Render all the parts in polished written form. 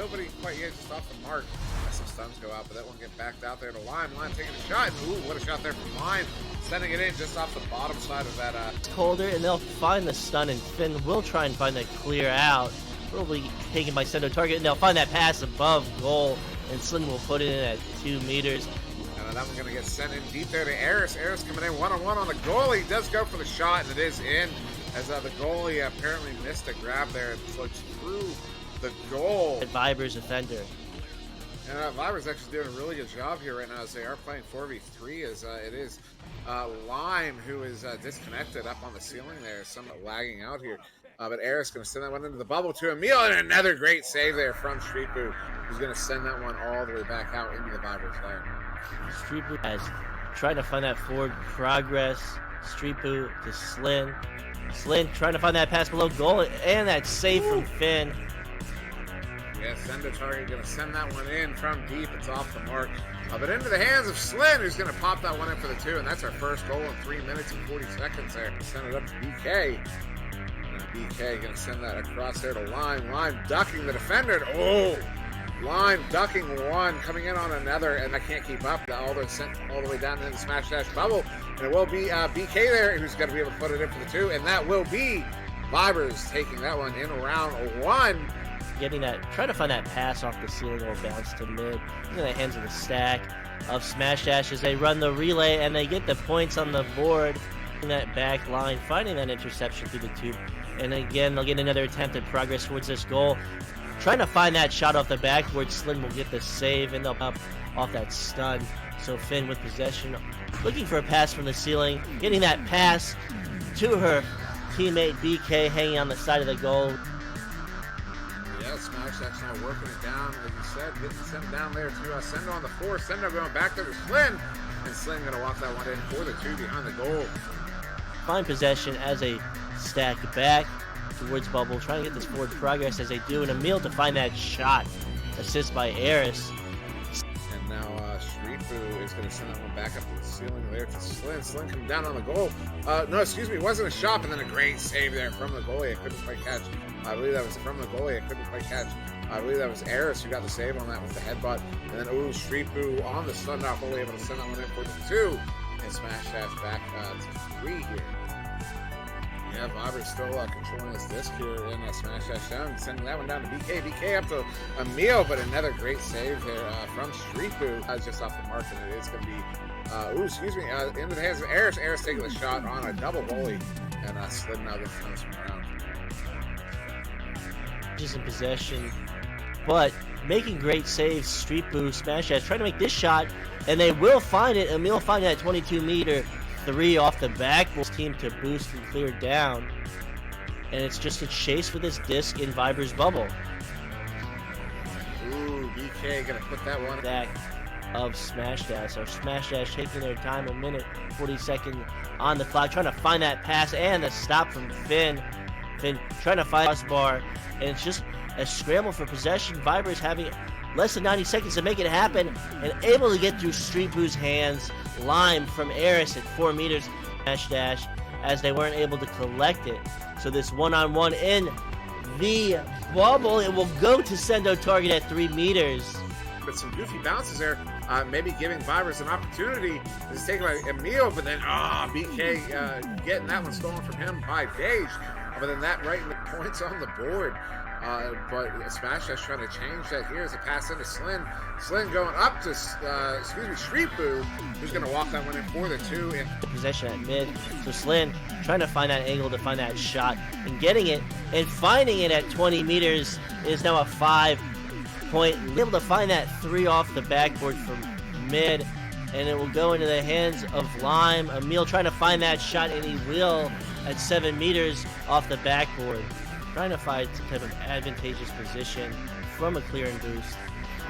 nobody quite yet, just off the mark. Some stuns go out, but that one get backed out there to Lime. Lime taking a shot, and ooh, what a shot there from Lime. Sending it in just off the bottom side of that. It's colder, and they'll find the stun, and Finn will try and find that clear out. Probably taken by Sendo target, and they'll find that pass above goal, and Sling will put it in at 2 meters. And that one's going to get sent in deep there to Eris. Eris coming in one-on-one on the goalie. He does go for the shot, and it is in, as the goalie apparently missed a grab there. It looks through the goal. Viber's offender. And Viber's actually doing a really good job here right now, as they are playing 4v3, as it is Lime who is disconnected up on the ceiling there, somewhat lagging out here. But Eris going to send that one into the bubble to Emil, and another great save there from Streetboo, who's going to send that one all the way back out into the Viber's lair. Streetboo has trying to find that forward progress. Streetboo to Slin. Slin trying to find that pass below goal, and that save from Finn. Yeah, Sendo target going to send that one in from deep. It's off the mark. But into the hands of Slin, who's going to pop that one in for the 2, and that's our first goal in 3 minutes and 40 seconds there. Send it up to BK. BK going to send that across there to Lime. Lime ducking the defender. Oh! Lime ducking one, coming in on another, and I can't keep up. All the sent all the way down in the smash dash bubble. And it will be BK there who's going to be able to put it in for the 2, and that will be Vibers taking that one in round 1. Getting that, trying to find that pass off the ceiling will bounce to mid. In the hands of the stack of Smash Dash as they run the relay, and they get the points on the board. In that back line, finding that interception through the tube. And again, they'll get another attempt at progress towards this goal. Trying to find that shot off the backboard. Slim will get the save, and they'll pop off that stun. So Finn with possession, looking for a pass from the ceiling, getting that pass to her teammate BK, hanging on the side of the goal. Yeah, Smash Dash now working it down, like you said, getting sent down there to Sendo on the 4. Sendo going back there to Slin, and Slin going to walk that one in for the 2 behind the goal. Find possession as they stack back towards bubble, trying to get this forward progress as they do, and Emil to find that shot. Assist by Eris. And now Streetboo is going to send that one back up to the ceiling there to Slin. Slin coming down on the goal. No, excuse me, it wasn't a shot, but then a great save there from the goalie. I couldn't quite catch. I believe that was from the goalie. I couldn't quite catch. I believe that was Eris who got the save on that with the headbutt. And then, ooh, Streetboo on the stun, not fully able to send that one in for the 2. And Smash Dash back to 3 here. Yeah, Viber's still controlling his disc here in Smash Dash down, sending that one down to BK. BK up to Emil, but another great save there from Streetboo. Just off the mark, and it is going to be, ooh, excuse me, into the hands of Eris. Eris taking the shot on a double volley, and slid now the comes from around. Just in possession, but making great saves. Streetboo, Smash Dash trying to make this shot, and they will find it. Emil finding that 22-meter 3 off the back. Team to boost and clear down, and it's just a chase for this disc in Viber's bubble. Ooh, BK gonna put that one back of Smash Dash. So Smash Dash taking their time, 1 minute 40 seconds on the clock, trying to find that pass and the stop from Finn. Finn trying to find crossbar, and it's just a scramble for possession. Viber's having less than 90 seconds to make it happen, and able to get through Streetboo's hands. Lime from Eris at 4 meters. Smash Dash as they weren't able to collect it. So this one-on-one in the bubble, it will go to Sendo target at 3 meters. But some goofy bounces there, maybe giving Vibers an opportunity. It's taken by Emil, but then BK getting that one stolen from him by Dage. But then that right in the points on the board. But Smash Dash trying to change that here as a pass into Slin. Slin going up to, Streetboo, who's going to walk that one in for the 2. And possession at mid. So Slin trying to find that angle to find that shot, and getting it, and finding it at 20 meters is now a 5-point. Able to find that 3 off the backboard from mid, and it will go into the hands of Lime. Emil trying to find that shot, and he will at 7 meters off the backboard. Trying to find some type of advantageous position from a clearing boost.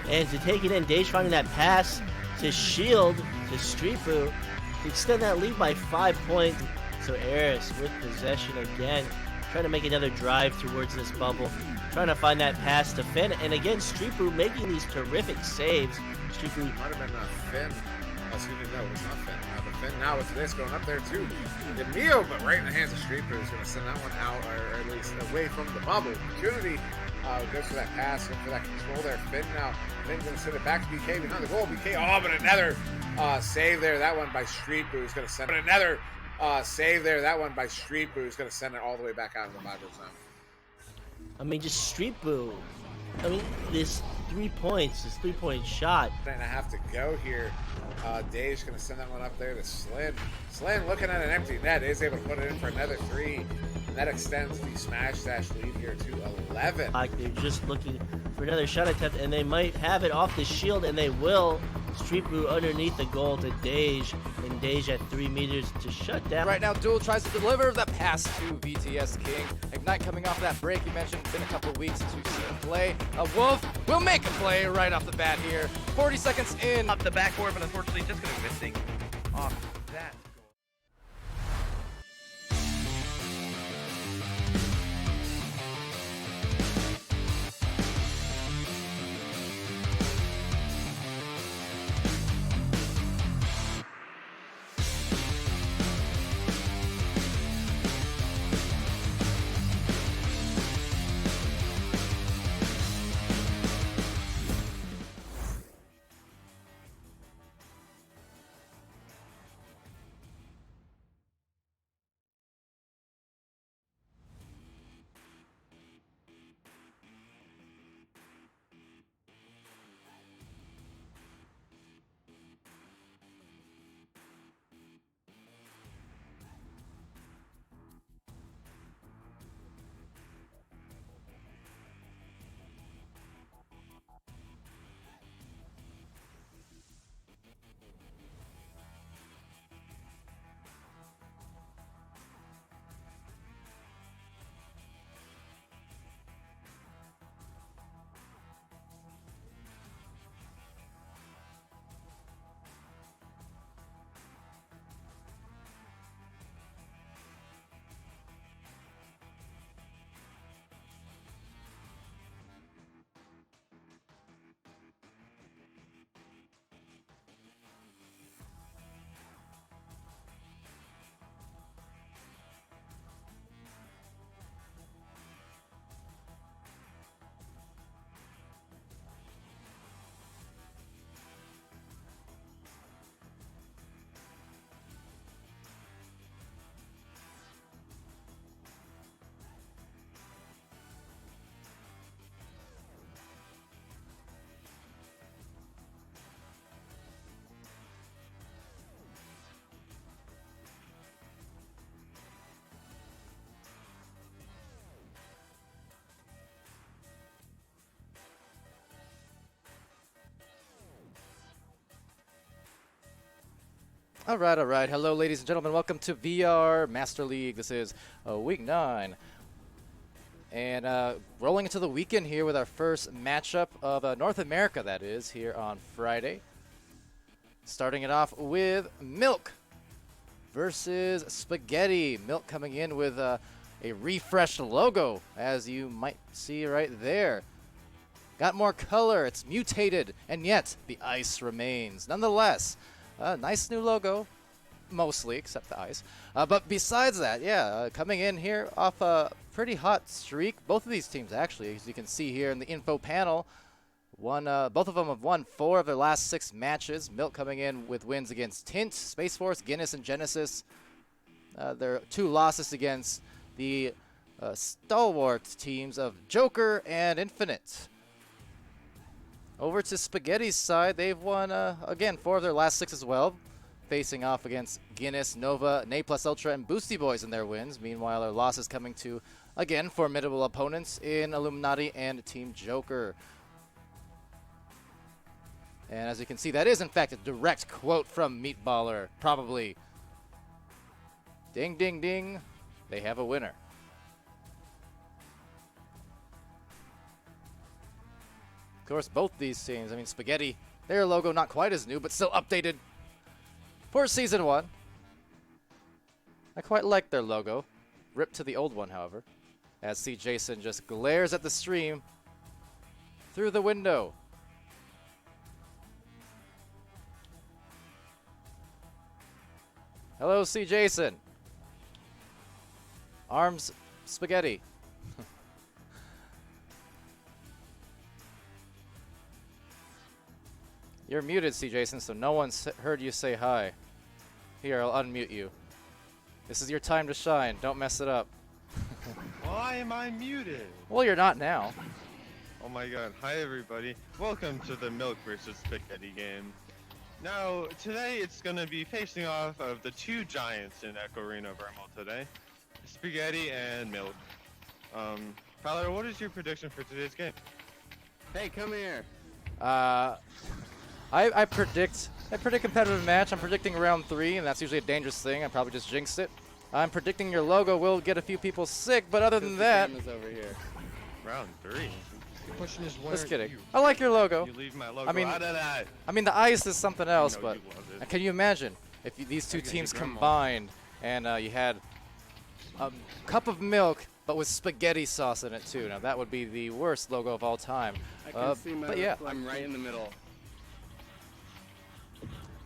And to take it in, Dage finding that pass to Shield to Streetboo to extend that lead by 5 points. So Eris with possession again, trying to make another drive towards this bubble. Trying to find that pass to Finn, and again Streetboo making these terrific saves. Streetboo might have been Finn. Excuse me, no, it's not Finn. But Finn now with this going up there too. Emil, but right in the hands of Streetboo is going to send that one out, or at least away from the bubble. Opportunity Goes for that pass, goes for that control there. Finn now. Finn's going to send it back to BK behind the goal. BK, oh, but another save there. That one by Street Boo is going to send it. Another save there. That one by Street Boo is going to send it all the way back out of the Bible zone. I mean, just Street Boo. I mean, this 3 points, this 3-point shot. And I have to go here. Dave's going to send that one up there to Slin. Slin looking at an empty net is able to put it in for another 3. And that extends the smash dash lead here to 11. Like they're just looking for another shot attempt, and they might have it off the shield, and they will. Street Boo underneath the goal to Dage, and Dage at 3 meters to shut down. Right now, Duel tries to deliver the pass to BTS King. Ignite coming off that break. You mentioned it's been a couple of weeks since we've seen him play. Wolf will make a play right off the bat here. 40 seconds in. Up the backboard, but unfortunately just going to be missing off that. All right. Hello, ladies and gentlemen. Welcome to VR Master League. This is week 9. And rolling into the weekend here with our first matchup of North America, that is, here on Friday. Starting it off with Milk versus Spaghetti. Milk coming in with a refreshed logo, as you might see right there. Got more color, it's mutated, and yet the ice remains. Nonetheless, nice new logo, mostly, except the ice. But besides that, yeah, coming in here off a pretty hot streak. Both of these teams, actually, as you can see here in the info panel, both of them have won 4 of their last 6 matches. Milk coming in with wins against Tint, Space Force, Guinness, and Genesis. Their 2 losses against the stalwart teams of Joker and Infinite. Over to Spaghetti's side, they've won, again, 4 of their last 6 as well, facing off against Guinness, Nova, Nay Plus Ultra, and Boosty Boys in their wins. Meanwhile, their losses coming to, again, formidable opponents in Illuminati and Team Joker. And as you can see, that is, in fact, a direct quote from Meatballer, probably. Ding, ding, ding. They have a winner. Of course, both these teams, I mean, Spaghetti, their logo not quite as new, but still updated for Season 1. I quite like their logo. Ripped to the old one, however, as C. Jason just glares at the stream through the window. Hello, C. Jason. Arms Spaghetti. You're muted, C. Jason, so no one heard you say hi. Here, I'll unmute you. This is your time to shine. Don't mess it up. Why am I muted? Well, you're not now. Oh my god. Hi everybody. Welcome to the Milk versus Spaghetti game. Now, today it's going to be facing off of the two giants in Echo Arena VRML today. Spaghetti and Milk. Palidore, what is your prediction for today's game? Hey, come here. I predict competitive match. I'm predicting round 3, and that's usually a dangerous thing. I probably just jinxed it. I'm predicting your logo will get a few people sick, but other than that, Over here. Round 3. Your question is where just kidding. I like your logo. You leave my logo I mean, out of that. I mean the ice is something else, know but you love it. can you imagine if these two I guess teams your grandma. combined and you had a cup of milk but with spaghetti sauce in it too? Now that would be the worst logo of all time. I can see my but yeah. I'm right in the middle.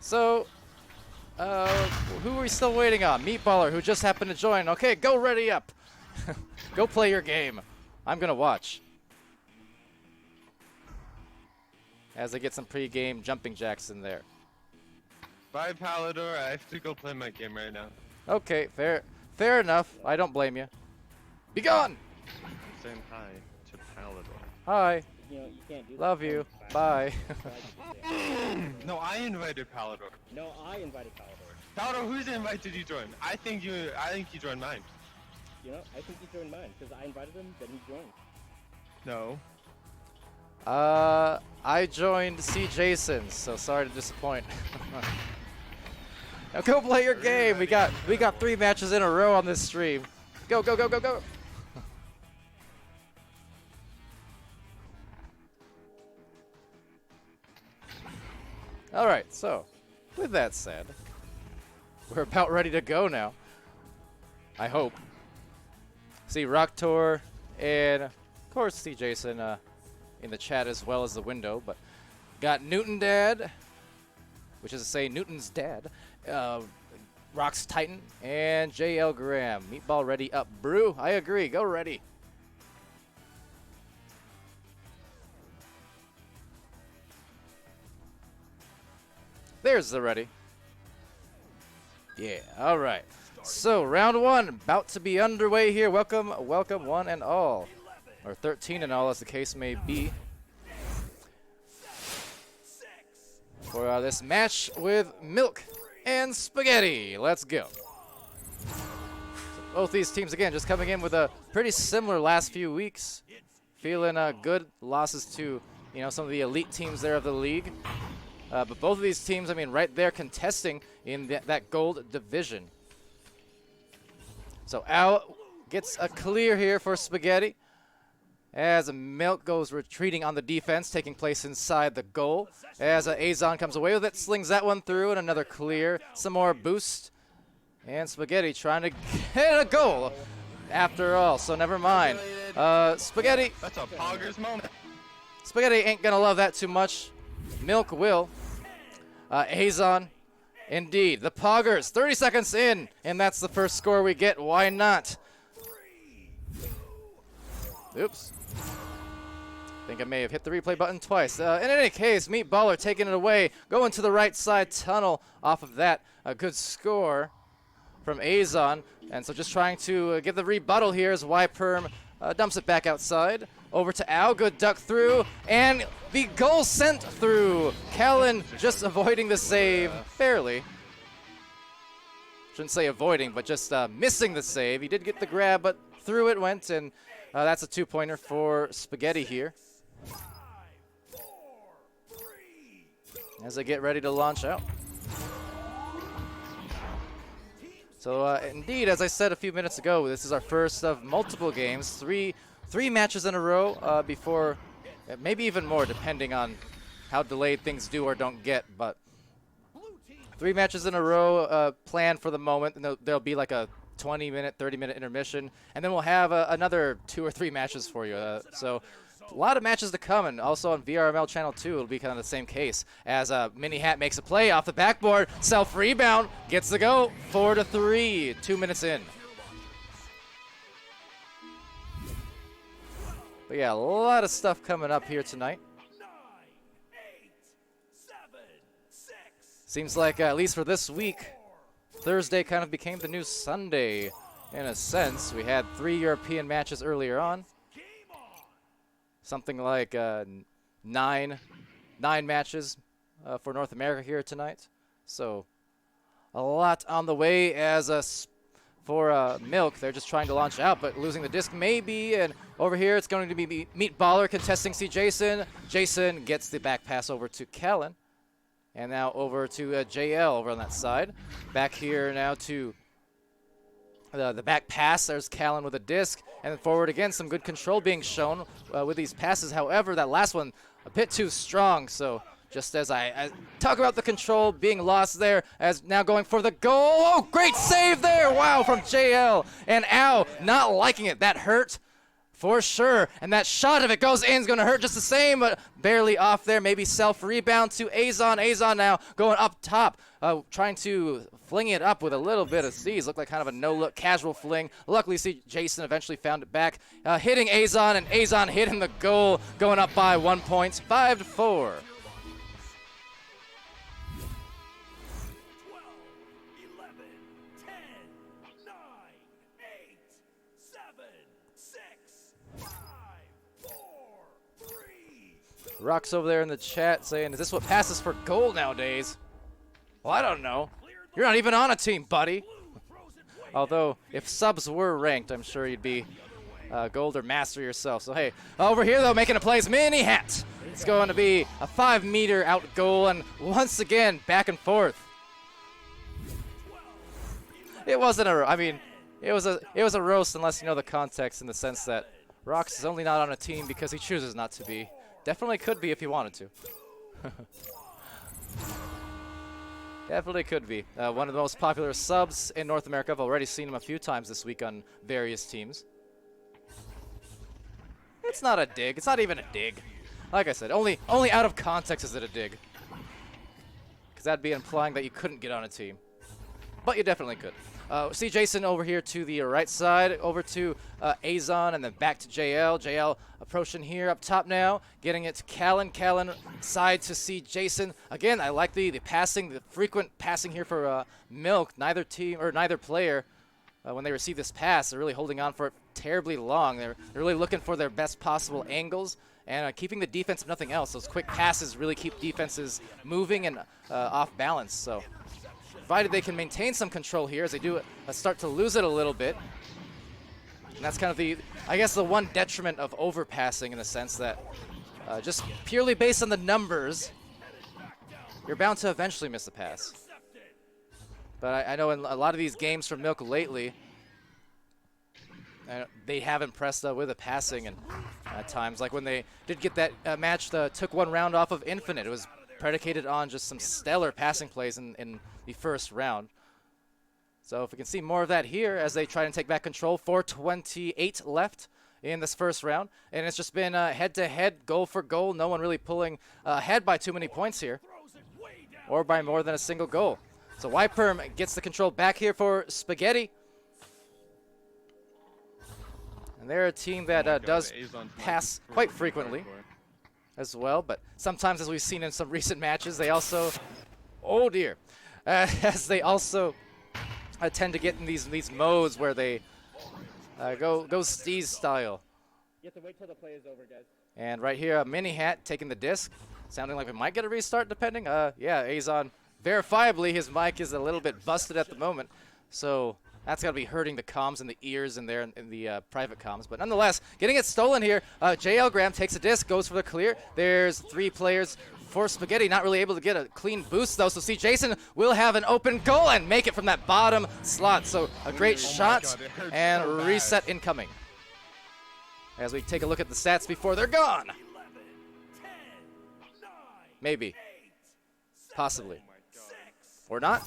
So, who are we still waiting on? Meatballer, who just happened to join. Okay, go ready up. Go play your game. I'm gonna watch. As I get some pre-game jumping jacks in there. Bye, Palidore. I have to go play my game right now. Okay, fair enough. I don't blame you. Be gone! I'm saying hi to Palidore. Hi. You know, you can't do that. Love you. Bye. No, I invited Palidore. No, I invited Palidore. Palidore, whose invite did you join? I think you joined mine. You know, I think he joined mine because I invited him, then he joined. No. I joined C. Jason, so sorry to disappoint. Now go play your game. We got 3 matches in a row on this stream. Go, go, go, go, go. All right, so with that said, we're about ready to go now. I hope. See Rocktor and of course see Jason in the chat as well as the window, but got Newton Dad, which is to say Newton's dad, Rock's Titan, and JL Graham. Meatball ready up, brew. I agree. Go ready. There's the ready. Yeah, all right. So, round 1 about to be underway here. Welcome, welcome one and all. Or 13 and all, as the case may be. For this match with Milk and Spaghetti. Let's go. So both these teams, again, just coming in with a pretty similar last few weeks. Feeling good losses to, you know, some of the elite teams there of the league. But both of these teams, I mean, right there contesting in that gold division. So Al gets a clear here for Spaghetti as Milk goes retreating on the defense, taking place inside the goal. As Azon comes away with it, slings that one through, and another clear. Some more boost. And Spaghetti trying to get a goal after all, so never mind. Spaghetti. That's a poggers moment. Spaghetti ain't going to love that too much. Milk will. Azon. Indeed, the Poggers, 30 seconds in, and that's the first score we get. Why not? Oops. Think I may have hit the replay button twice. In any case, Meatballer taking it away, going to the right side tunnel off of that. A good score from Azon, and so just trying to get the rebuttal here as Y-Perm dumps it back outside. Over to Al, good duck through, and the goal sent through. Callan just avoiding the save, barely. Shouldn't say avoiding, but just missing the save. He did get the grab, but through it went, and that's a 2-pointer for Spaghetti here. As they get ready to launch out. So indeed, as I said a few minutes ago, this is our first of multiple games. Three matches in a row before, maybe even more, depending on how delayed things do or don't get. But 3 matches in a row planned for the moment, and there'll be like a 20-minute, 30-minute intermission, and then we'll have another 2 or 3 matches for you. So a lot of matches to come, and also on VRML Channel 2, it'll be kind of the same case. As Mini Hat makes a play off the backboard, self-rebound, gets the go, 4-3, 2 minutes in. But yeah, a lot of stuff coming up here tonight. Seems like, at least for this week, Thursday kind of became the new Sunday in a sense. We had 3 European matches earlier on. Something like 9 matches for North America here tonight. So a lot on the way as for Milk. They're just trying to launch out, but losing the disc maybe. And over here, it's going to be Meatballer contesting C. Jason. Jason gets the back pass over to Callan. And now over to JL over on that side. Back here now to the back pass. There's Callan with a disc. And then forward again, some good control being shown with these passes. However, that last one a bit too strong. So just as I talk about the control being lost there, as now going for the goal. Oh, great save there. Wow, from JL. And Ow, not liking it. That hurt for sure. And that shot, if it goes in, is going to hurt just the same, but barely off there. Maybe self-rebound to Azon. Azon now going up top, trying to fling it up with a little bit of ease. Looked like kind of a no-look casual fling. Luckily, see Jason eventually found it back, hitting Azon, and Azon hitting the goal, going up by 1 point, 5-4. Rock's over there in the chat saying, is this what passes for gold nowadays? Well, I don't know. You're not even on a team, buddy. Although, if subs were ranked, I'm sure you'd be gold or master yourself. So, hey, over here, though, making a play is Mini Hat. It's going to be a 5-meter out goal, and once again, back and forth. It wasn't it was a roast unless you know the context in the sense that Rox is only not on a team because he chooses not to be. Definitely could be if he wanted to. Definitely could be. One of the most popular subs in North America. I've already seen him a few times this week on various teams. It's not a dig. It's not even a dig. Like I said, only out of context is it a dig. Because that'd be implying that you couldn't get on a team. But you definitely could. See Jason over here to the right side, over to Azon, and then back to JL. JL approaching here up top now, getting it to Callan. Callan side to see Jason. Again, I like the passing, the frequent passing here for Milk. Neither team or neither player, when they receive this pass, they're really holding on for it terribly long. They're really looking for their best possible angles and keeping the defense, if nothing else. Those quick passes really keep defenses moving and off balance. So, provided they can maintain some control here as they do start to lose it a little bit. And that's kind of the one detriment of overpassing in the sense that just purely based on the numbers, you're bound to eventually miss a pass. But I know in a lot of these games from Milk lately, they have impressed with the passing and at times. Like when they did get that match that took one round off of Infinite, it was predicated on just some stellar passing plays in the first round. So if we can see more of that here as they try and take back control. 4:28 left in this first round. And it's just been head-to-head, goal for goal. No one really pulling ahead by too many points here. Or by more than a single goal. So Yperm gets the control back here for Spaghetti. And they're a team that does pass quite frequently as well. But sometimes, as we've seen in some recent matches, they also... Oh, dear. As they also tend to get in these modes where they go Steez style. You have to wait till the play is over, guys. And right here, Mini Hat taking the disc. Sounding like we might get a restart depending. Yeah, Azon. Verifiably, his mic is a little bit busted at the moment. So that's got to be hurting the comms and the ears in there in the private comms. But nonetheless, getting it stolen here. JL Graham takes a disc, goes for the clear. There's 3 players for Spaghetti. Not really able to get a clean boost, though. So see, Jason will have an open goal and make it from that bottom slot. So a great shot and so reset incoming. As we take a look at the stats before they're gone. 11, 10, 9, maybe. 8, 7, possibly. 6, or not.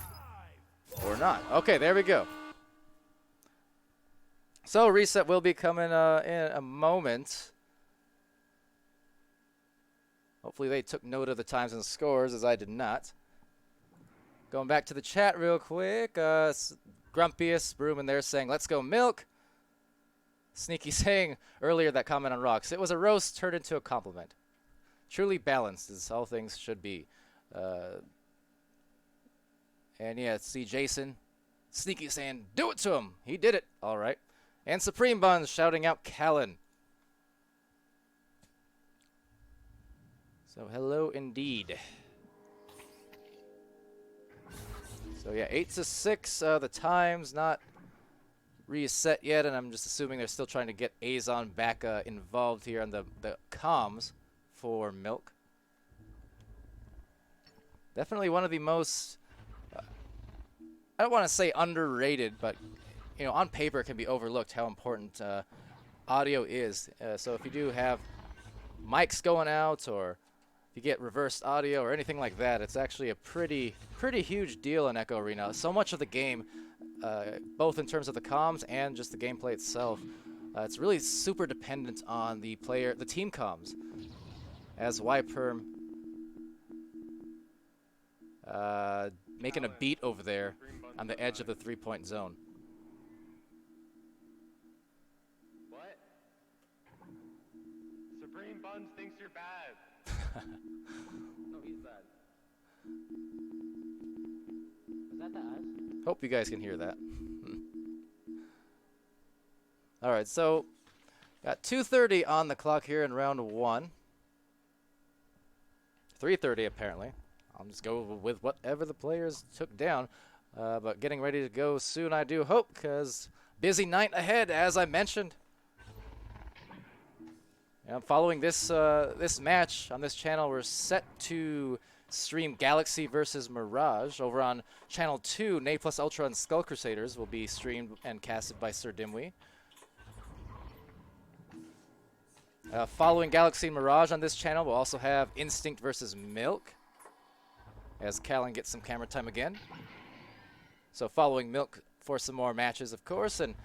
5, or not. Okay, there we go. So reset will be coming in a moment. Hopefully they took note of the times and scores, as I did not. Going back to the chat real quick. Grumpiest Broom in there saying, let's go Milk. Sneaky saying earlier that comment on Rocks. It was a roast turned into a compliment. Truly balanced, as all things should be. And yeah, see Jason sneaky saying, do it to him. He did it. All right. And Supreme Buns shouting out Callan. So hello indeed. So yeah, 8-6. The time's not reset yet, and I'm just assuming they're still trying to get Azon back involved here on the comms for Milk. Definitely one of the most, I don't want to say underrated, but you know, on paper it can be overlooked how important audio is. So if you do have mics going out, or if you get reversed audio or anything like that, it's actually a pretty huge deal in Echo Arena. So much of the game, both in terms of the comms and just the gameplay itself, it's really super dependent on the team comms. As YPerm making a beat over there on the edge of the 3-point zone. What? Supreme Buns thinks you're bad. No, he's bad. Was that the us? Hope you guys can hear that. All right, so got 2:30 on the clock here in round 1. 3:30 apparently. I'll just go with whatever the players took down. But getting ready to go soon, I do hope, because busy night ahead, as I mentioned. And following this this match on this channel, we're set to stream Galaxy versus Mirage over on Channel 2. Nay Plus Ultra and Skull Crusaders will be streamed and casted by SirDimwi. Following Galaxy and Mirage on this channel, we'll also have Instinct versus Milk, as Callan gets some camera time again. So following Milk for some more matches, of course, and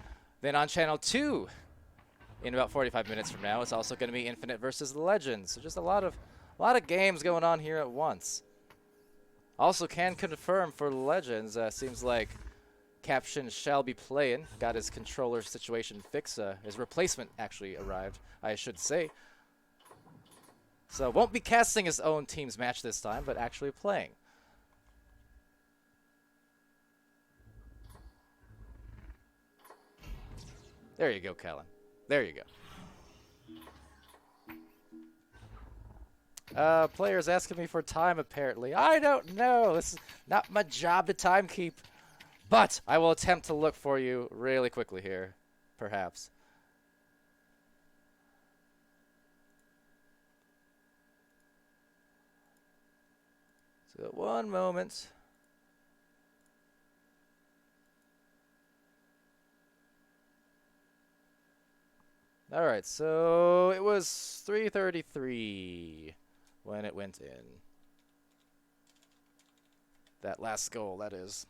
then on Channel 2, in about 45 minutes from now, it's also going to be Infinite versus Legends. So just a lot of games going on here at once. Also can confirm for Legends, seems like Caption shall be playing. Got his controller situation fixed. His replacement actually arrived, I should say. So won't be casting his own team's match this time, but actually playing. There you go, Callan. There you go. Players asking me for time, apparently. I don't know. This is not my job to time keep. But I will attempt to look for you really quickly here, perhaps. So one moment. All right, so it was 3:33 when it went in. That last goal, that is.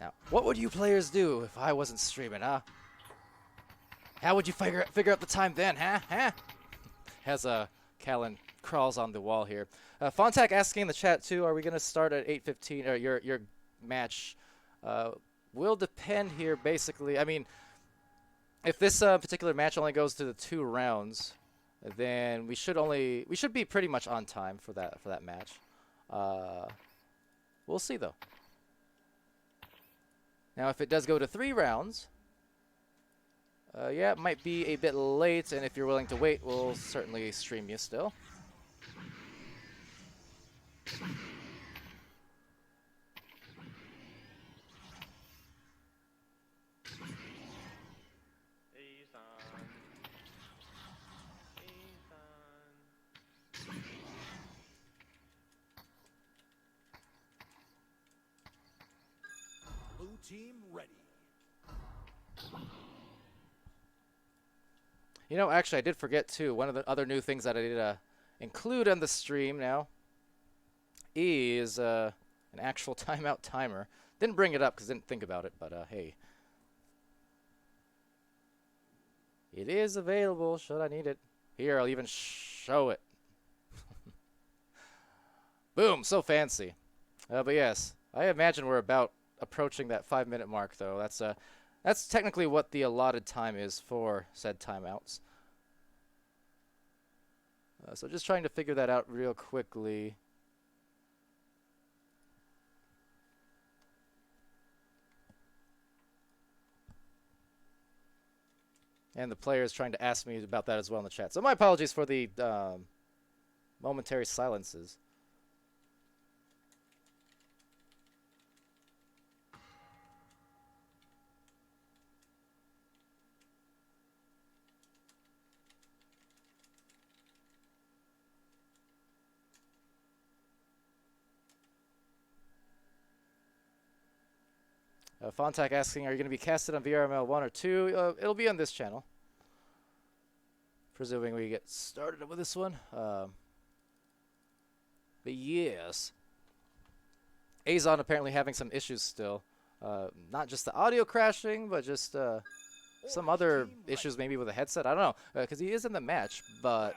Now, what would you players do if I wasn't streaming, huh? How would you figure out the time then, huh? Has Callan crawls on the wall here. Fontac asking in the chat too, are we going to start at 8:15? Or your match will depend here, basically. I mean, if this particular match only goes to the 2 rounds, then we should be pretty much on time for that match. We'll see though. Now, if it does go to 3 rounds, yeah, it might be a bit late, and if you're willing to wait, we'll certainly stream you still. Blue team ready. You know, actually, I did forget, too. One of the other new things that I did include on the stream now is an actual timeout timer. Didn't bring it up because I didn't think about it, but hey. It is available should I need it. Here, I'll even show it. Boom, so fancy. But yes, I imagine we're about approaching that 5-minute mark, though. That's That's technically what the allotted time is for said timeouts. So just trying to figure that out real quickly. And the player is trying to ask me about that as well in the chat. So my apologies for the momentary silences. Fontac asking, are you going to be casted on VRML 1 or 2? It'll be on this channel. Presuming we get started with this one. But yes. Azon apparently having some issues still. Not just the audio crashing, but just some other issues maybe with the headset. I don't know. Because he is in the match, but...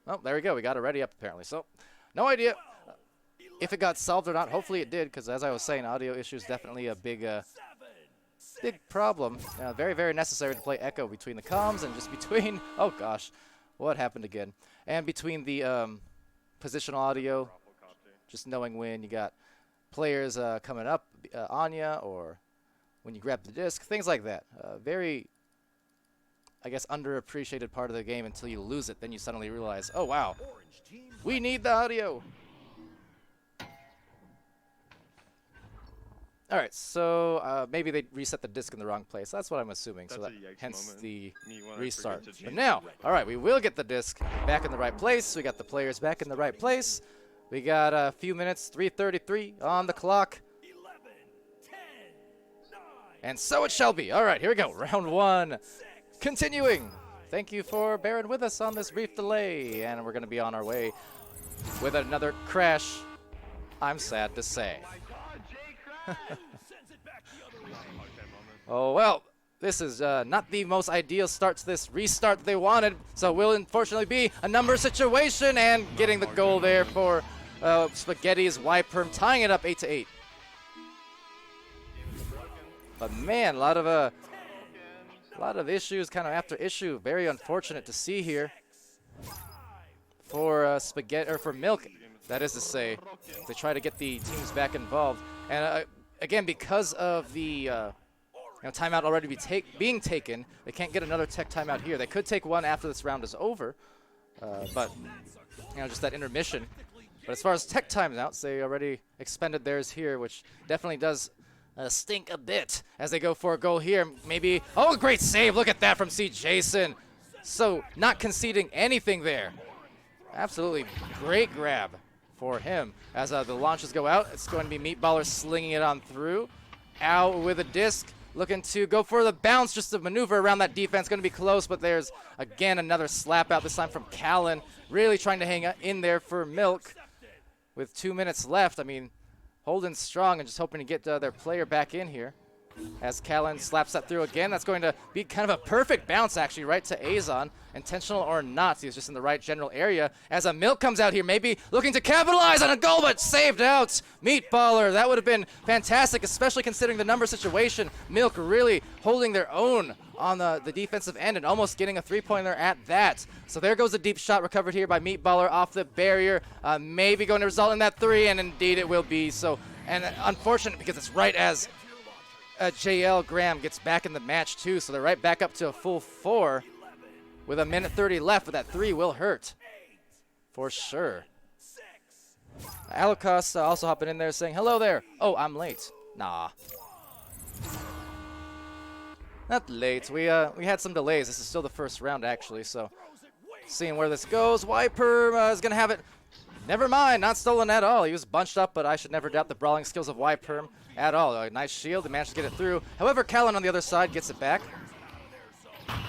Oh, there we go. We got it ready up apparently. So, no idea if it got solved or not. Hopefully it did, because as I was saying, audio issues definitely a big problem. Very, very necessary to play echo between the comms and just between... Oh, gosh. What happened again? And between the positional audio, just knowing when you got players coming up on you or when you grab the disc, things like that. Very, I guess, underappreciated part of the game until you lose it. Then you suddenly realize, oh, wow, we need the audio. All right, so maybe they reset the disc in the wrong place. That's what I'm assuming. That's so that, hence moment. the Me when I restart. forget to But change now, all right, we will get the disc back in the right place. We got the players back in the right place. We got a few minutes, 3:33 on the clock. 11, 10, 9. And so it shall be. All right, here we go. Round one. Continuing. Thank you for bearing with us on this brief delay. And we're going to be on our way with another crash, I'm sad to say. Oh, well, this is not the most ideal start to this restart that they wanted, so will unfortunately be a number situation, and getting the goal there for Spaghetti's Yperm, tying it up 8-8. But man, a lot of issues kind of after issue. Very unfortunate to see here for Spaghetti, or for Milk, that is to say. They try to get the teams back involved. And again, because of the timeout already being taken, they can't get another tech timeout here. They could take one after this round is over, but just that intermission. But as far as tech timeouts, they already expended theirs here, which definitely does stink a bit as they go for a goal here. Maybe, oh, great save. Look at that from C. Jason. So not conceding anything there. Absolutely great grab for him. As the launches go out, it's going to be Meatballer slinging it on through. Out with a disc, looking to go for the bounce, just to maneuver around that defense. Going to be close, but there's, again, another slap out, this time from Callan. Really trying to hang in there for Milk with 2 minutes left. I mean, holding strong and just hoping to get their player back in here. As Callan slaps that through again, that's going to be kind of a perfect bounce, actually, right to Azon. Intentional or not, he was just in the right general area. As a Milk comes out here, maybe looking to capitalize on a goal, but saved out. Meatballer, that would have been fantastic, especially considering the number situation. Milk really holding their own on the defensive end and almost getting a three-pointer at that. So there goes a deep shot recovered here by Meatballer off the barrier. Maybe going to result in that three, and indeed it will be. So, and unfortunate because it's right as JL Graham gets back in the match too, so they're right back up to a full 4 with a minute 30 left, but that 3 will hurt for sure. Alakos also hopping in there saying, hello there. Oh, I'm late. Nah. Not late. We had some delays. This is still the first round actually, so seeing where this goes. Yperm is going to have it. Never mind, not stolen at all. He was bunched up, but I should never doubt the brawling skills of Yperm at all. A nice shield, they managed to get it through. However, Callan on the other side gets it back.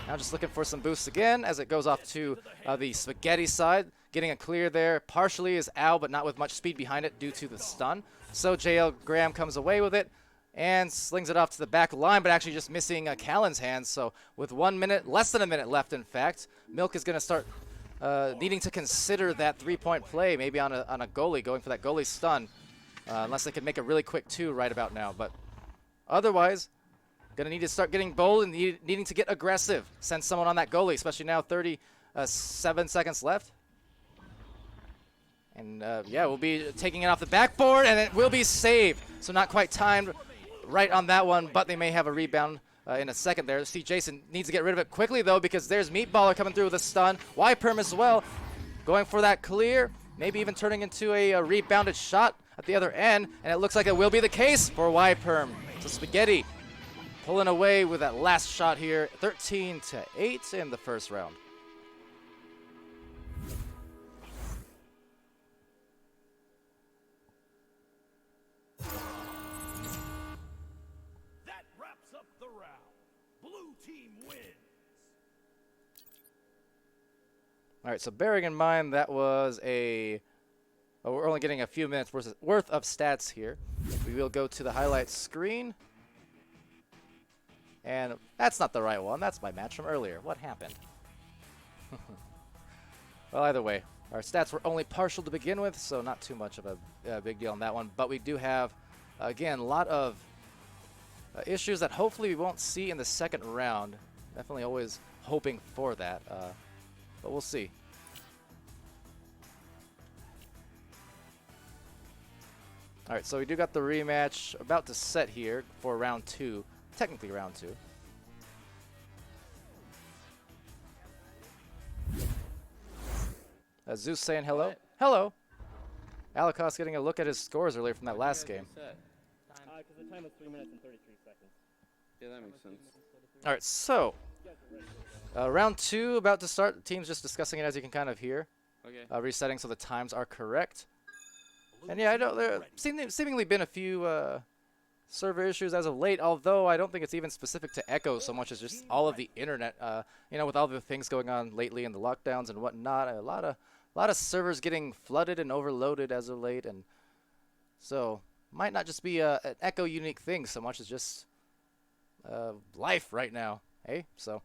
Now just looking for some boosts again as it goes off to the Spaghetti side. Getting a clear there. Partially is Al, but not with much speed behind it due to the stun. So JL Graham comes away with it and slings it off to the back line, but actually just missing Callan's hands. So with 1 minute, less than a minute left in fact, Milk is going to start needing to consider that three-point play, maybe on a goalie, going for that goalie stun, unless they can make a really quick 2 right about now. But otherwise, Gonna need to start getting bold and needing to get aggressive. Send someone on that goalie, especially now 37 seconds left. And yeah, we'll be taking it off the backboard, and it will be saved. So not quite timed right on that one, but they may have a rebound in a second there. See, Jason needs to get rid of it quickly, though, because there's Meatballer coming through with a stun. YPerm as well, going for that clear, maybe even turning into a rebounded shot at the other end, and it looks like it will be the case for YPerm. So Spaghetti pulling away with that last shot here, 13-8 in the first round. That wraps up the round. Blue team wins. All right, so bearing in mind that was we're only getting a few minutes worth of stats here. We will go to the highlights screen. And that's not the right one. That's my match from earlier. What happened? Well, either way, our stats were only partial to begin with, so not too much of a big deal on that one. But we do have, again, a lot of issues that hopefully we won't see in the second round. Definitely always hoping for that, but we'll see. All right, so we do got the rematch about to set here for round 2. Technically round 2. Zeus saying hello. What? Hello. Alakos getting a look at his scores earlier from that last game. Because the time was 3 minutes and 33 seconds. Yeah, that makes sense. All right, so round 2 about to start. The team's just discussing it, as you can kind of hear. Okay. Resetting so the times are correct. And yeah, I know there seemingly been a few server issues as of late, although I don't think it's even specific to Echo so much as just all of the internet. You know, with all the things going on lately and the lockdowns and whatnot, a lot of servers getting flooded and overloaded as of late, and so might not just be an Echo unique thing so much as just life right now. Hey, so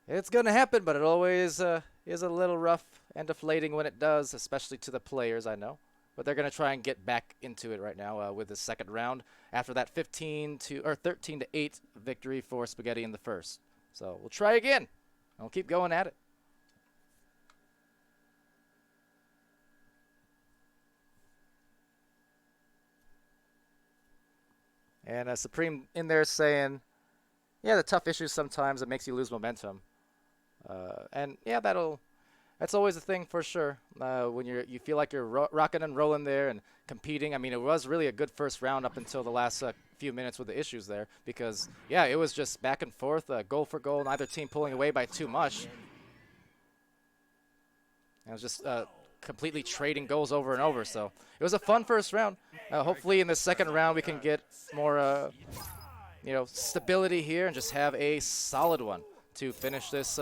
it's gonna happen, but it always is a little rough and deflating when it does, especially to the players, I know. But they're going to try and get back into it right now with the second round after that 13-8 victory for Spaghetti in the first. So we'll try again. And we'll keep going at it. And Supreme in there saying, yeah, the tough issues sometimes, it makes you lose momentum. And yeah, that's always a thing for sure. When you feel like you're rocking and rolling there and competing. I mean, it was really a good first round up until the last few minutes with the issues there, because yeah, it was just back and forth, goal for goal, neither team pulling away by too much. It was just completely trading goals over and over. So it was a fun first round. Hopefully in the second round we can get more stability here and just have a solid one to finish this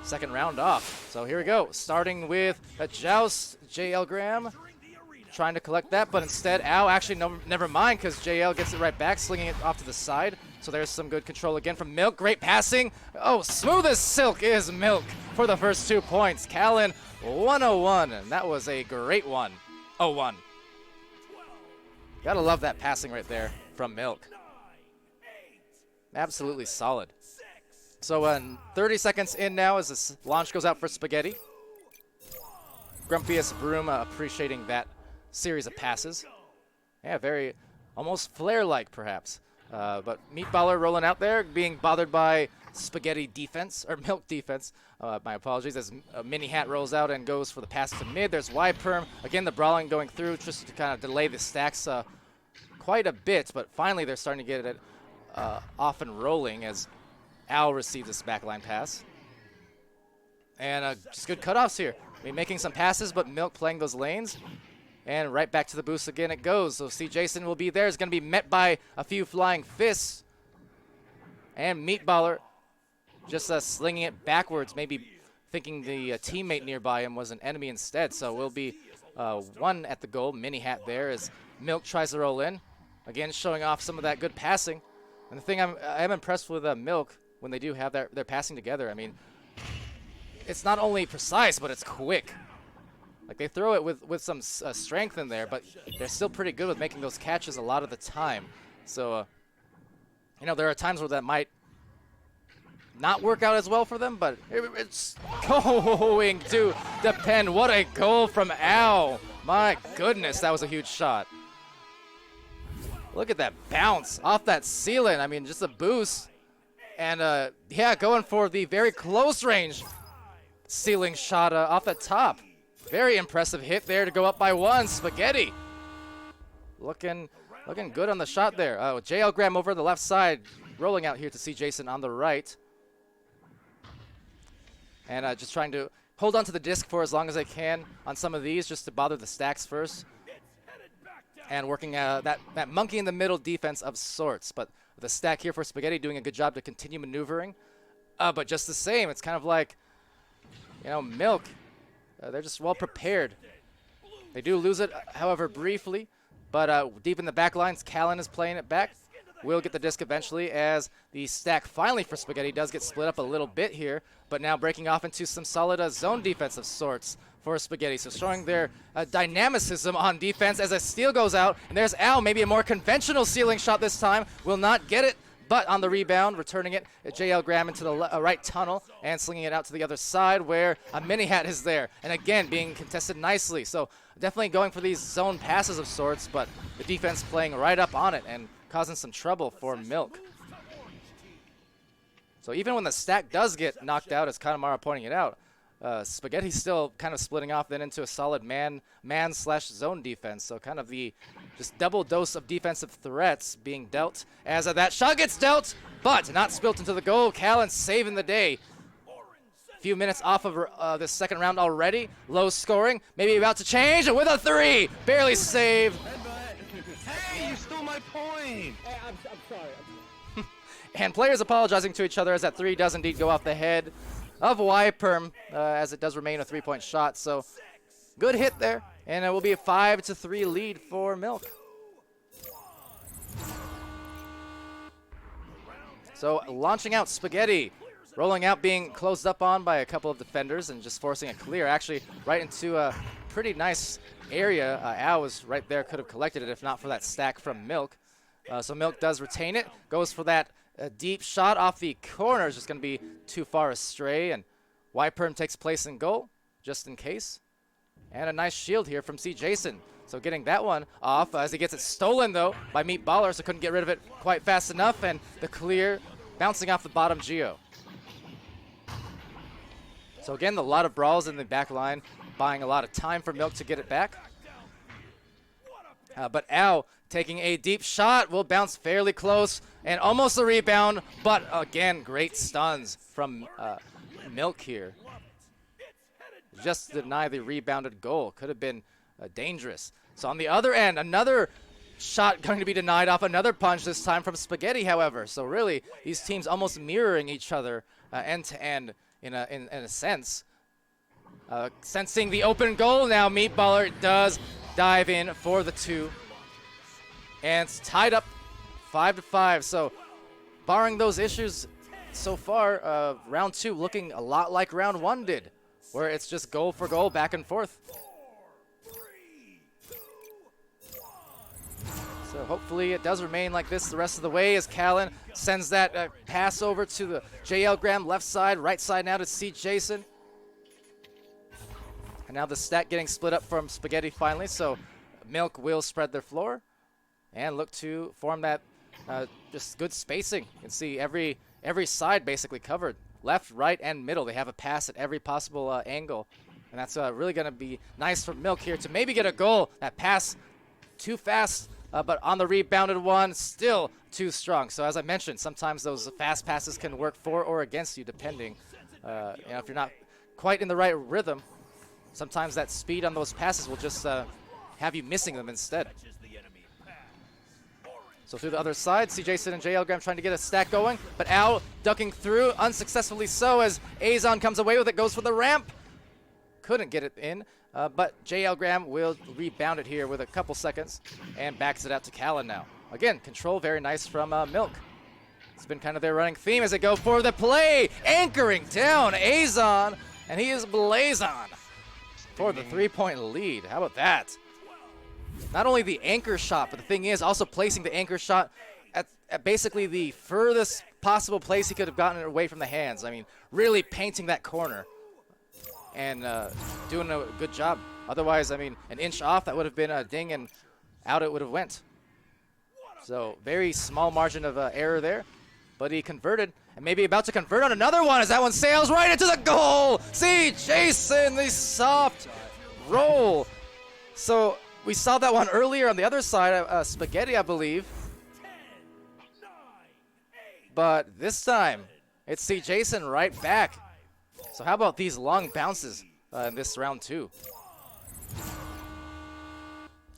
second round off. So here we go, starting with a joust. JL Graham trying to collect that, but instead, actually, no, never mind, because JL gets it right back, slinging it off to the side. So there's some good control again from Milk. Great passing. Oh, smooth as silk is Milk for the first 2 points. Callan, 101, and that was a great one. 0-1. Gotta love that passing right there from Milk. Absolutely solid. So 30 seconds in now as this launch goes out for Spaghetti. Grumpiest Broom appreciating that series of passes. Yeah, very almost flare-like perhaps. But Meatballer rolling out there, being bothered by Spaghetti defense, or Milk defense. My apologies, as Mini Hat rolls out and goes for the pass to mid. There's YPerm. Again, the brawling going through just to kind of delay the stacks quite a bit, but finally they're starting to get it off and rolling as Al receives this backline pass. And just good cutoffs here. I mean, making some passes, but Milk playing those lanes. And right back to the boost again it goes. So see, Jason will be there. Is going to be met by a few flying fists. And Meatballer just slinging it backwards, maybe thinking the teammate nearby him was an enemy instead. So we'll be one at the goal. Mini Hat there as Milk tries to roll in. Again, showing off some of that good passing. And the thing I'm impressed with Milk when they do have their passing together. I mean, it's not only precise, but it's quick. Like, they throw it with some strength in there, but they're still pretty good with making those catches a lot of the time. So you know, there are times where that might not work out as well for them, but it's going to depend. What a goal from Al. My goodness, that was a huge shot. Look at that bounce off that ceiling. I mean, just a boost. And, yeah, going for the very close range ceiling shot off the top. Very impressive hit there to go up by 1. Spaghetti looking good on the shot there. JL Graham over the left side, rolling out here to see Jason on the right. And just trying to hold on to the disc for as long as I can on some of these, just to bother the stacks first. And working that monkey in the middle defense of sorts. But the stack here for Spaghetti doing a good job to continue maneuvering. But just the same, it's kind of like, you know, Milk. They're just well prepared. They do lose it, however, briefly. But deep in the back lines, Callan is playing it back. Will get the disc eventually as the stack finally for Spaghetti does get split up a little bit here, but now breaking off into some solid zone defense of sorts for Spaghetti. So showing their dynamicism on defense as a steal goes out. And there's Al, maybe a more conventional ceiling shot this time. Will not get it, but on the rebound, returning it, JL Graham into the right tunnel and slinging it out to the other side where a mini hat is there. And again, being contested nicely. So definitely going for these zone passes of sorts, but the defense playing right up on it and causing some trouble for Milk. So even when the stack does get knocked out, as Kanemaru pointing it out, Spaghetti's still kind of splitting off then into a solid man/zone defense. So kind of the just double dose of defensive threats being dealt as that shot gets dealt, but not spilt into the goal. Callan saving the day. Few minutes off of this second round already. Low scoring, maybe about to change, and with a 3, barely saved. Hey, you stole my point! Hey, I'm sorry. And players apologizing to each other as that 3 does indeed go off the head of YPerm, as it does remain a 3-point shot. So good hit there, and it will be a 5-3 lead for Milk. So launching out Spaghetti, rolling out, being closed up on by a couple of defenders and just forcing a clear, actually right into a pretty nice area. Al was right there, could have collected it if not for that stack from Milk. So Milk does retain it, goes for that deep shot off the corner. Is just going to be too far astray, and YPerm takes place in goal, just in case. And a nice shield here from C. Jason. So getting that one off as he gets it stolen, though, by Meat Baller, so couldn't get rid of it quite fast enough, and the clear bouncing off the bottom Geo. So again, a lot of brawls in the back line, buying a lot of time for Milk to get it back. But Al taking a deep shot, will bounce fairly close, and almost a rebound, but again, great stuns from Milk here. Just deny the rebounded goal. Could have been dangerous. So on the other end, another shot going to be denied off another punch, this time from Spaghetti, however. So really, these teams almost mirroring each other end to end in a sense. Sensing the open goal now, Meatballer does dive in for the 2. And it's tied up 5-5. So barring those issues so far, round 2 looking a lot like round 1 did, where it's just goal for goal, back and forth. So hopefully it does remain like this the rest of the way as Callan sends that pass over to the JL Graham left side, right side now to C. Jason. And now the stack getting split up from Spaghetti finally, so Milk will spread their floor and look to form that just good spacing. You can see every side basically covered. Left, right, and middle. They have a pass at every possible angle. And that's really going to be nice for Milk here to maybe get a goal. That pass too fast, but on the rebounded one, still too strong. So as I mentioned, sometimes those fast passes can work for or against you, depending. If you're not quite in the right rhythm, sometimes that speed on those passes will just have you missing them instead. So through the other side, C. Jason and JL Graham trying to get a stack going, but Al ducking through, unsuccessfully so, as Azon comes away with it, goes for the ramp. Couldn't get it in, but JL Graham will rebound it here with a couple seconds and backs it out to Callan now. Again, control very nice from Milk. It's been kind of their running theme as they go for the play, anchoring down Azon, and he is blazon for the 3-point lead. How about that? Not only the anchor shot, but the thing is also placing the anchor shot at basically the furthest possible place he could have gotten it away from the hands. I mean, really painting that corner and doing a good job. Otherwise, I mean, an inch off, that would have been a ding and out it would have went. So very small margin of error there, but he converted and maybe about to convert on another one as that one sails right into the goal. See, Jason, the soft roll. So we saw that one earlier on the other side, Spaghetti, I believe. But this time, it's C. Jason right back. So how about these long bounces in this round 2?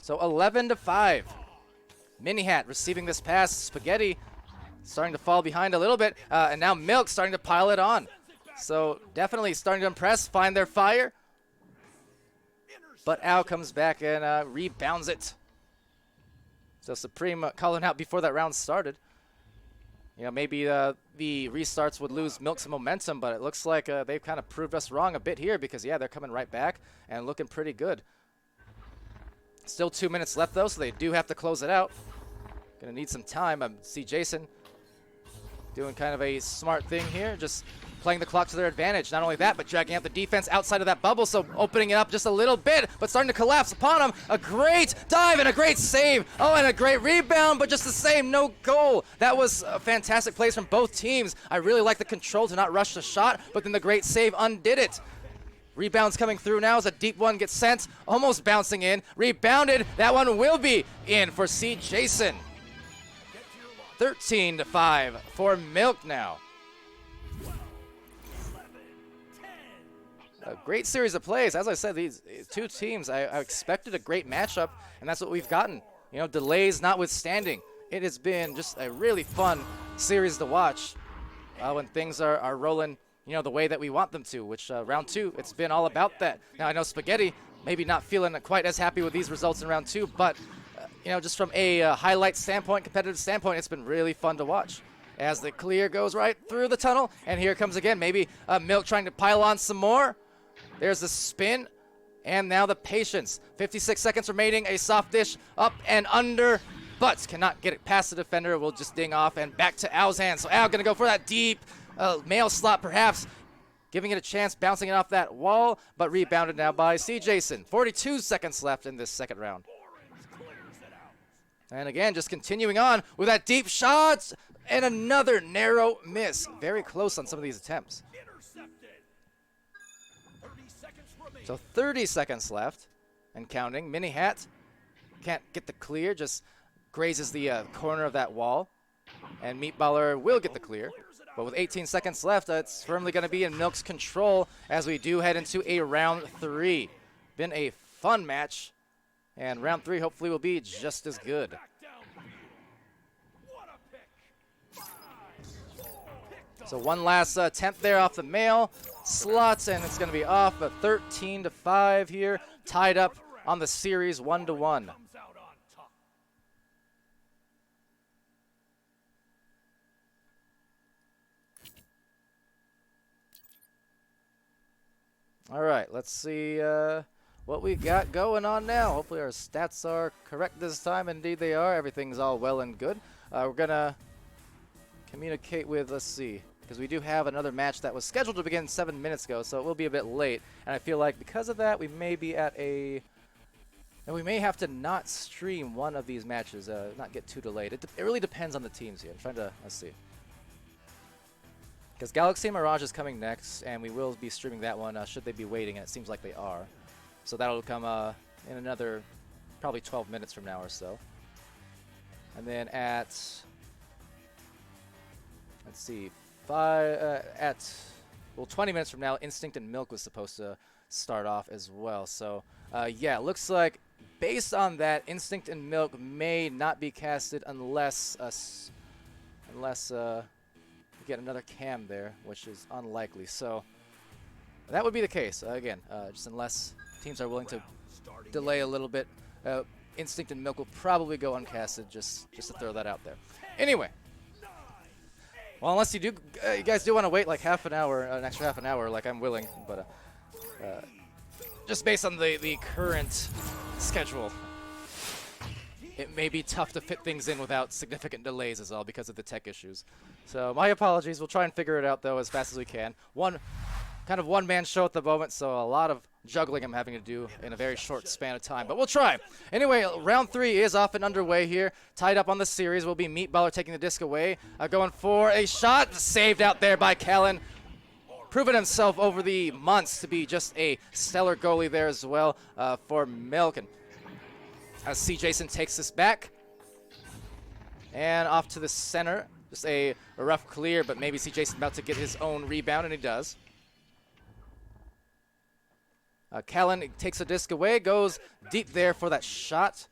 So 11-5. Mini Hat receiving this pass. Spaghetti starting to fall behind a little bit. And now Milk starting to pile it on. So definitely starting to impress, find their fire. But Al comes back and rebounds it. So Supreme calling out before that round started. You know, maybe the restarts would lose Milk some momentum, but it looks like they've kind of proved us wrong a bit here because, yeah, they're coming right back and looking pretty good. Still 2 minutes left, though, so they do have to close it out. Gonna need some time. I see Jason doing kind of a smart thing here, just playing the clock to their advantage. Not only that, but dragging out the defense outside of that bubble, so opening it up just a little bit, but starting to collapse upon him. A great dive and a great save. Oh, and a great rebound, but just the same, no goal. That was a fantastic plays from both teams. I really like the control to not rush the shot, but then the great save undid it. Rebounds coming through now as a deep one gets sent, almost bouncing in. Rebounded, that one will be in for C. Jason. 13-5 for Milk now. A great series of plays. As I said, these two teams, I expected a great matchup, and that's what we've gotten. You know, delays notwithstanding. It has been just a really fun series to watch when things are rolling, you know, the way that we want them to, which round 2, it's been all about that. Now, I know Spaghetti maybe not feeling quite as happy with these results in round 2, but, you know, just from a highlight standpoint, competitive standpoint, it's been really fun to watch. As the clear goes right through the tunnel, and here comes again, maybe Milk trying to pile on some more. There's the spin, and now the patience. 56 seconds remaining, a soft dish up and under, but cannot get it past the defender. Will just ding off and back to Al's hands. So Al gonna go for that deep mail slot perhaps, giving it a chance, bouncing it off that wall, but rebounded now by C. Jason. 42 seconds left in this second round. And again, just continuing on with that deep shot, and another narrow miss. Very close on some of these attempts. So 30 seconds left and counting. Mini Hat can't get the clear, just grazes the corner of that wall. And Meatballer will get the clear. But with 18 seconds left, it's firmly going to be in Milk's control as we do head into a round 3. Been a fun match. And round 3 hopefully will be just as good. So one last attempt there off the mail. Slots, and it's going to be off. 13-5 here. Tied up on the series 1-1. All right, let's see what we got going on now. Hopefully our stats are correct this time. Indeed they are. Everything's all well and good. We're going to communicate with, let's see, because we do have another match that was scheduled to begin 7 minutes ago, so it will be a bit late. And I feel like because of that, we may be at a... And we may have to not stream one of these matches, not get too delayed. It really depends on the teams here. I'm trying to, let's see. Because Galaxy and Mirage is coming next, and we will be streaming that one should they be waiting, and it seems like they are. So that'll come in another probably 12 minutes from now or so. And then at, let's see, 20 minutes from now, Instinct and Milk was supposed to start off as well. So yeah, it looks like based on that, Instinct and Milk may not be casted unless get another cam there, which is unlikely. So that would be the case. Again, just unless teams are willing to delay a little bit, Instinct and Milk will probably go uncasted, just to throw that out there. Anyway, well, unless you guys do want to wait like half an hour, an extra half an hour, like I'm willing, but just based on the current schedule, it may be tough to fit things in without significant delays is all because of the tech issues. So my apologies. We'll try and figure it out, though, as fast as we can. Kind of one-man show at the moment, so a lot of juggling I'm having to do in a very short span of time, but we'll try. Anyway, round 3 is off and underway here. Tied up on the series will be Meatballer taking the disc away, going for a shot, saved out there by Callan. Proven himself over the months to be just a stellar goalie there as well for Milk. And as C. Jason takes this back and off to the center, just a rough clear, but maybe C. Jason about to get his own rebound, and he does. Callan takes a disc away, goes deep there for that shot,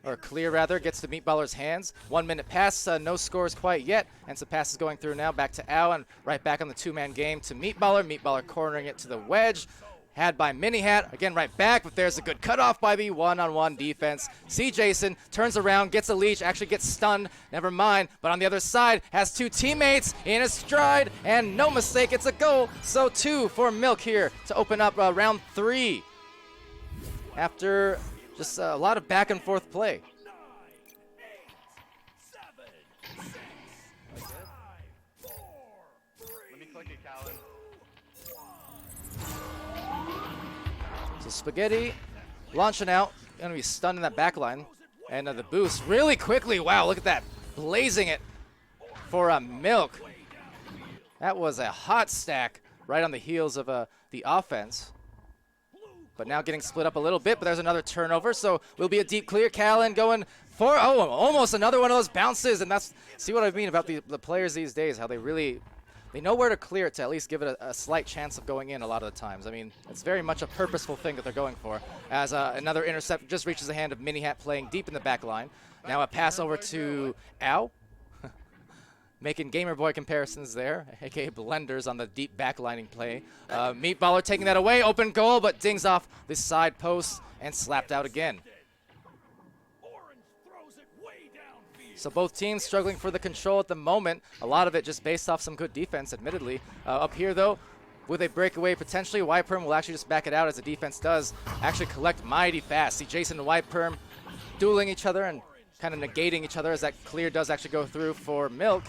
or clear rather, gets to Meatballer's hands. 1 minute pass, no scores quite yet, and some passes going through now. Back to Al, and right back on the 2-man game to Meatballer. Meatballer cornering it to the wedge. Had by Mini Hat, again right back, but there's a good cutoff by the one-on-one defense. C. Jason turns around, gets a leash, actually gets stunned, never mind, but on the other side has 2 teammates in his stride, and no mistake, it's a goal. So 2 for Milk here to open up round 3 after just a lot of back and forth play. 9, 8, 7, 6, 5, 4, 3, Let me click it, Callan. So Spaghetti launching out, going to be stunned in that back line. And the boost really quickly. Wow, look at that. Blazing it for Milk. That was a hot stack right on the heels of the offense. But now getting split up a little bit, but there's another turnover. So will be a deep clear. Callan going for, almost another one of those bounces. And that's, see what I mean about the players these days, how they know where to clear it to at least give it a slight chance of going in a lot of the times. I mean, it's very much a purposeful thing that they're going for. As another intercept just reaches the hand of Mini Hat playing deep in the back line. Now a pass over to Al. Making Gamer Boy comparisons there, aka blenders on the deep backlining play. Meatballer taking that away, open goal, but dings off the side post and slapped out again. Orange throws it way downfield. So both teams struggling for the control at the moment. A lot of it just based off some good defense, admittedly. Up here, though, with a breakaway potentially, Yperm will actually just back it out as the defense does actually collect mighty fast. See Jason and Yperm dueling each other and kind of negating each other as that clear does actually go through for Milk.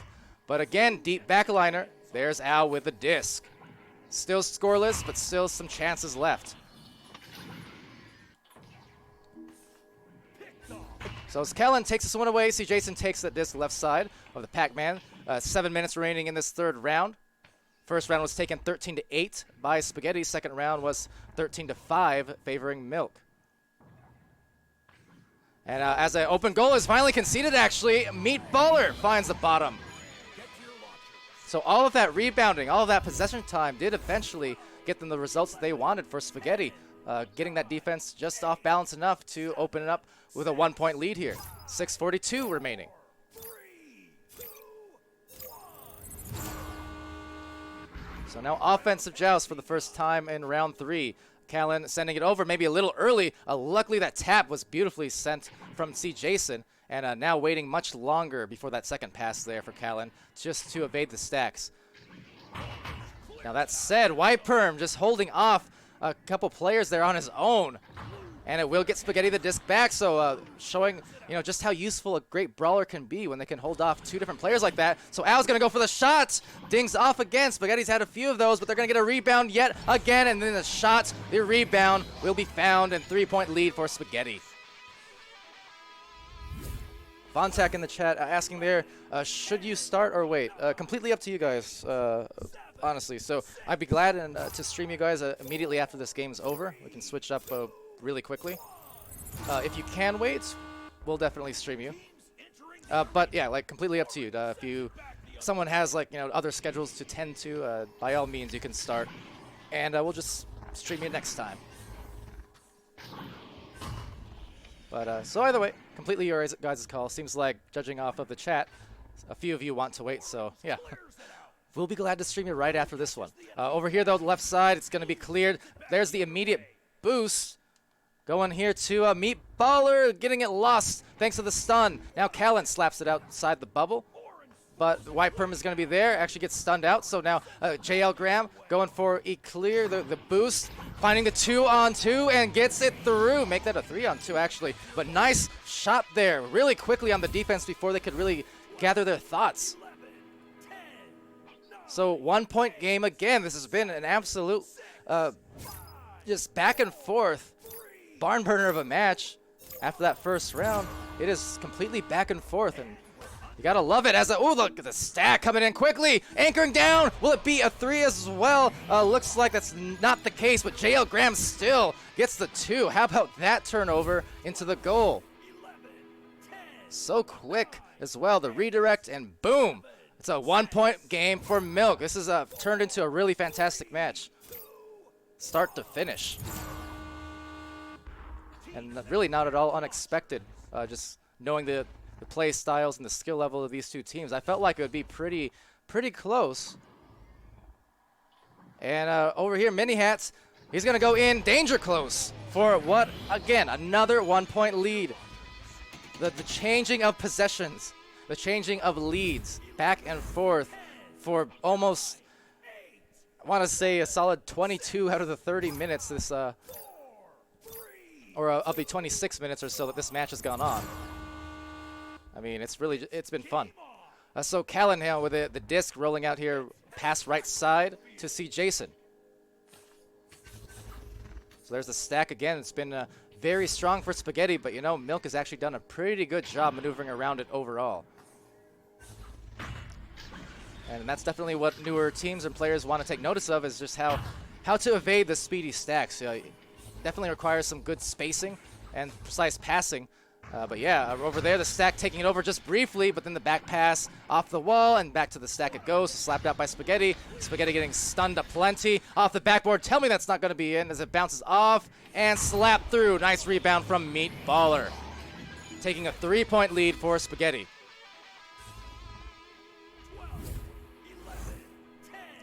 But again, deep backliner. There's Al with the disc. Still scoreless, but still some chances left. So as Kellen takes this one away, see Jason takes that disc left side of the Pac-Man. 7 minutes remaining in this third round. First round was taken 13-8 by Spaghetti. Second round was 13-5 favoring Milk. And as an open goal is finally conceded, actually, Meatballer finds the bottom. So all of that rebounding, all of that possession time did eventually get them the results that they wanted for Spaghetti. Getting that defense just off balance enough to open it up with a 1-point lead here. 6:42 remaining. So now offensive joust for the first time in round 3. Callan sending it over maybe a little early. Luckily that tap was beautifully sent from C. Jason. And now waiting much longer before that second pass there for Callan, just to evade the stacks. Now that said, Yperm just holding off a couple players there on his own. And it will get Spaghetti the disc back, so showing just how useful a great brawler can be when they can hold off 2 different players like that. So Al's going to go for the shot. Dings off again. Spaghetti's had a few of those, but they're going to get a rebound yet again. And then the shot, the rebound will be found, and 3-point lead for Spaghetti. Vontak in the chat asking there, should you start or wait? Completely up to you guys, honestly. So I'd be glad to stream you guys immediately after this game's over. We can switch up really quickly. If you can wait, we'll definitely stream you. But yeah, like completely up to you. If someone has other schedules to tend to, by all means you can start, and we'll just stream you next time. But so either way, completely your guys' call. Seems like, judging off of the chat, a few of you want to wait, so yeah. We'll be glad to stream you right after this one. Over here, though, the left side, it's going to be cleared. There's the immediate boost. Going here to Meatballer, getting it lost thanks to the stun. Now Callan slaps it outside the bubble. but White Perm is going to be there. Actually gets stunned out. So now JL Graham going for a clear, the boost, finding the 2-on-2 and gets it through. Make that a 3-on-2 actually. But nice shot there, really quickly on the defense before they could really gather their thoughts. So 1 point game again. This has been an absolute just back and forth barn burner of a match. After that first round, it is completely back and forth, and you gotta love it. As a, oh, look at the stack coming in quickly, anchoring down. Will it be a 3 as well? Looks like that's not the case, but JL Graham still gets the 2. How about that turnover into the goal? So quick as well, the redirect, and boom. It's a 1 point game for Milk. This is turned into a really fantastic match, start to finish. And really not at all unexpected, just knowing the play styles and the skill level of these two teams. I felt like it would be pretty close. And over here, Mini Hats, he's going to go in danger close for what, again, another 1 point lead. The changing of possessions, the changing of leads, back and forth for almost, I want to say, a solid 22 out of the 30 minutes this or of the 26 minutes or so that this match has gone on. I mean, it's been fun. So Callan now with the disc rolling out here past right side to see Jason. So there's the stack again. It's been very strong for Spaghetti, but you know, Milk has actually done a pretty good job maneuvering around it overall. And that's definitely what newer teams and players want to take notice of, is just how to evade the speedy stacks. Definitely requires some good spacing and precise passing. But yeah, over there, the stack taking it over just briefly, but then the back pass off the wall, and back to the stack it goes, slapped out by Spaghetti. Spaghetti getting stunned aplenty off the backboard. Tell me that's not going to be in as it bounces off and slapped through. Nice rebound from Meatballer, taking a 3 point lead for Spaghetti.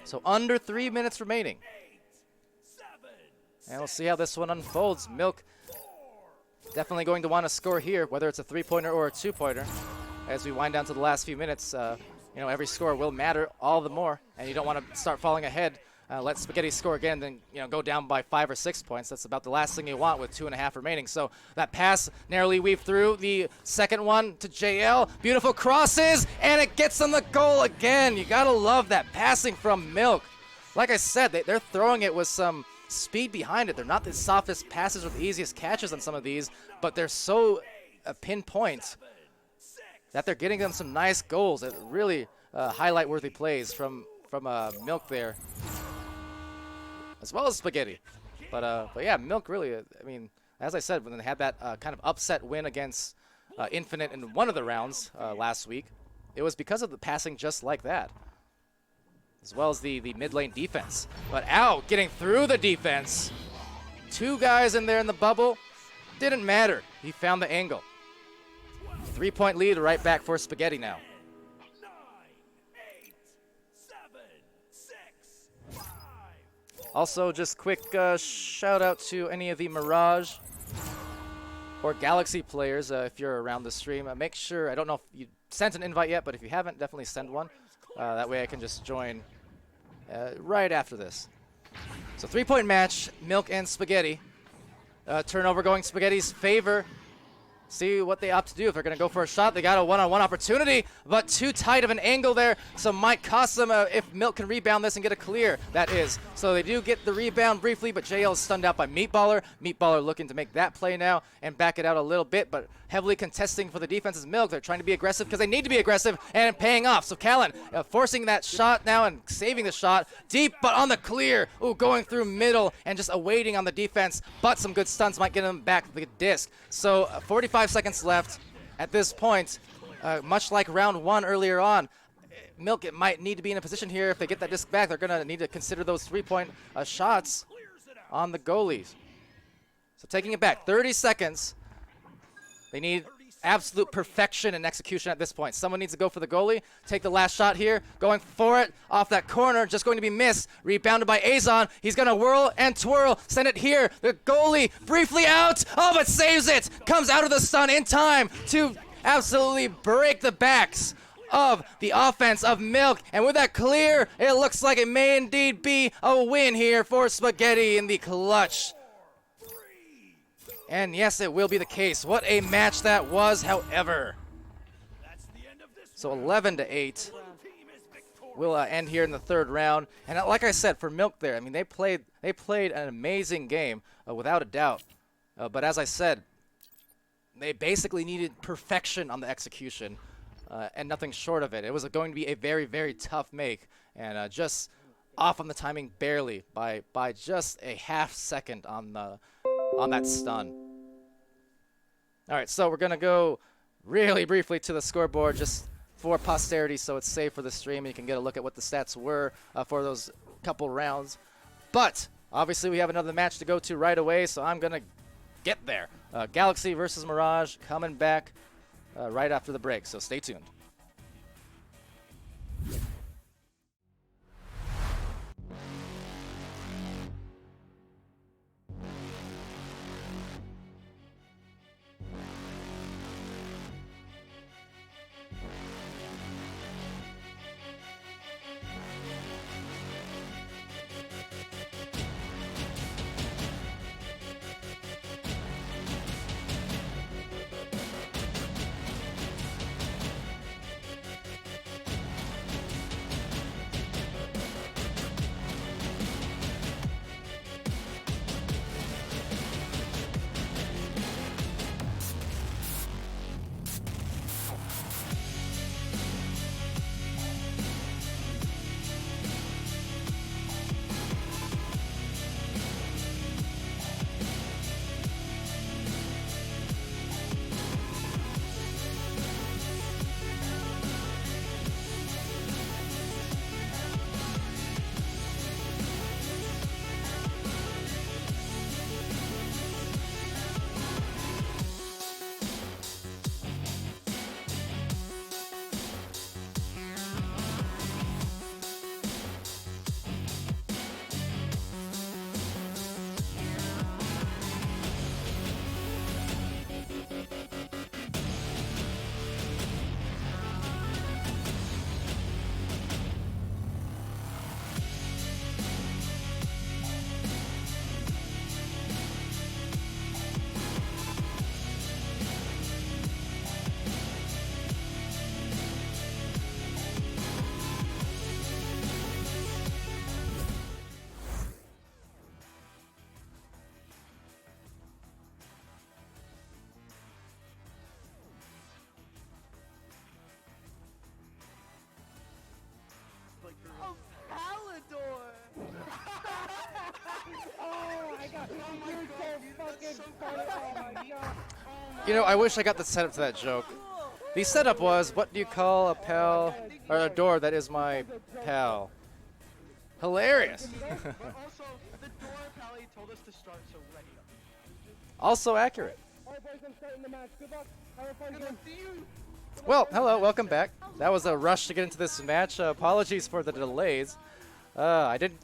So under 3 minutes remaining. And we'll see how this one unfolds. Milk definitely going to want to score here, whether it's a 3-pointer or a 2-pointer. As we wind down to the last few minutes, you know, every score will matter all the more, and you don't want to start falling ahead. Let Spaghetti score again, then go down by 5 or 6 points. That's about the last thing you want with 2.5 remaining. So that pass narrowly weaved through. The second one to JL. Beautiful crosses, and it gets on the goal again. You gotta love that passing from Milk. Like I said, they're throwing it with some speed behind it. They're not the softest passes or the easiest catches on some of these, but they're so pinpoint that they're getting them some nice goals. That really highlight-worthy plays from Milk there, as well as Spaghetti. But yeah, Milk really, I mean, as I said, when they had that kind of upset win against Infinite in one of the rounds last week, it was because of the passing just like that, as well as the mid lane defense. But Ow getting through the defense. 2 guys in there in the bubble. Didn't matter. He found the angle. 3 point lead right back for Spaghetti now. 9, 8, 7, 6, 5. Also, just quick shout out to any of the Mirage or Galaxy players if you're around the stream. Make sure, I don't know if you sent an invite yet, but if you haven't, definitely send one. That way I can just join right after this. So 3 point match, Milk and Spaghetti. Turnover going Spaghetti's favor. See what they opt to do. If they're going to go for a shot, they got a one-on-one opportunity, but too tight of an angle there, so might cost them if Milk can rebound this and get a clear, that is. So they do get the rebound briefly, but JL is stunned out by Meatballer. Meatballer looking to make that play now and back it out a little bit, but heavily contesting for the defense is Milk. They're trying to be aggressive because they need to be aggressive, and paying off. So Callan forcing that shot now and saving the shot. Deep, but on the clear. Ooh, going through middle and just awaiting on the defense, but some good stunts might get him back the disc. So 45 seconds left at this point. Much like round 1 earlier on, Milk might need to be in a position here. If they get that disc back, they're going to need to consider those 3-point shots on the goalies. So taking it back, 30 seconds. They need absolute perfection and execution at this point. Someone needs to go for the goalie, take the last shot here, going for it off that corner, just going to be missed. Rebounded by Azon. He's going to whirl and twirl, send it here. The goalie briefly out. Oh, but saves it. Comes out of the sun in time to absolutely break the backs of the offense of Milk. And with that clear, it looks like it may indeed be a win here for Spaghetti in the clutch. And yes, it will be the case. What a match that was, however. So 11-8 will end here in the third round. And like I said, for Milk there, I mean, they played an amazing game, without a doubt. But as I said, they basically needed perfection on the execution, and nothing short of it. It was going to be a very, very tough make, and just off on the timing barely by just a half second on that stun. All right, so we're gonna go really briefly to the scoreboard just for posterity, so it's safe for the stream and you can get a look at what the stats were for those couple rounds. But obviously we have another match to go to right away, so I'm gonna get there. Galaxy versus Mirage coming back right after the break, so stay tuned. Oh, Palidore! Oh my god, you're so fucking funny. Oh my god. You know, I wish I got the setup to that joke. The setup was, what do you call a pal, or a door that is my pal? Hilarious. But also, the door Pally told us to start, so ready up. Also accurate. Alright boys, I'm starting the match. Good luck. Have a fun game. Well, hello, welcome back. That was a rush to get into this match. Apologies for the delays. I didn't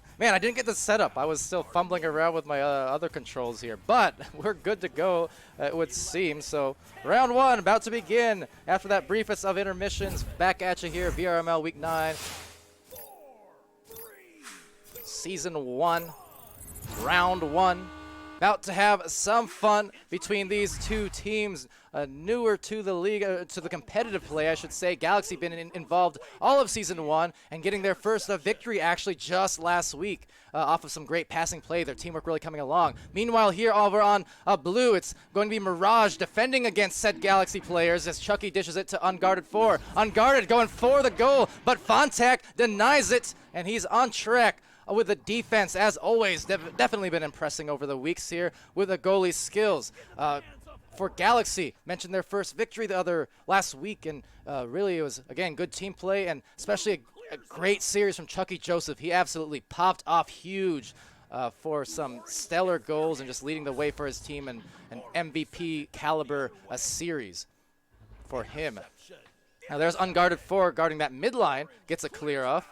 get the setup. I was still fumbling around with my other controls here, but we're good to go, it would seem. So, round one about to begin. After that briefest of intermissions, back at you here, VRML Week 9. Season 1, Round 1. About to have some fun between these two teams, newer to the league, to the competitive play, I should say. Galaxy been involved all of Season 1 and getting their first victory actually just last week off of some great passing play. Their teamwork really coming along. Meanwhile, here over on blue, it's going to be Mirage defending against said Galaxy players as Chucky dishes it to Unguarded 4. Unguarded going for the goal, but Fontac denies it, and he's on track with the defense, as always. Definitely been impressing over the weeks here with the goalie skills. For Galaxy, mentioned their first victory last week, and really it was, again, good team play, and especially a great series from Chucky Joseph. He absolutely popped off huge for some stellar goals and just leading the way for his team, and an MVP caliber series for him. Now there's Unguarded 4 guarding that midline, gets a clear off.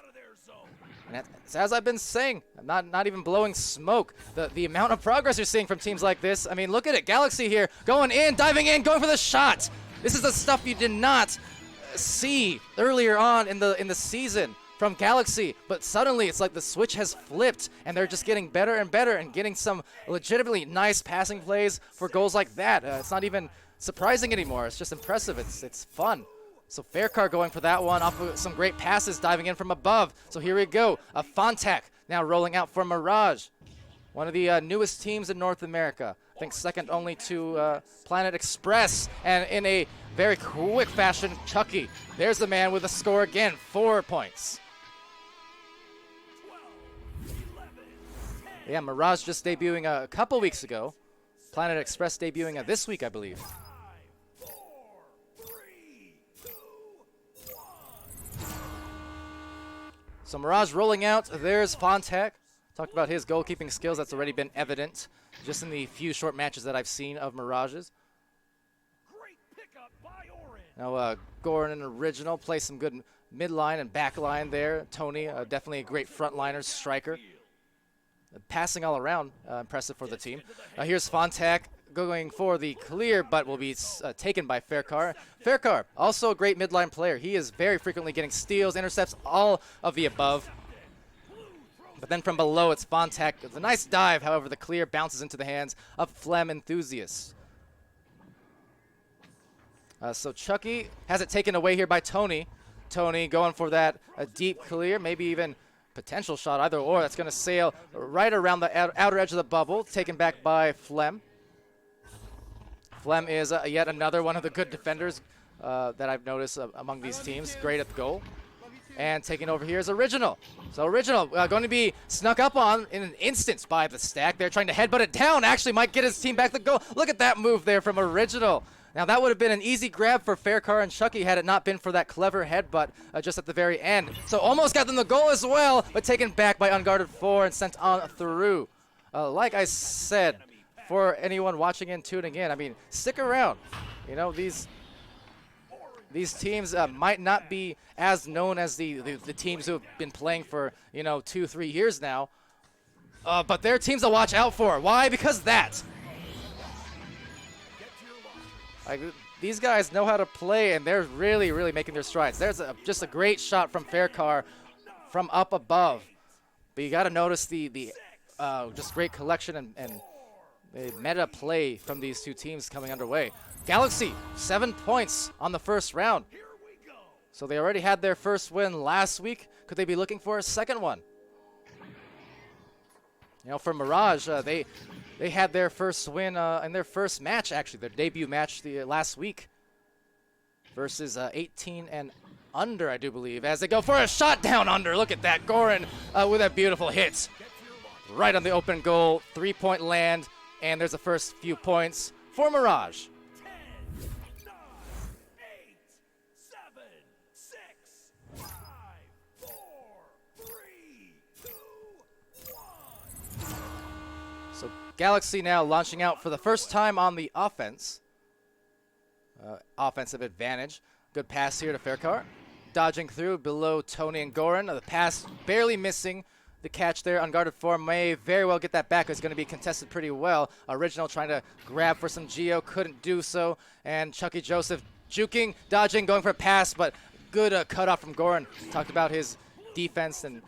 And as I've been saying, I'm not even blowing smoke. The amount of progress you're seeing from teams like this, I mean, look at it. Galaxy here, going in, diving in, going for the shot. This is the stuff you did not see earlier on in the season from Galaxy, but suddenly it's like the switch has flipped and they're just getting better and better and getting some legitimately nice passing plays for goals like that. It's not even surprising anymore. It's just impressive. It's fun. So Faircar going for that one off of some great passes, diving in from above. So here we go. Fontac now rolling out for Mirage, one of the newest teams in North America. I think second only to Planet Express. And in a very quick fashion, Chucky. There's the man with a score again, 4 points. Yeah, Mirage just debuting a couple weeks ago. Planet Express debuting this week, I believe. So Mirage rolling out. There's Fontac. Talked about his goalkeeping skills. That's already been evident just in the few short matches that I've seen of Mirage's. Now, Goran and Original play some good midline and backline there. Tony, definitely a great frontliner, striker. Passing all around, impressive for the team. Here's Fontac going for the clear, but will be taken by Faircar. Faircar, also a great midline player. He is very frequently getting steals, intercepts, all of the above. But then from below, it's Fontac. It's a nice dive, however, the clear bounces into the hands of Flem Enthusiast. So Chucky has it taken away here by Tony. Tony going for that deep clear, maybe even potential shot, either or. That's going to sail right around the outer edge of the bubble, taken back by Flem. Flem is yet another one of the good defenders that I've noticed among these teams. Great at the goal. And taking over here is Original. So Original going to be snuck up on in an instant by the stack. They're trying to headbutt it down. Actually might get his team back the goal. Look at that move there from Original. Now that would have been an easy grab for Faircar and Chucky had it not been for that clever headbutt just at the very end. So almost got them the goal as well, but taken back by Unguarded 4 and sent on through. Like I said, for anyone watching and tuning in, I mean, stick around. You know, these teams might not be as known as the teams who have been playing for, 2-3 years now. But they're teams to watch out for. Why? Because that. Like, these guys know how to play, and they're really, really making their strides. There's just a great shot from Faircar from up above. But you got to notice the just great collection and the meta play from these two teams coming underway. Galaxy, 7 points on the first round. So they already had their first win last week. Could they be looking for a second one? For Mirage, they had their first win in their first match, actually, their debut match last week versus 18 and under, I do believe, as they go for a shot down under. Look at that, Goran with a beautiful hit. Right on the open goal, 3-point land, and there's the first few points for Mirage. 10, 9, 8, 7, 6, 5, 4, 3, 2, 1. So Galaxy now launching out for the first time on the offense. Offensive advantage. Good pass here to Faircar. Dodging through below Tony and Goran. The pass barely missing the catch there. Unguarded 4 may very well get that back. It's going to be contested pretty well. Original trying to grab for some Geo. Couldn't do so. And Chucky Joseph juking, dodging, going for a pass, but good cutoff from Goran. Talked about his defense and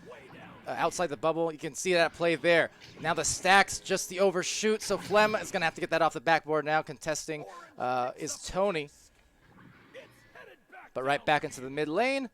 outside the bubble. You can see that play there. Now the stacks, just the overshoot. So Flem is going to have to get that off the backboard now. Contesting is Tony. But right back into the mid lane.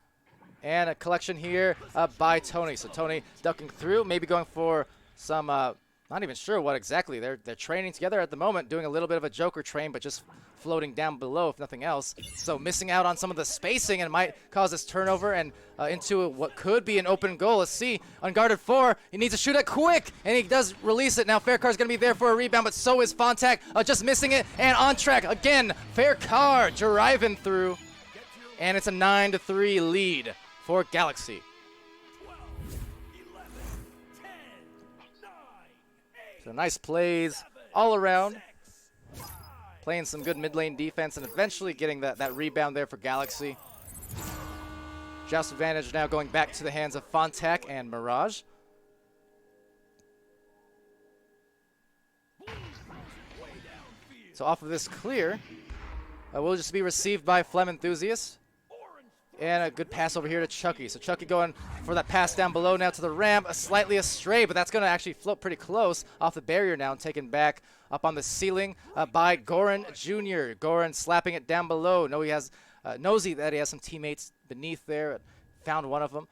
And a collection here by Tony. So Tony ducking through, maybe going for some, not even sure what exactly. They're training together at the moment, doing a little bit of a Joker train, but just floating down below, if nothing else. So missing out on some of the spacing and might cause this turnover and into what could be an open goal. Let's see. Unguarded 4. He needs to shoot it quick, and he does release it. Now Faircar's going to be there for a rebound, but so is Fontac. Just missing it, and on track again. Faircar driving through, and it's a 9-3 lead for Galaxy. 12, 11, 10, 9, 8, So nice plays all around. 6, 5, Playing some good mid lane defense and eventually getting that rebound there for Galaxy. Joust advantage now going back to the hands of Fontac and Mirage. So off of this clear, will just be received by Flem Enthusiast. orange And a good pass over here to Chucky. So Chucky going for that pass down below now to the ramp, slightly astray, but that's going to actually float pretty close off the barrier now and taken back up on the ceiling by Goran Jr. Goran slapping it down below. He has knows that he has some teammates beneath there. Found one of them.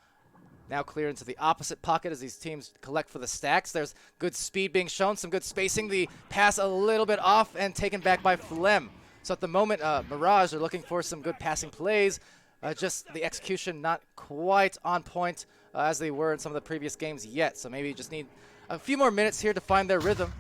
Now clear into the opposite pocket as these teams collect for the stacks. There's good speed being shown, some good spacing. The pass a little bit off and taken back by Flem. So at the moment, Mirage are looking for some good passing plays. Just the execution not quite on point as they were in some of the previous games yet. So maybe just need a few more minutes here to find their rhythm.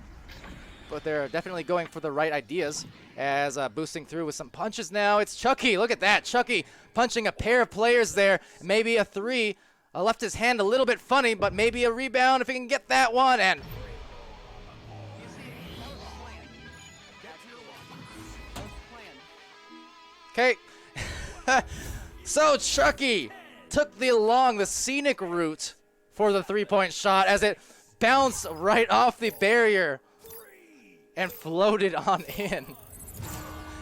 But they're definitely going for the right ideas as boosting through with some punches now. It's Chucky. Look at that. Chucky punching a pair of players there. Maybe a 3. Left his hand a little bit funny, but maybe a rebound if he can get that one. And okay. So Chucky took the scenic route for the 3-point shot as it bounced right off the barrier and floated on in.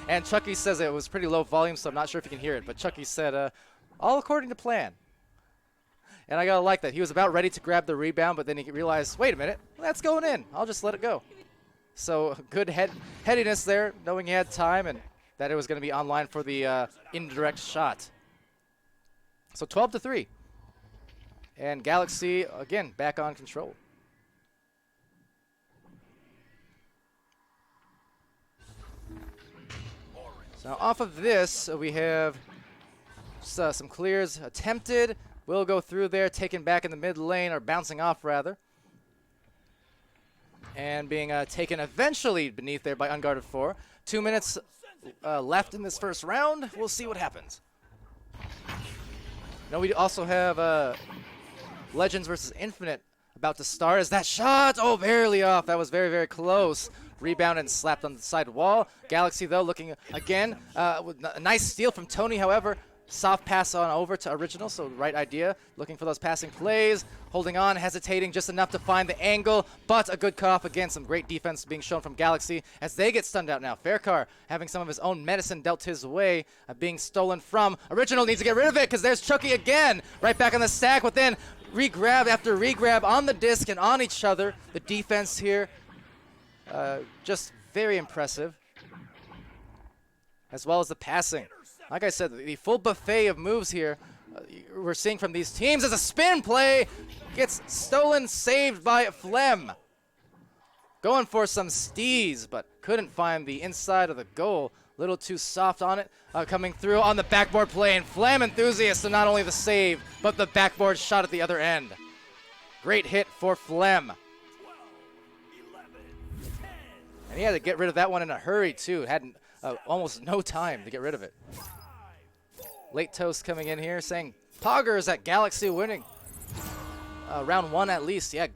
And Chucky says it was pretty low volume, so I'm not sure if you can hear it, but Chucky said, all according to plan. And I gotta like that. He was about ready to grab the rebound, but then he realized, wait a minute, that's going in. I'll just let it go. So good headiness there, knowing he had time and that it was going to be online for the indirect shot. So 12-3. And Galaxy, again, back on control. So off of this, we have some clears attempted. Will go through there, taken back in the mid lane, or bouncing off rather. And being taken eventually beneath there by Unguarded 4. 2 minutes left in this first round. We'll see what happens. Now we also have Legends versus Infinite about to start. As that shot, oh, barely off. That was very, very close. Rebound and slapped on the side wall. Galaxy, though, looking again. With a nice steal from Tony, however. Soft pass on over to Original, so right idea. Looking for those passing plays. Holding on, hesitating just enough to find the angle, but a good cutoff. Again, some great defense being shown from Galaxy as they get stunned out now. Faircar having some of his own medicine dealt his way, being stolen from. Original needs to get rid of it because there's Chucky again. Right back on the stack, but then regrab after regrab on the disc and on each other. The defense here, just very impressive. As well as the passing. Like I said, the full buffet of moves here we're seeing from these teams as a spin play gets stolen, saved by Flem. Going for some stees, but couldn't find the inside of the goal. A little too soft on it. Coming through on the backboard play, and Flem enthusiast, so not only the save, but the backboard shot at the other end. Great hit for Flem. And he had to get rid of that one in a hurry, too. Had almost no time to get rid of it. Late Toast coming in here saying, Poggers at Galaxy winning. Round 1 at least. Yeah,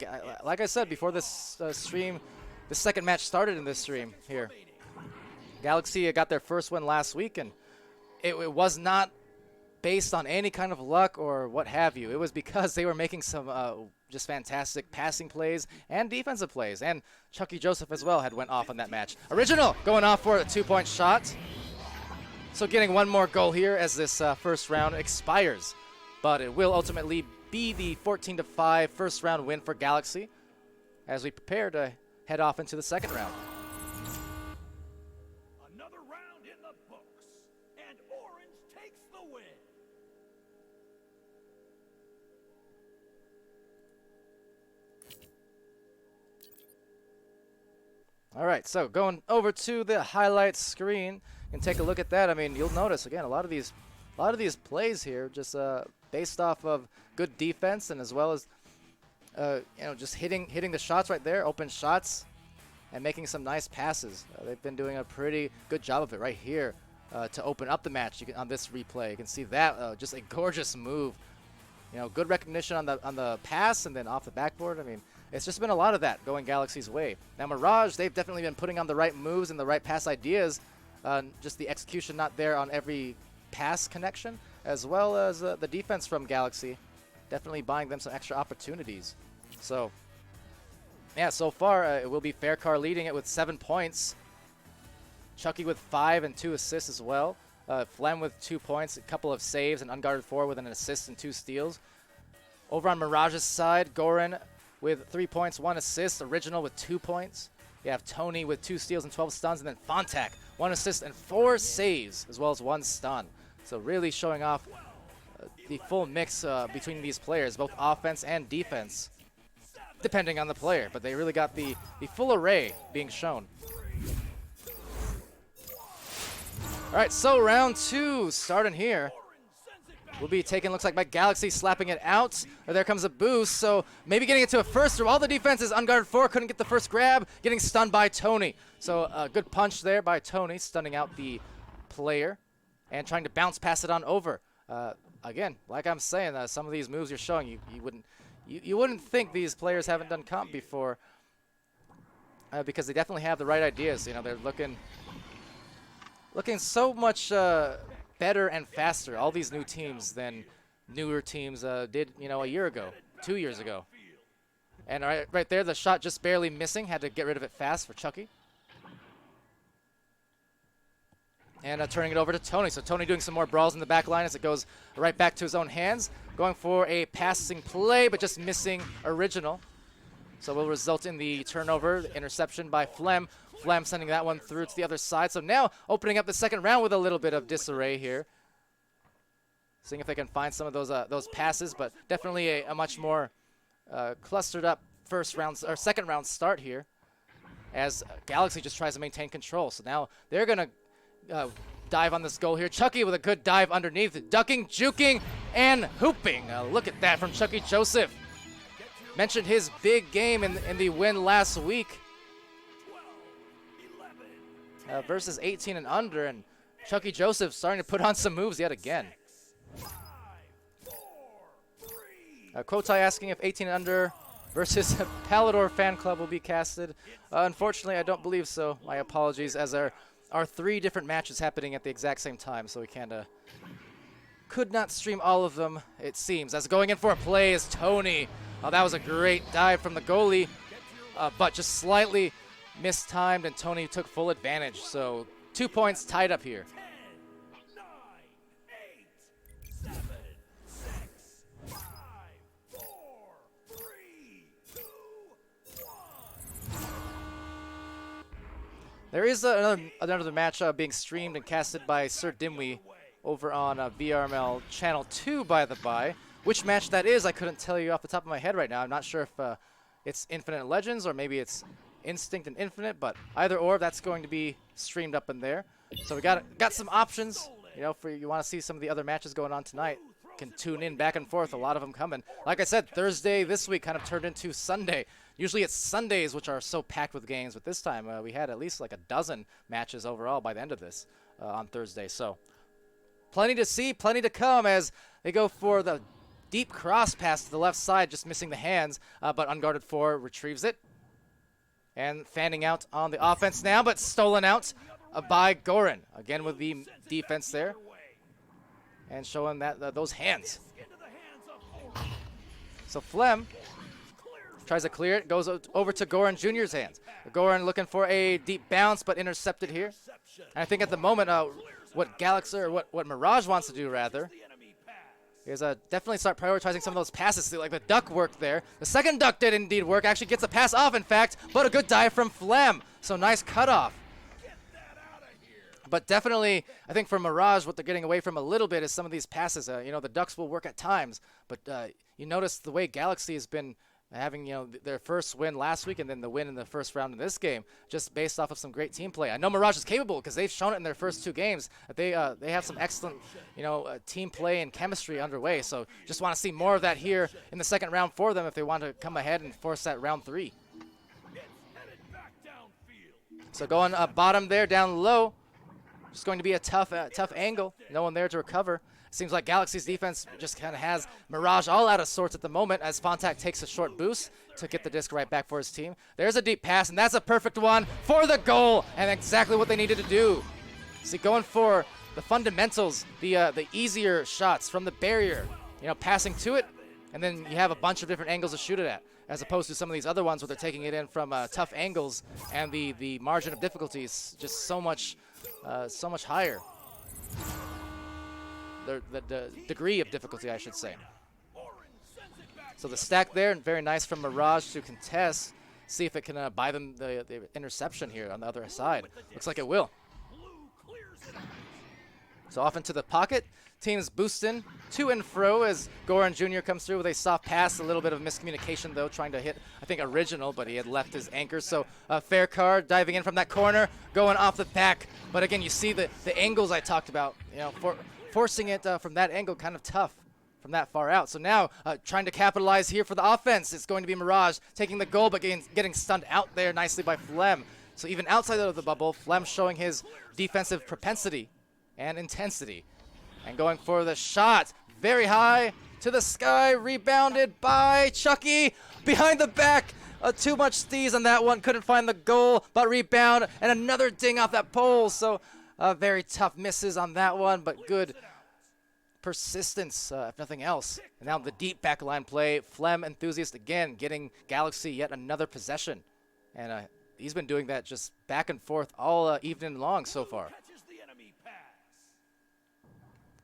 like I said before this stream, the second match started in this stream here. Galaxy got their first win last week, and it was not based on any kind of luck or what have you. It was because they were making some just fantastic passing plays and defensive plays. And Chucky Joseph as well had went off on that match. Original going off for a 2-point shot. So getting one more goal here as this first round expires. But it will ultimately be the 14-5 first round win for Galaxy as we prepare to head off into the second round. Another round in the books, and Orange takes the win. All right, so going over to the highlights screen and take a look at that. I mean, you'll notice again a lot of these plays here just based off of good defense and as well as just hitting the shots right there, open shots, and making some nice passes. They've been doing a pretty good job of it right here to open up the match. You can, on this replay, you can see that just a gorgeous move. Good recognition on the pass and then off the backboard. I mean, it's just been a lot of that going Galaxy's way. Now Mirage, they've definitely been putting on the right moves and the right pass ideas. Just the execution not there on every pass connection, as well as the defense from Galaxy, definitely buying them some extra opportunities. So, yeah, so far it will be Faircar leading it with 7 points. Chucky with 5 and 2 assists as well. Flem with 2 points, a couple of saves, and Unguarded 4 with an assist and 2 steals. Over on Mirage's side, Goran with 3 points, 1 assist, Original with 2 points. You have Tony with 2 steals and 12 stuns, and then Fontak, 1 assist and 4 saves, as well as 1 stun. So really showing off the full mix between these players, both offense and defense, depending on the player. But they really got the full array being shown. All right, so round 2 starting here. We'll be taken, looks like, by Galaxy, slapping it out. There comes a boost, so maybe getting it to a first through all the defenses. Unguarded 4 couldn't get the first grab, getting stunned by Tony. So a good punch there by Tony, stunning out the player and trying to bounce pass it on over. Again, like I'm saying, some of these moves you're showing, you wouldn't think these players haven't done comp before, because they definitely have the right ideas. You know, they're looking so much better and faster, all these new teams, than newer teams did, you know, a year ago, 2 years ago. And right there, the shot just barely missing. Had to get rid of it fast for Chucky. And turning it over to Tony. So Tony doing some more brawls in the back line as it goes right back to his own hands. Going for a passing play, but just missing Original. So will result in the turnover, the interception by Flem. Flem sending that one through to the other side. So now opening up the second round with a little bit of disarray here. Seeing if they can find some of those passes, but definitely a much more clustered up second round start here, as Galaxy just tries to maintain control. So now they're gonna dive on this goal here. Chucky with a good dive underneath, ducking, juking, and hooping. Look at that from Chucky Joseph. Mentioned his big game in the win last week versus 18 and under, and Chucky Joseph starting to put on some moves yet again. Kotai asking if 18 and under versus Palidore fan club will be casted. Unfortunately, I don't believe so. My apologies, as there are 3 different matches happening at the exact same time, so we could not stream all of them, it seems. As going in for a play is Tony. Oh, that was a great dive from the goalie, but just slightly mistimed, and Tony took full advantage. So 2 points tied up here. 9, 8, 7, 6, 5, 4, 3, 2, 1. There is another match being streamed and casted by SirDimwi over on VRML Channel 2, by the by. Which match that is, I couldn't tell you off the top of my head right now. I'm not sure if it's Infinite Legends or maybe it's Instinct and Infinite, but either or, that's going to be streamed up in there. So we got some options. You know, for you want to see some of the other matches going on tonight, you can tune in back and forth. A lot of them coming. Like I said, Thursday this week kind of turned into Sunday. Usually it's Sundays which are so packed with games, but this time we had at least like a dozen matches overall by the end of this on Thursday. So plenty to see, plenty to come as they go for the deep cross pass to the left side, just missing the hands, but Unguarded 4 retrieves it. And fanning out on the offense now, but stolen out by Goran. Again with the defense there. And showing that those hands. So Flem tries to clear it, goes over to Goran Jr.'s hands. Goran looking for a deep bounce, but intercepted here. And I think at the moment, what Galaxy, or what Mirage wants to do rather, is definitely start prioritizing some of those passes. Like the duck worked there. The second duck did indeed work. Actually gets a pass off, in fact, but a good dive from Flem. So nice cutoff. But definitely, I think for Mirage, what they're getting away from a little bit is some of these passes. You know, the ducks will work at times, but you notice the way Galaxy has been having, you know, their first win last week and then the win in the first round in this game, just based off of some great team play. I know Mirage is capable because they've shown it in their first 2 games. That they have some excellent, you know, team play and chemistry underway. So just want to see more of that here in the second round for them if they want to come ahead and force that round 3. So going bottom there, down low. Just going to be a tough angle. No one there to recover. Seems like Galaxy's defense just kind of has Mirage all out of sorts at the moment as Fontak takes a short boost to get the disc right back for his team. There's a deep pass, and that's a perfect one for the goal, and exactly what they needed to do. See, going for the fundamentals, the easier shots from the barrier, you know, passing to it, and then you have a bunch of different angles to shoot it at, as opposed to some of these other ones where they're taking it in from tough angles, and the margin of difficulty is just so much higher. the degree of difficulty, I should say. So the stack there, and very nice from Mirage to contest. See if it can buy them the interception here on the other side. Looks like it will. So off into the pocket. Teams boosting to and fro as Goran Jr. comes through with a soft pass. A little bit of miscommunication, though, trying to hit, I think, Original, but he had left his anchor. So fair card diving in from that corner, going off the back. But again, you see the angles I talked about. You know, forcing it from that angle, kind of tough from that far out. So now trying to capitalize here for the offense. It's going to be Mirage taking the goal, but getting stunned out there nicely by Flem. So even outside of the bubble, Flem showing his defensive propensity and intensity. And going for the shot, very high to the sky, rebounded by Chucky, behind the back. Too much steez on that one, couldn't find the goal, but rebound, and another ding off that pole. So very tough misses on that one, but good persistence, if nothing else. And now the deep backline play, Flem Enthusiast again, getting Galaxy yet another possession. And he's been doing that just back and forth all evening long so far.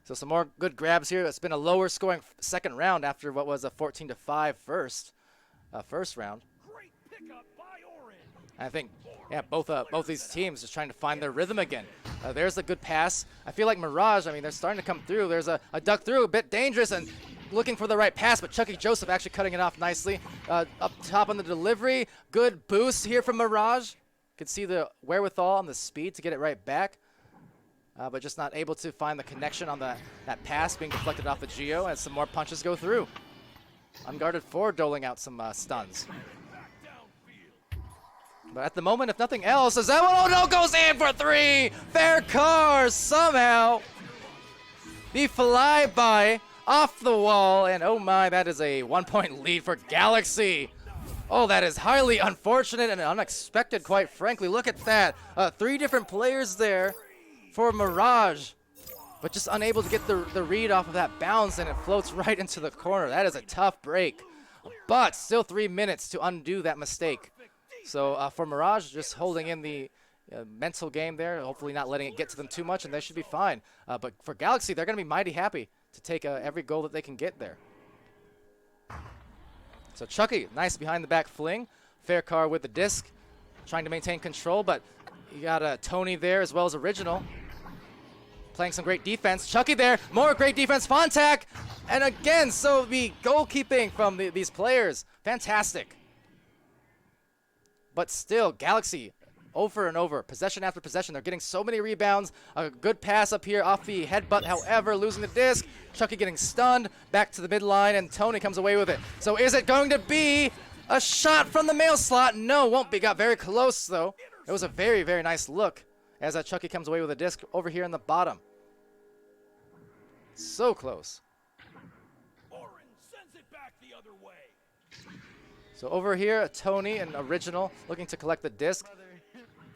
So some more good grabs here. It's been a lower scoring second round after what was a 14-5 first round. I think, yeah, both these teams just trying to find their rhythm again. There's a good pass. I feel like Mirage, I mean, they're starting to come through. There's a duck through, a bit dangerous, and looking for the right pass, but Chucky Joseph actually cutting it off nicely. Up top on the delivery. Good boost here from Mirage. Could see the wherewithal and the speed to get it right back. But just not able to find the connection on that pass being deflected off the Geo as some more punches go through. Unguarded 4 doling out some stuns. But at the moment, if nothing else, is that one? Oh no, goes in for 3! Fair cars somehow. The flyby off the wall, and oh my, that is a 1-point lead for Galaxy. Oh, that is highly unfortunate and unexpected, quite frankly. Look at that. 3 different players there for Mirage, but just unable to get the read off of that bounce, and it floats right into the corner. That is a tough break, but still 3 minutes to undo that mistake. So for Mirage, just holding in the mental game there, hopefully not letting it get to them too much, and they should be fine. But for Galaxy, they're going to be mighty happy to take every goal that they can get there. So Chucky, nice behind the back fling. Fair car with the disc, trying to maintain control, but you got Tony there as well as Original. Playing some great defense. Chucky there, more great defense. Fontac, and again, so the goalkeeping from these players, fantastic. But still, Galaxy, over and over, possession after possession. They're getting so many rebounds. A good pass up here off the headbutt, however, losing the disc. Chucky getting stunned, back to the midline, and Tony comes away with it. So is it going to be a shot from the mail slot? No, won't be. Got very close, though. It was a very, very nice look as Chucky comes away with a disc over here in the bottom. So close. Sends it back the other way. So over here, Tony and Original looking to collect the disc.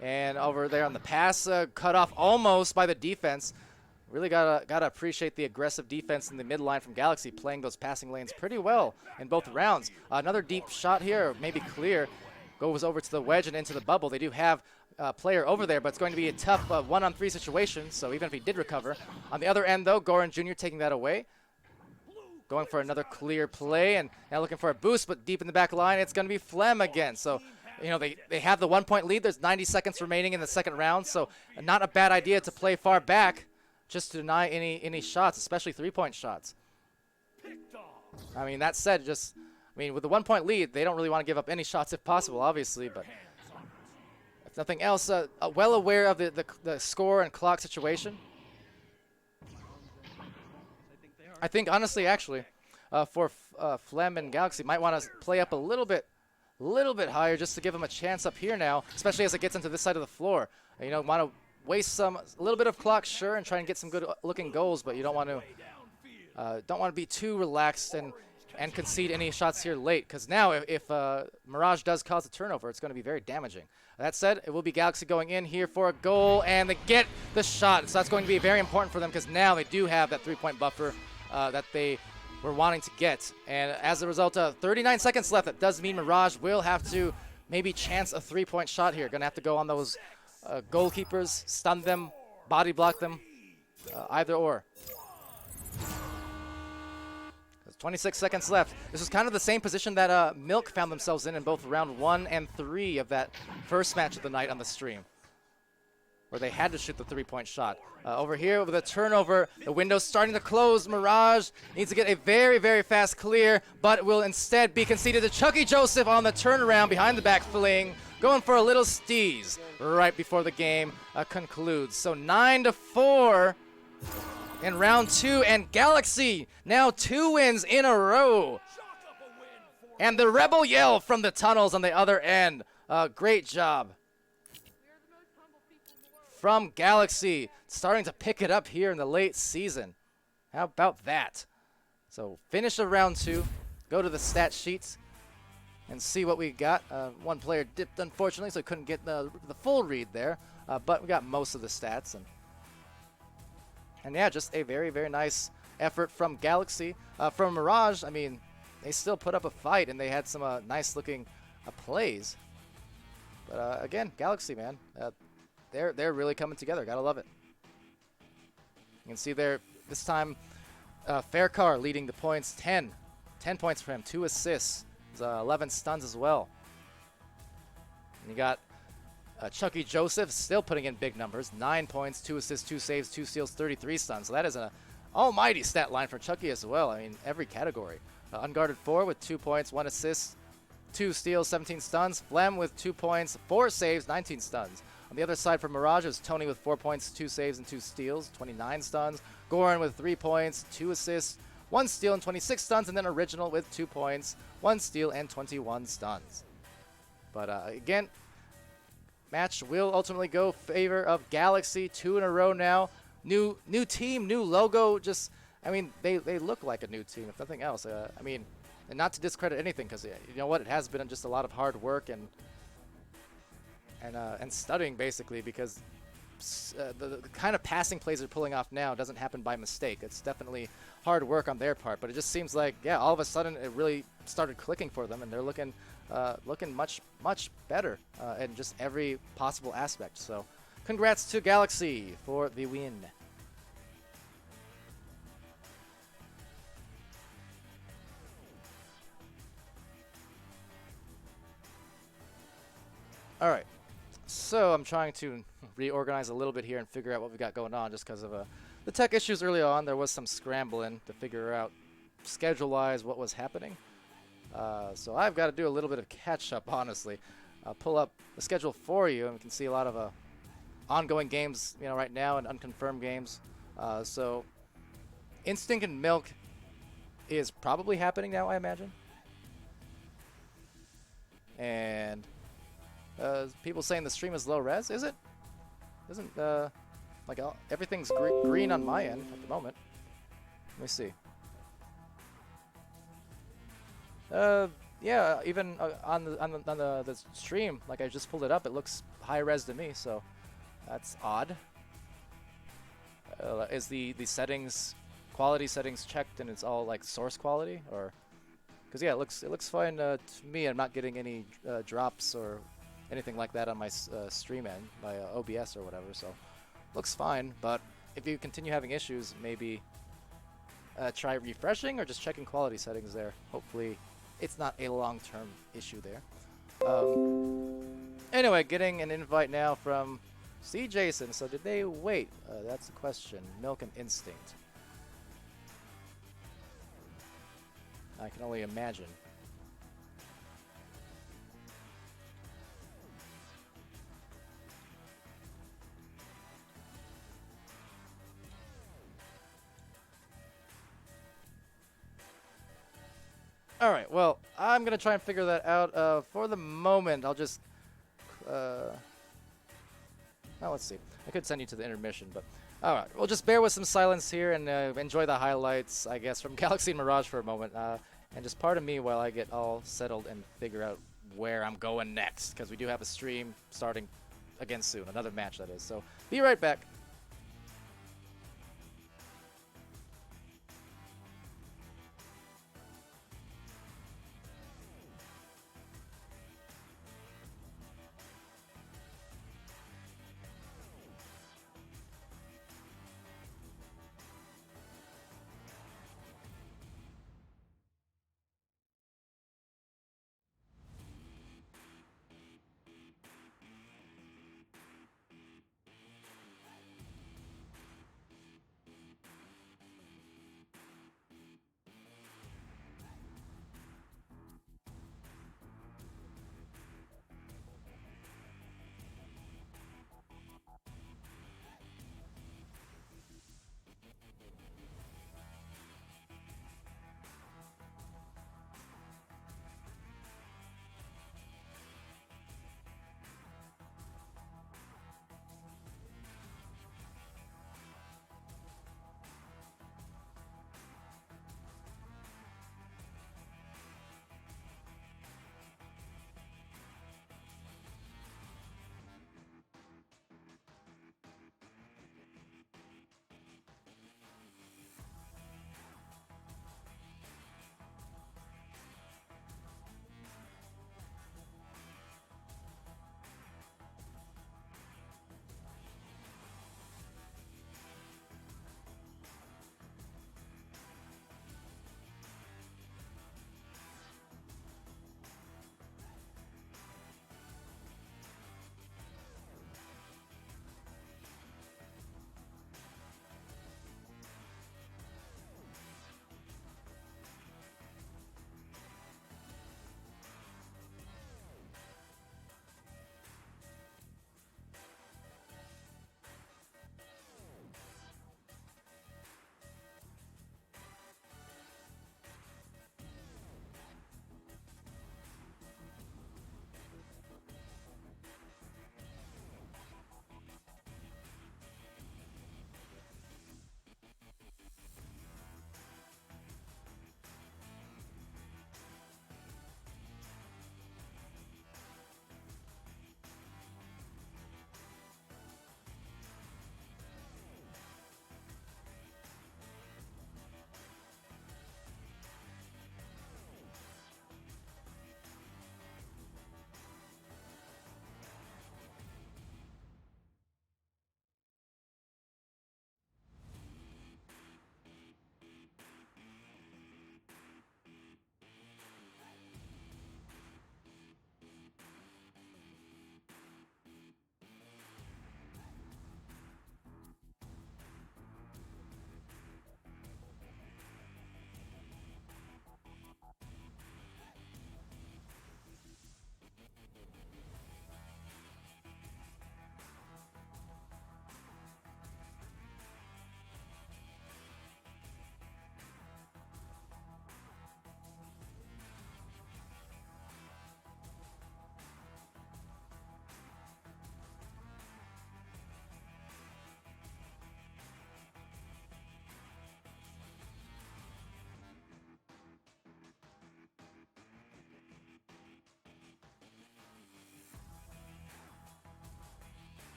And over there on the pass, cut off almost by the defense. Really gotta appreciate the aggressive defense in the midline from Galaxy, playing those passing lanes pretty well in both rounds. Another deep shot here, maybe clear. Goes over to the wedge and into the bubble. They do have a player over there, but it's going to be a tough 1-on-3 situation, so even if he did recover. On the other end, though, Goran Jr. taking that away. Going for another clear play, and now looking for a boost, but deep in the back line, it's going to be Flem again. So, you know, they have the 1-point lead. There's 90 seconds remaining in the second round, so not a bad idea to play far back just to deny any shots, especially 3-point shots. I mean, that said, with the 1-point lead, they don't really want to give up any shots if possible, obviously, but if nothing else, well aware of the score and clock situation. I think, honestly, actually, for Flem and Galaxy, might want to play up a little bit higher just to give them a chance up here now, especially as it gets into this side of the floor. You know, want to waste a little bit of clock, sure, and try and get some good-looking goals, but you don't want to be too relaxed and concede any shots here late, because now if Mirage does cause a turnover, it's going to be very damaging. That said, it will be Galaxy going in here for a goal, and they get the shot, so that's going to be very important for them, because now they do have that 3-point buffer that they were wanting to get. And as a result of 39 seconds left, that does mean Mirage will have to maybe chance a 3-point shot here. Going to have to go on those goalkeepers, stun them, body block them, either or. 26 seconds left. This is kind of the same position that Milk found themselves in both round 1 and 3 of that first match of the night on the stream, where they had to shoot the three-point shot. Over here with a turnover, the window's starting to close. Mirage needs to get a very, very fast clear, but will instead be conceded to Chucky Joseph on the turnaround behind the back fling, going for a little steez right before the game concludes. So 9-4 in round 2, and Galaxy now 2 wins in a row. And the Rebel yell from the tunnels on the other end. Great job from Galaxy, starting to pick it up here in the late season. How about that? So finish of round 2, go to the stat sheets and see what we got. One player dipped, unfortunately, so couldn't get the full read there, but we got most of the stats. And yeah, just a very, very nice effort from Galaxy. From Mirage, I mean, they still put up a fight, and they had some nice-looking plays. But again, Galaxy, man, they're really coming together. Gotta love it. You can see there, this time, Faircar leading the points, 10 points for him, 2 assists, 11 stuns as well. And you got Chucky Joseph still putting in big numbers, 9 points, 2 assists, 2 saves, 2 steals, 33 stuns. So that is an almighty stat line for Chucky as well. I mean, every category. Unguarded 4 with 2 points, 1 assist, 2 steals, 17 stuns. Flem with 2 points, 4 saves, 19 stuns. On the other side for Mirage is Tony with 4 points, 2 saves, and 2 steals, 29 stuns. Goran with 3 points, 2 assists, 1 steal, and 26 stuns. And then Original with 2 points, 1 steal, and 21 stuns. But again, match will ultimately go favor of Galaxy. 2 in a row now. New team, new logo. Just, I mean, they look like a new team, if nothing else. I mean, and not to discredit anything, because you know what, it has been just a lot of hard work and studying, basically, because the kind of passing plays they're pulling off now doesn't happen by mistake. It's definitely hard work on their part, but it just seems like, yeah, all of a sudden it really started clicking for them, and they're looking much better in just every possible aspect. So congrats to Galaxy for the win. All right. So I'm trying to reorganize a little bit here and figure out what we got going on, just because of the tech issues early on. There was some scrambling to figure out schedule-wise what was happening. So I've got to do a little bit of catch-up, honestly. I'll pull up the schedule for you, and we can see a lot of ongoing games, you know, right now, and unconfirmed games. So Instinct and Milk is probably happening now, I imagine. And people saying the stream is low res. Is it? Isn't like everything's green on my end at the moment. Let me see. Yeah, even on the stream, like I just pulled it up, it looks high res to me, so that's odd. Is the settings, quality settings checked and it's all like source quality, or? Because yeah, it looks fine to me. I'm not getting any drops or anything like that on my stream end, my OBS or whatever, so looks fine. But if you continue having issues, maybe try refreshing or just checking quality settings there. Hopefully it's not a long-term issue there. Anyway, getting an invite now from C. Jason. So did they wait? That's the question. Milk and Instinct. I can only imagine. All right, well, I'm going to try and figure that out. For the moment, I'll just... well, let's see. I could send you to the intermission, but... All right, we'll just bear with some silence here and enjoy the highlights, I guess, from Galaxy and Mirage for a moment. And just pardon me while I get all settled and figure out where I'm going next, because we do have a stream starting again soon. Another match, that is. So, be right back.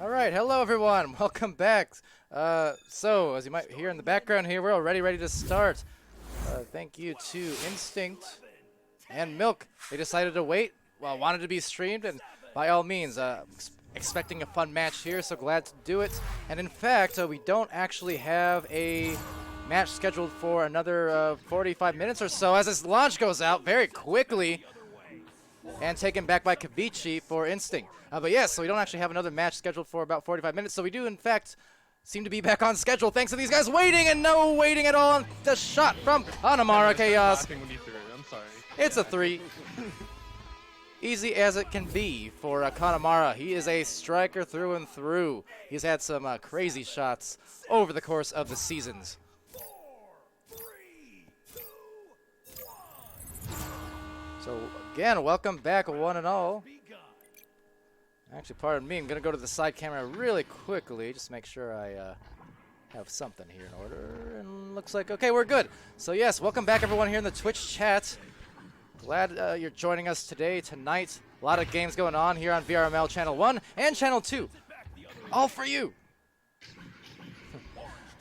All right, hello everyone. Welcome back. So, as you might hear in the background here, we're already ready to start. Thank you to Instinct and Milk. They decided to wait, wanted to be streamed, and by all means, expecting a fun match here, so glad to do it. And in fact, we don't actually have a match scheduled for another 45 minutes or so, as this launch goes out very quickly and taken back by Kavichi for Instinct. But yes, so we don't actually have another match scheduled for about 45 minutes, so we do in fact seem to be back on schedule thanks to these guys waiting, and no waiting at all on the shot from Kanemaru Chaos. I'm sorry. It's a 3. Easy as it can be for Kanemaru. He is a striker through and through. He's had some crazy shots over the course of the seasons. So again, welcome back one and all. Actually, pardon me, I'm going to go to the side camera really quickly, just make sure I have something here in order. And looks like, okay, we're good. So yes, welcome back everyone here in the Twitch chat. Glad you're joining us today, tonight. A lot of games going on here on VRML Channel 1 and Channel 2. All for you.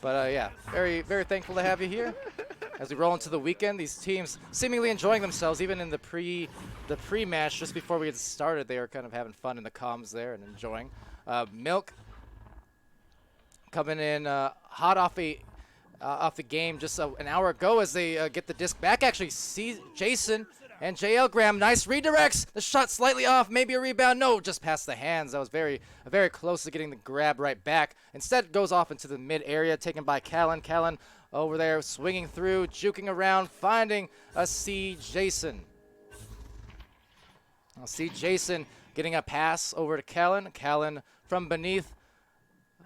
But yeah, very, very thankful to have you here. As we roll into the weekend, these teams seemingly enjoying themselves, even in the pre-match, just before we get started, they were kind of having fun in the comms there and enjoying. Milk coming in hot off the game just an hour ago as they get the disc back. Actually, see Jason and JL Graham, nice redirects. The shot slightly off, maybe a rebound. No, just past the hands. That was very close to getting the grab right back. Instead, it goes off into the mid area, taken by Callan. Callan over there, swinging through, juking around, finding a C. Jason. I'll see Jason getting a pass over to Callan. Callan from beneath.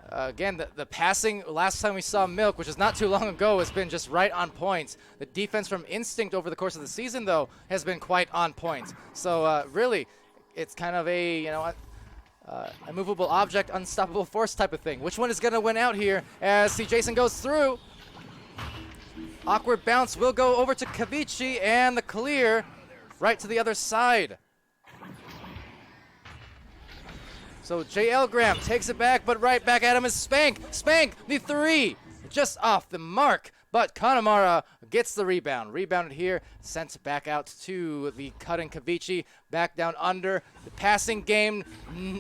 Again, the passing last time we saw Milk, which is not too long ago, has been just right on point. The defense from Instinct over the course of the season, though, has been quite on point. So really, it's kind of a, immovable object, unstoppable force type of thing. Which one is going to win out here as C. Jason goes through? Awkward bounce will go over to Kavichi, and the clear right to the other side. So JL Graham takes it back, but right back at him is Spank. Spank, the 3, just off the mark. But Kanemaru gets the rebound. Rebounded here, sent back out to the cutting Kavichi. Back down under. The passing game,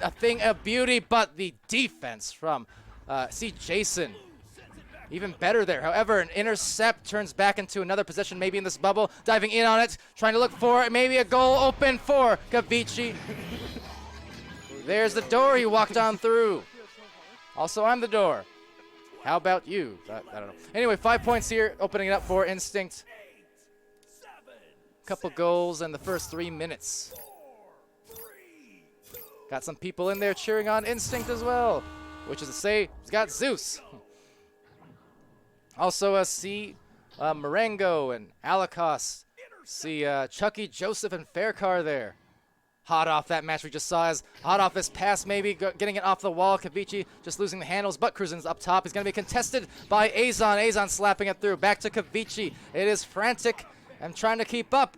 a thing of beauty, but the defense from C. Jason. Even better there. However, an intercept turns back into another possession, maybe in this bubble. Diving in on it, trying to look for maybe a goal open for Kavichi. There's the door he walked on through. Also, I'm the door. How about you? I don't know. Anyway, 5 points here, opening it up for Instinct. Couple goals in the first 3 minutes. Got some people in there cheering on Instinct as well, which is to say, he's got Zeus. Also, see Marengo and Alakos. See Chucky, Joseph, and Faircar there. Hot off that match we just saw as hot off this pass, maybe getting it off the wall. Kavichi just losing the handles, but cruising up top. He's going to be contested by Azon. Azon slapping it through. Back to Kavichi. It is frantic and trying to keep up.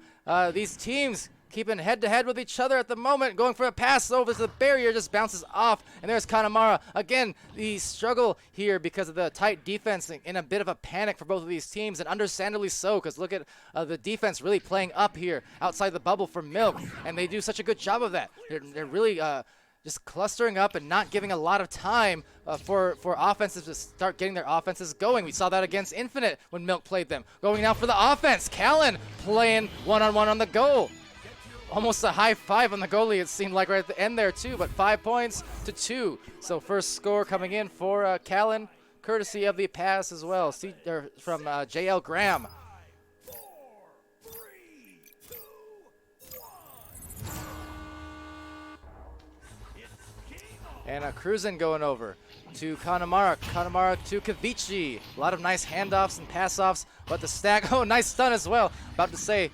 These teams keeping head-to-head with each other at the moment. Going for a pass over to the barrier, just bounces off. And there's Kanemaru. Again, the struggle here because of the tight defense, in a bit of a panic for both of these teams, and understandably so, because look at the defense really playing up here outside the bubble for Milk, and they do such a good job of that. They're really just clustering up and not giving a lot of time for offenses to start getting their offenses going. We saw that against Infinite when Milk played them. Going now for the offense. Callan playing one-on-one on the goal. Almost a high five on the goalie, it seemed like right at the end there too, but 5 points to 2. So first score coming in for Callan, courtesy of the pass as well. From JL Graham. And Cruisin going over to Kanemaru. Kanemaru to Kavichi. A lot of nice handoffs and pass-offs, but the stack, oh, nice stun as well. About to say,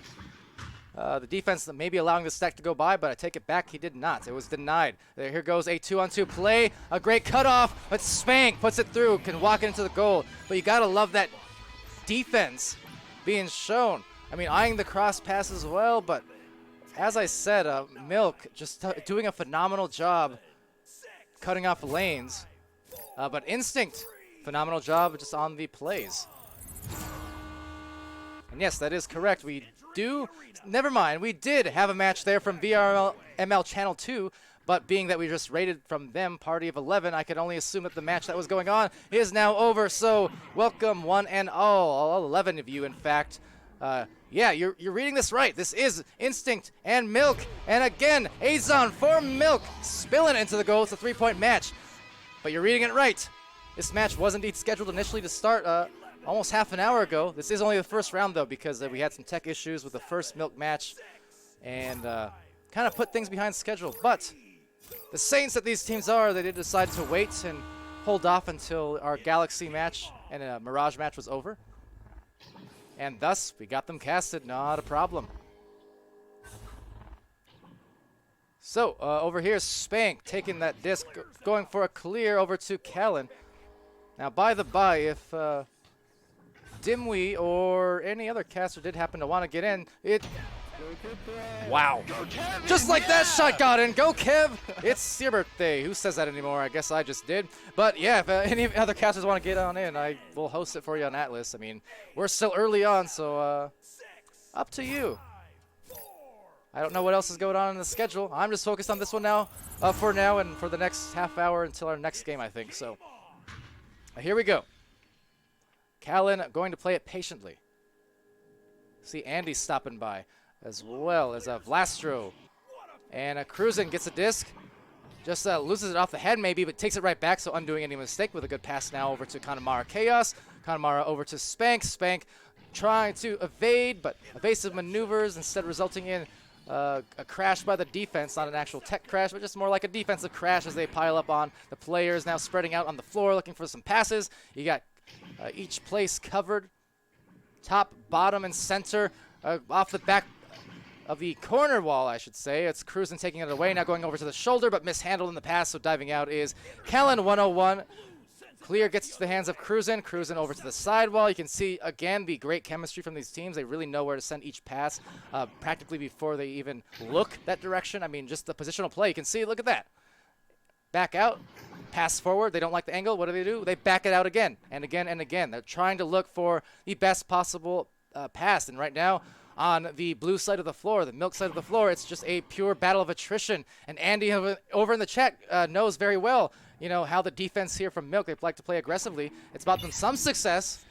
the defense may be allowing the stack to go by, but I take it back, he did not. It was denied. Here goes a 2-on-2 play. A great cutoff, but Spank puts it through, can walk into the goal. But you gotta love that defense being shown. I mean, eyeing the cross pass as well, but as I said, Milk just doing a phenomenal job cutting off lanes. But Instinct, phenomenal job just on the plays. And yes, that is correct. We do, never mind, we did have a match there from VRML Channel 2, but being that we just rated from them, Party of 11, I could only assume that the match that was going on is now over. So welcome one and all 11 of you, in fact. Yeah, you're reading this right. This is Instinct and Milk. And again, Azon for Milk, spilling into the goal. It's a 3-point match. But you're reading it right. This match was indeed scheduled initially to start almost half an hour ago. This is only the first round, though, because we had some tech issues with the first Milk match and kind of put things behind schedule. But the Saints that these teams are, they did decide to wait and hold off until our Galaxy match and a Mirage match was over. And thus, we got them casted, not a problem. So, over here, Spank taking that disc, going for a clear over to Kellen. Now, by the by, if Dimwi or any other caster did happen to want to get in, wow. Just like that shot got in. Go, Kev. It's your birthday. Who says that anymore? I guess I just did. But yeah, if any other casters want to get on in, I will host it for you on Atlas. I mean, we're still early on, so up to you. I don't know what else is going on in the schedule. I'm just focused on this one now, for now and for the next half hour until our next game, I think. So here we go. Callan going to play it patiently. See Andy stopping by, as well as Vlastro. And Cruisin gets a disc. Just loses it off the head maybe, but takes it right back, so undoing any mistake with a good pass now over to Kanamara Chaos. Kanamara over to Spank. Spank trying to evade, but evasive maneuvers instead resulting in a crash by the defense. Not an actual tech crash, but just more like a defensive crash as they pile up on the players. Now spreading out on the floor looking for some passes. You got each place covered. Top, bottom, and center off the back of the corner wall, I should say. It's Cruisin taking it away, now going over to the shoulder, but mishandled in the pass, so diving out is Callan 101. Clear gets to the hands of Cruisin. Cruisin over to the sidewall. You can see, again, the great chemistry from these teams. They really know where to send each pass practically before they even look that direction. I mean, just the positional play. You can see, look at that. Back out. Pass forward. They don't like the angle. What do? They back it out again and again and again. They're trying to look for the best possible pass. And right now, on the blue side of the floor, the Milk side of the floor, it's just a pure battle of attrition. And Andy over in the chat knows very well, you know, how the defense here from Milk, they like to play aggressively. It's brought them some success.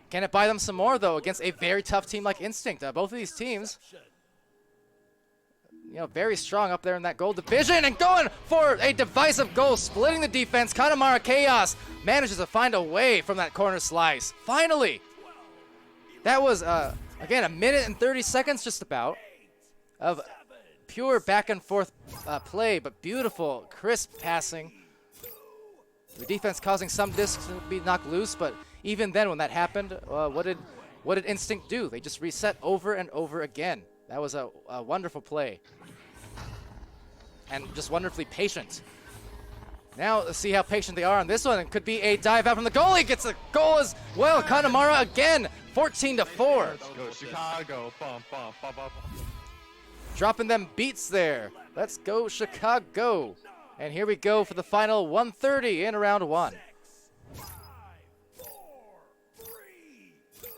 Can it buy them some more, though, against a very tough team like Instinct? Both of these teams, you know, very strong up there in that gold division, and going for a divisive goal, splitting the defense. Kanamara Chaos manages to find a way from that corner slice. Finally! That was, again, 1 minute and 30 seconds just about of pure back and forth play, but beautiful, crisp passing. The defense causing some discs to be knocked loose, but even then when that happened, what did Instinct do? They just reset over and over again. That was a wonderful play. And just wonderfully patient. Now, let's see how patient they are on this one. It could be a dive out from the goalie. Gets a goal as well. Kanamara again, 14-4. Let's go, Chicago. Bum, bum, bum, bum. Dropping them beats there. Let's go, Chicago. And here we go for the final 130 in round one. 5, 4, 3, 2,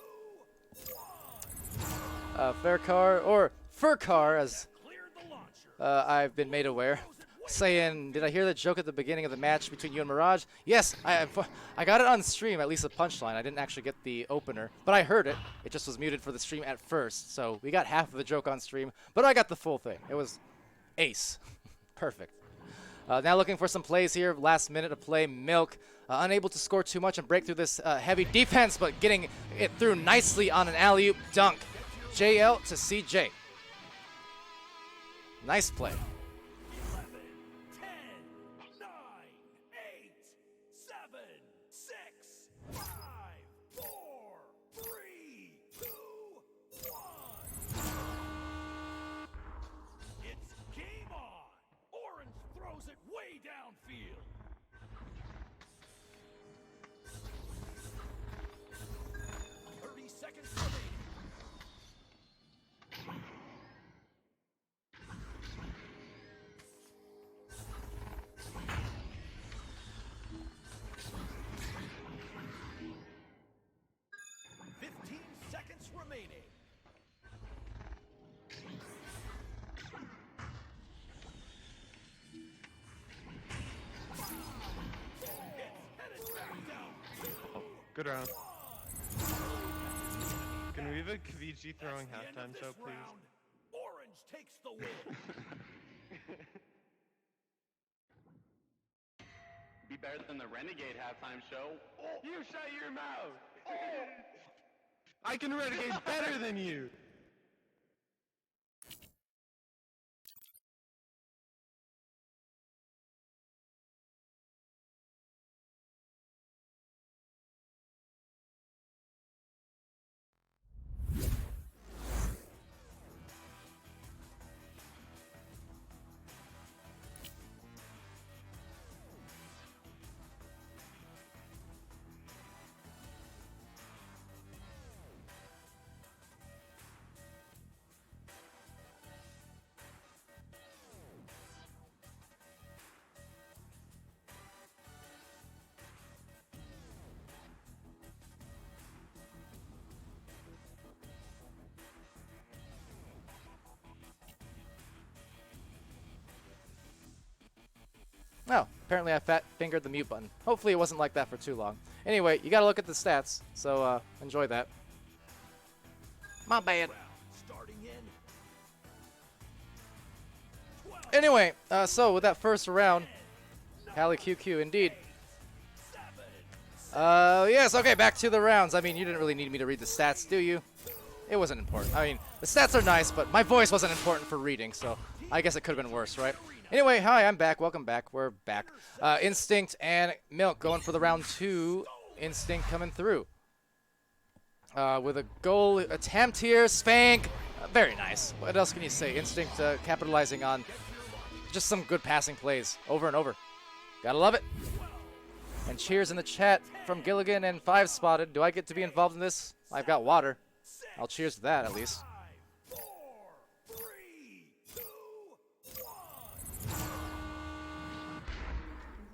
1. Faircar, or Furcar, as Cleared the launcher. I've been made aware. Saying, did I hear the joke at the beginning of the match between you and Mirage? Yes, I got it on stream, at least the punchline. I didn't actually get the opener, but I heard it. It just was muted for the stream at first, so we got half of the joke on stream, but I got the full thing. It was ace. Perfect. Now looking for some plays here. Last minute of play. Milk unable to score too much and break through this heavy defense, but getting it through nicely on an alley-oop dunk. JL to CJ. Nice play. 11, 10, 9, 8, 7, 6, 5, 4, 3, 2, 1. It's game on. Orange throws it way downfield. 30 seconds remaining. Good round. Can we have a Kaviji throwing halftime show, please? Orange takes the win. Be better than the Renegade halftime show. Oh, you shut your mouth! I can renegade better than you! Oh, apparently I fat-fingered the mute button. Hopefully it wasn't like that for too long. Anyway, you gotta look at the stats, so enjoy that. My bad. Starting in. Anyway, so with that first round, Pally QQ indeed. Yes, okay, back to the rounds. I mean, you didn't really need me to read the stats, do you? It wasn't important. I mean, the stats are nice, but my voice wasn't important for reading, so I guess it could have been worse, right? Anyway, hi, I'm back. Welcome back. We're back. Instinct and Milk going for the round 2. Instinct coming through. With a goal attempt here. Spank. Very nice. What else can you say? Instinct capitalizing on just some good passing plays over and over. Gotta love it. And cheers in the chat from Gilligan and 5 Spotted. Do I get to be involved in this? I've got water. I'll cheers to that at least. 5, 4, 3, 2, 1.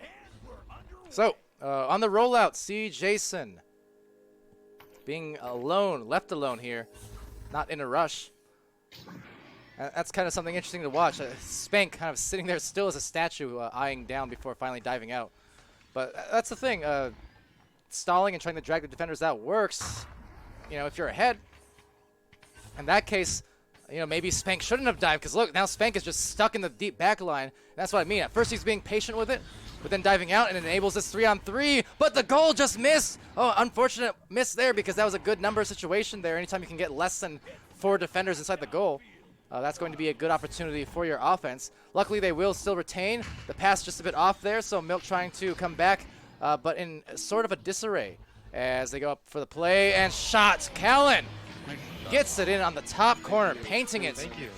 And we're underway. So, on the rollout, see Jason being alone, left alone here, not in a rush. That's kind of something interesting to watch. Spank kind of sitting there still as a statue, eyeing down before finally diving out. But that's the thing. Stalling and trying to drag the defenders out works, you know, if you're ahead. In that case, you know, maybe Spank shouldn't have dived, because look, now Spank is just stuck in the deep back line. That's what I mean. At first he's being patient with it, but then diving out and enables this 3-on-3, but the goal just missed. Oh, unfortunate miss there, because that was a good number situation there. Anytime you can get less than 4 defenders inside the goal, that's going to be a good opportunity for your offense. Luckily, they will still retain. The pass just a bit off there, so Milk trying to come back, but in sort of a disarray as they go up for the play, and shot. Callan gets it in on the top corner, painting it. Thank you.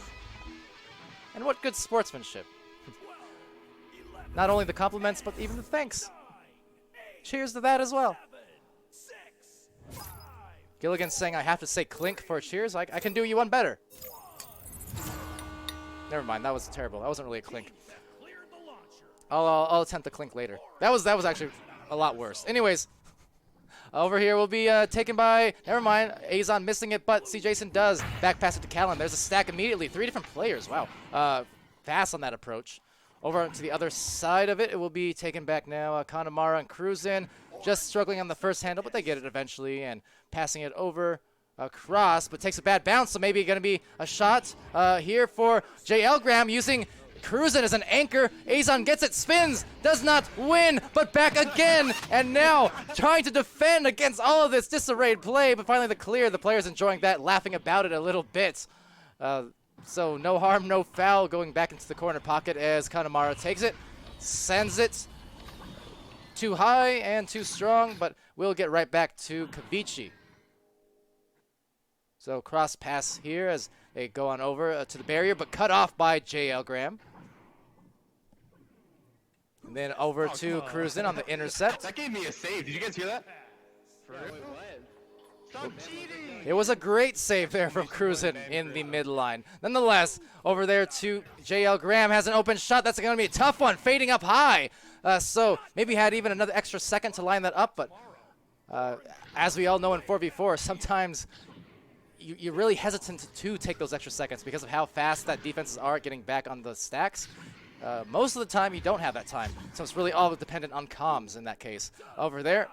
And what good sportsmanship. Not only the compliments, but even the thanks. Cheers to that as well. Gilligan's saying I have to say clink for cheers. I can do you one better. Never mind, that was terrible. That wasn't really a clink. I'll attempt to clink later. That was actually a lot worse. Anyways, over here will be taken by, never mind, Azon missing it, but C. Jason does. Back pass it to Callan. There's a stack immediately. 3 different players. Wow. Fast on that approach. Over to the other side of it, it will be taken back now. Connemara and Cruisin just struggling on the first handle, but they get it eventually, and passing it over across, but takes a bad bounce, so maybe going to be a shot here for JL Graham using Cruisin as an anchor. Azon gets it, spins, does not win, but back again, and now trying to defend against all of this disarrayed play, but finally the clear. The players enjoying that, laughing about it a little bit. So no harm, no foul, going back into the corner pocket as Connemara takes it, sends it too high and too strong, but we'll get right back to Kavichi. So cross pass here as they go on over to the barrier, but cut off by JL Graham. And then over to Cruisin on the intercept. That gave me a save. Did you guys hear that? Stop cheating! It was a great save there from Cruisin in the midline. Nonetheless, over there to JL Graham has an open shot. That's going to be a tough one, fading up high. So maybe had even another extra second to line that up, but as we all know in 4v4, sometimes you're really hesitant to take those extra seconds because of how fast that defenses are at getting back on the stacks. Most of the time, you don't have that time, so it's really all dependent on comms in that case. Over there,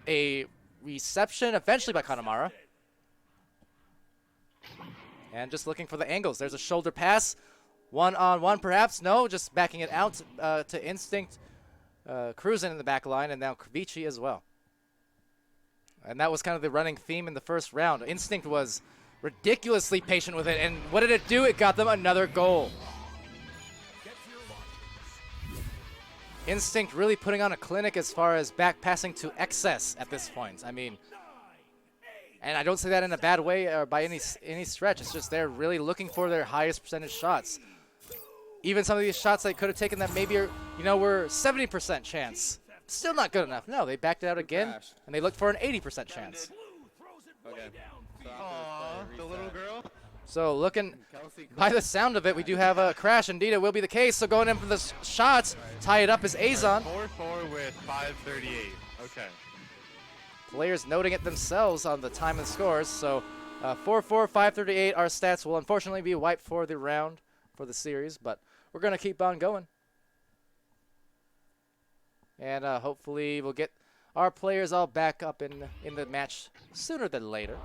a reception eventually by Kanamara. And just looking for the angles. There's a shoulder pass. One-on-one perhaps. No, just backing it out to Instinct. Cruising in the back line, and now Kravici as well. And that was kind of the running theme in the first round. Instinct was ridiculously patient with it, and what did it do? It got them another goal. Instinct really putting on a clinic as far as back passing to excess at this point. I mean, and I don't say that in a bad way or by any stretch. It's just they're really looking for their highest percentage shots. Even some of these shots they could have taken that maybe are, were 70% chance. Still not good enough. No, they backed it out again, and they looked for an 80% chance. Okay. Aww, the little girl. So looking, by the sound of it, we do have a crash. Indeed, it will be the case. So going in for the shots, tie it up is Azon. 4-4 with 5:38. Okay. Players noting it themselves on the time and scores. So 4-4, 5:38. Our stats will unfortunately be wiped for the round, for the series, but we're going to keep on going. And hopefully we'll get our players all back up in the match sooner than later.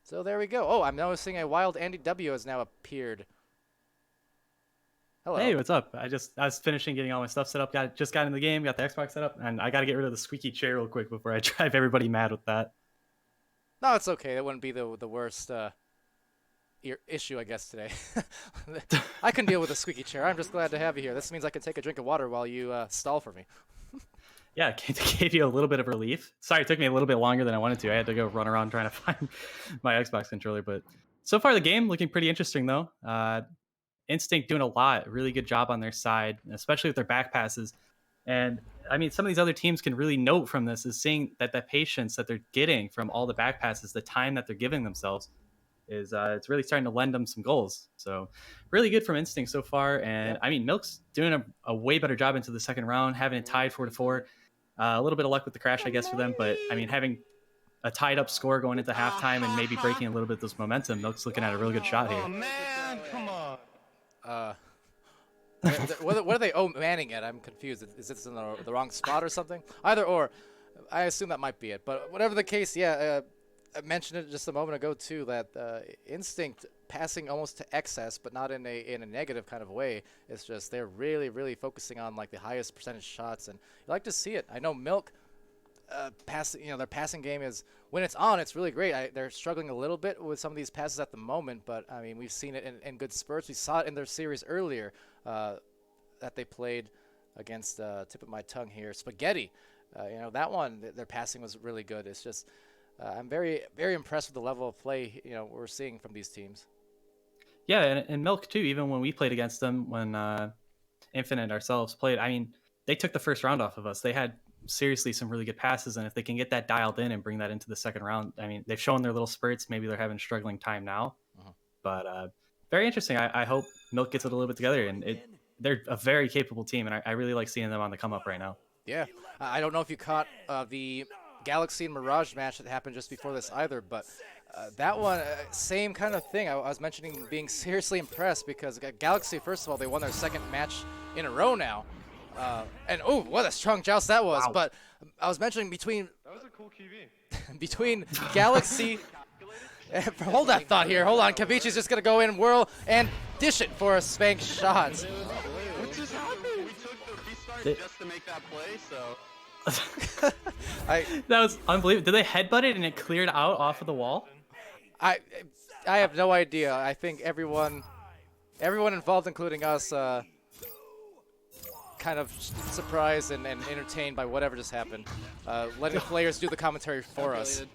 So there we go. Oh, I'm noticing a wild Andy W has now appeared. Hello. Hey, what's up? I was finishing getting all my stuff set up. Just got in the game, got the Xbox set up, and I got to get rid of the squeaky chair real quick before I drive everybody mad with that. No, it's okay. That wouldn't be the worst issue, I guess, today. I can deal with a squeaky chair. I'm just glad to have you here. This means I can take a drink of water while you stall for me. Yeah, it gave you a little bit of relief. Sorry, it took me a little bit longer than I wanted to. I had to go run around trying to find my Xbox controller. But so far, the game looking pretty interesting, though. Instinct doing a lot. Really good job on their side, especially with their back passes. And, I mean, some of these other teams can really note from this is seeing that the patience that they're getting from all the back passes, the time that they're giving themselves, is it's really starting to lend them some goals. So really good from Instinct so far. And, I mean, Milk's doing a way better job into the second round, having it tied 4-4. A little bit of luck with the crash, I guess, for them. But, I mean, having a tied-up score going into halftime and maybe breaking a little bit of this momentum, Milk's looking at a really good shot here. Oh, man, come on. What are they manning at? I'm confused. Is this in the wrong spot or something? Either or. I assume that might be it. But whatever the case, yeah, I mentioned it just a moment ago, too, that Instinct passing almost to excess, but not in a negative kind of way. It's just they're really, really focusing on like the highest percentage shots, and you like to see it. I know Milk, their passing game is, when it's on, it's really great. They're struggling a little bit with some of these passes at the moment, but I mean, we've seen it in good spurts. We saw it in their series earlier that they played against tip of my tongue here, Spaghetti. That one, their passing was really good. It's just I'm very, very impressed with the level of play we're seeing from these teams. Yeah, and Milk too. Even when we played against them, when Infinite ourselves played, I mean, they took the first round off of us. They had seriously some really good passes, and if they can get that dialed in and bring that into the second round, I mean, they've shown their little spurts. Maybe they're having struggling time now, but very interesting. I hope Milk gets it a little bit together, and they're a very capable team, and I really like seeing them on the come up right now. Yeah, I don't know if you caught the Galaxy and Mirage match that happened just before this either, but that one, same kind of thing. I was mentioning being seriously impressed because Galaxy, first of all, they won their second match in a row now. And oh, what a strong joust that was. Wow. But I was mentioning That was a cool QB. between Galaxy. Hold that thought here. Hold on. Kavici's just going to go in, whirl, and dish it for a spank shot. What just happened? We took the restart just to make that play, so. That was unbelievable. Did they headbutt it and it cleared out off of the wall? I have no idea. I think everyone involved, including us, kind of surprised and entertained by whatever just happened. Letting players do the commentary for us.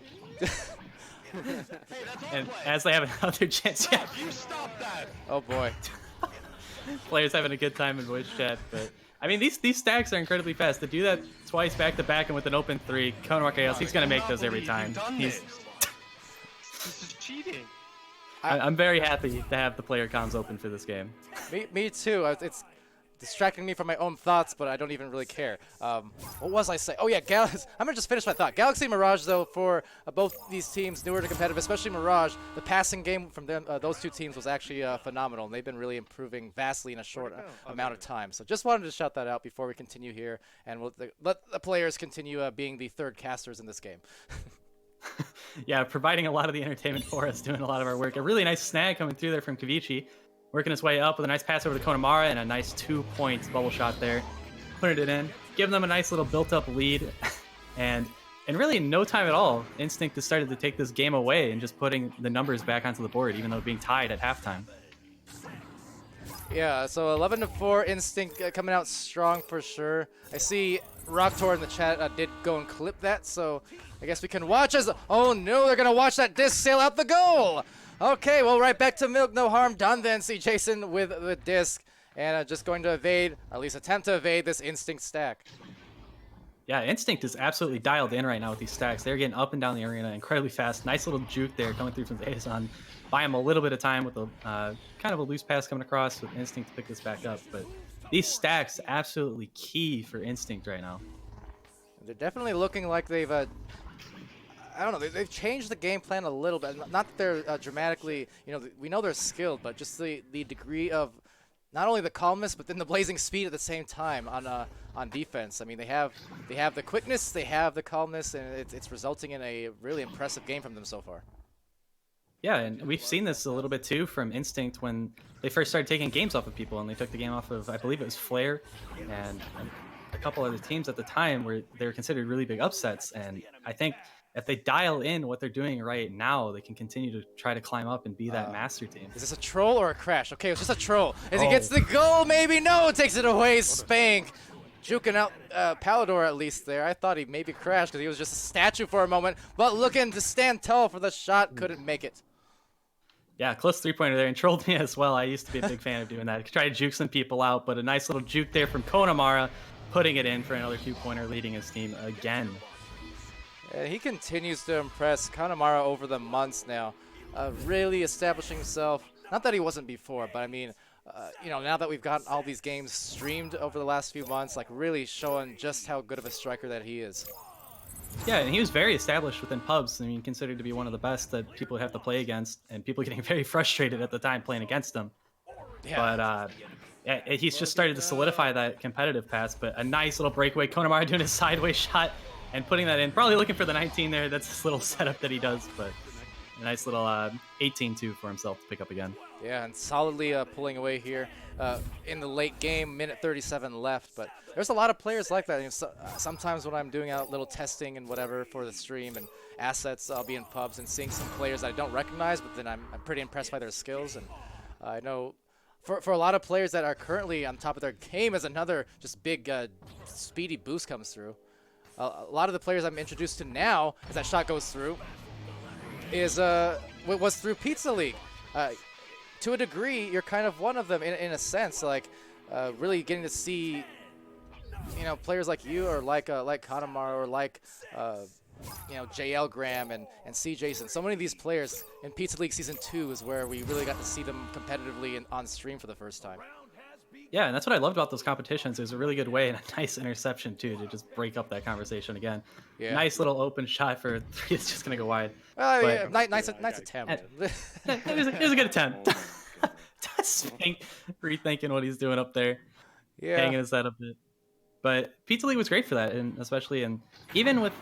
And as they have another chance, yeah. You stop that! Oh boy. Players having a good time in voice chat, but I mean these stacks are incredibly fast. To do that twice back to back and with an open three, Konoha he's gonna make those every time. This is cheating. I'm very happy to have the player comms open for this game. Me too. It's distracting me from my own thoughts, but I don't even really care. What was I saying? Oh yeah, I'm gonna just finish my thought. Galaxy Mirage, though, for both these teams, newer to competitive, especially Mirage, the passing game from them, those two teams was actually phenomenal, and they've been really improving vastly in a short amount of time. So just wanted to shout that out before we continue here, and we'll let the players continue being the third casters in this game. Yeah, providing a lot of the entertainment for us, doing a lot of our work. A really nice snag coming through there from Kavichi, working his way up with a nice pass over to Konamara and a nice 2 points bubble shot there, putting it in, giving them a nice little built-up lead, and really in no time at all, Instinct has started to take this game away and just putting the numbers back onto the board, even though being tied at halftime. Yeah, so 11-4 Instinct coming out strong for sure. I see Rocktor in the chat did go and clip that, so I guess we can watch as... Oh no, they're going to watch that disc sail out the goal! Okay, well, right back to Milk, no harm done then. See Jason with the disc, and just going to evade, at least attempt to evade this Instinct stack. Yeah, Instinct is absolutely dialed in right now with these stacks. They're getting up and down the arena incredibly fast. Nice little juke there coming through from Zayazon. Buy him a little bit of time with a kind of a loose pass coming across with Instinct to pick this back up. But these stacks absolutely key for Instinct right now. They're definitely looking like they've... I don't know, they've changed the game plan a little bit. Not that they're dramatically, we know they're skilled, but just the degree of not only the calmness, but then the blazing speed at the same time on defense. I mean, they have the quickness, they have the calmness, and it's resulting in a really impressive game from them so far. Yeah, and we've seen this a little bit too from Instinct when they first started taking games off of people, and they took the game off of, I believe it was Flare, and a couple other teams at the time where they were considered really big upsets. And I think if they dial in what they're doing right now, they can continue to try to climb up and be that master team. Is this a troll or a crash? Okay, it's just a troll. As he gets the goal, maybe no, takes it away. Spank, juking out Palidore at least there. I thought he maybe crashed because he was just a statue for a moment, but looking to stand tall for the shot, couldn't make it. Yeah, close three-pointer there, and trolled me as well. I used to be a big fan of doing that. Try to juke some people out, but a nice little juke there from Konamara, putting it in for another 2-pointer, leading his team again. He continues to impress Konamara over the months now, really establishing himself. Not that he wasn't before, but I mean, now that we've gotten all these games streamed over the last few months, like really showing just how good of a striker that he is. Yeah, and he was very established within pubs. I mean, considered to be one of the best that people would have to play against, and people getting very frustrated at the time playing against him. Yeah. But he's just started to solidify that competitive pass, but a nice little breakaway. Konamara doing a sideways shot and putting that in. Probably looking for the 19 there. That's this little setup that he does, but a nice little 18-2 for himself to pick up again. Yeah, and solidly pulling away here in the late game, minute 37 left. But there's a lot of players like that. Sometimes when I'm doing out little testing and whatever for the stream and assets, I'll be in pubs and seeing some players that I don't recognize, but then I'm pretty impressed by their skills. And I know for a lot of players that are currently on top of their game, as another just big speedy boost comes through. A lot of the players I'm introduced to now, as that shot goes through, was through Pizza League. To a degree, you're kind of one of them in a sense, like really getting to see, players like you or like Konamara or like JL Graham and C Jason. So many of these players in Pizza League Season 2 is where we really got to see them competitively and on stream for the first time. Yeah, and that's what I loved about those competitions. It was a really good way and a nice interception, too, to just break up that conversation again. Yeah. Nice little open shot for 3. It's just going to go wide. Yeah, nice attempt. It was a good attempt. Spank rethinking what he's doing up there. Yeah. Hanging his head a bit. But Pizza League was great for that, and especially even with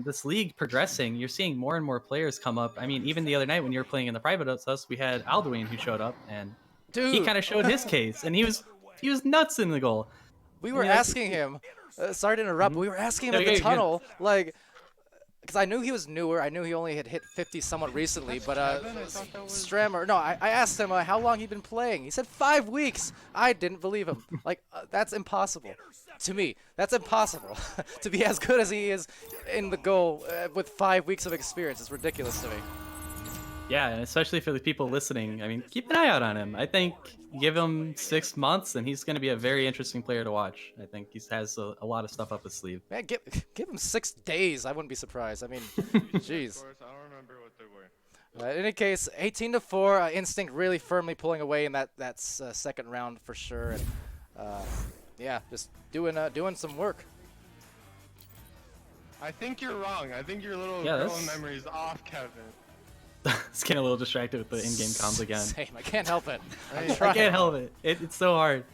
this league progressing, you're seeing more and more players come up. I mean, even the other night when you were playing in the private with us, we had Alduin who showed up, and he kind of showed his case, and he was nuts in the goal. We were asking him, sorry to interrupt, but we were asking him in the tunnel, like, because I knew he was newer. I knew he only had hit 50 somewhat recently, but I asked him how long he'd been playing. He said 5 weeks. I didn't believe him. Like, that's impossible. To me, that's impossible. To be as good as he is in the goal with 5 weeks of experience is ridiculous to me. Yeah, and especially for the people listening, I mean, keep an eye out on him. I think give him 6 months, and he's going to be a very interesting player to watch. I think he has a lot of stuff up his sleeve. Man, give him 6 days. I wouldn't be surprised. I mean, jeez. Of course, I don't remember what they were. In any case, 18-4, Instinct really firmly pulling away in that second round for sure. And Yeah, just doing some work. I think you're wrong. I think your little Yeah, girl that's- memory is off, Kevin. It's getting a little distracted with the in-game comms again. Same. I can't help it. I'm I trying. can't help it. It's so hard.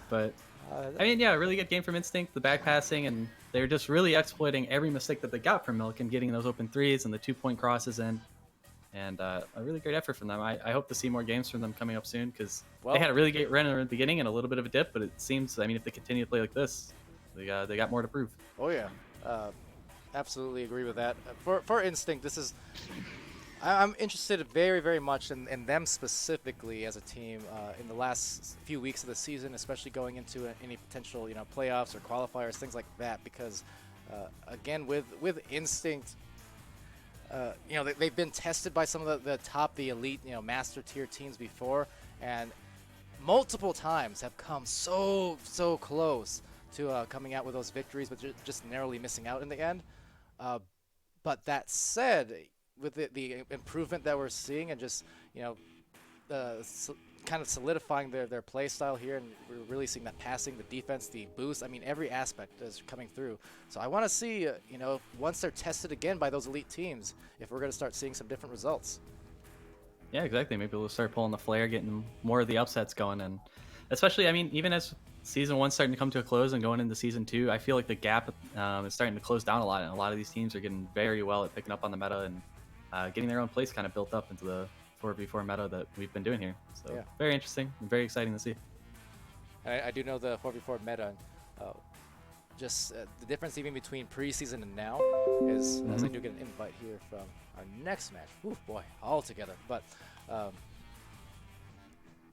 But Uh, I mean, yeah, really good game from Instinct. The back passing, and they're just really exploiting every mistake that they got from Milk and getting those open threes and the 2-point crosses in. And a really great effort from them. I hope to see more games from them coming up soon because Well- they had a really great run in the beginning and a little bit of a dip. But it seems, I mean, if they continue to play like this, they got more to prove. Oh yeah, absolutely agree with that. For Instinct, this is. I'm interested very much in them specifically as a team in the last few weeks of the season, especially going into any potential playoffs or qualifiers, things like that. Because again, with Instinct, they've been tested by some of the elite master tier teams before, and multiple times have come so close to coming out with those victories, but just narrowly missing out in the end. But that said, with the improvement that we're seeing and just kind of solidifying their play style here, and we're really seeing that passing, the defense, the boost. I mean, every aspect is coming through. So I want to see, once they're tested again by those elite teams, if we're going to start seeing some different results. Yeah, exactly. Maybe we'll start pulling the flare, getting more of the upsets going, and especially, I mean, even as season 1's starting to come to a close and going into season 2, I feel like the gap is starting to close down a lot, and a lot of these teams are getting very well at picking up on the meta and getting their own place kind of built up into the 4v4 meta that we've been doing here. So Yeah. very interesting and very exciting to see. I do know the 4v4 meta. Just the difference even between preseason and now is, as I do get an invite here from our next match. Ooh, boy, all together. But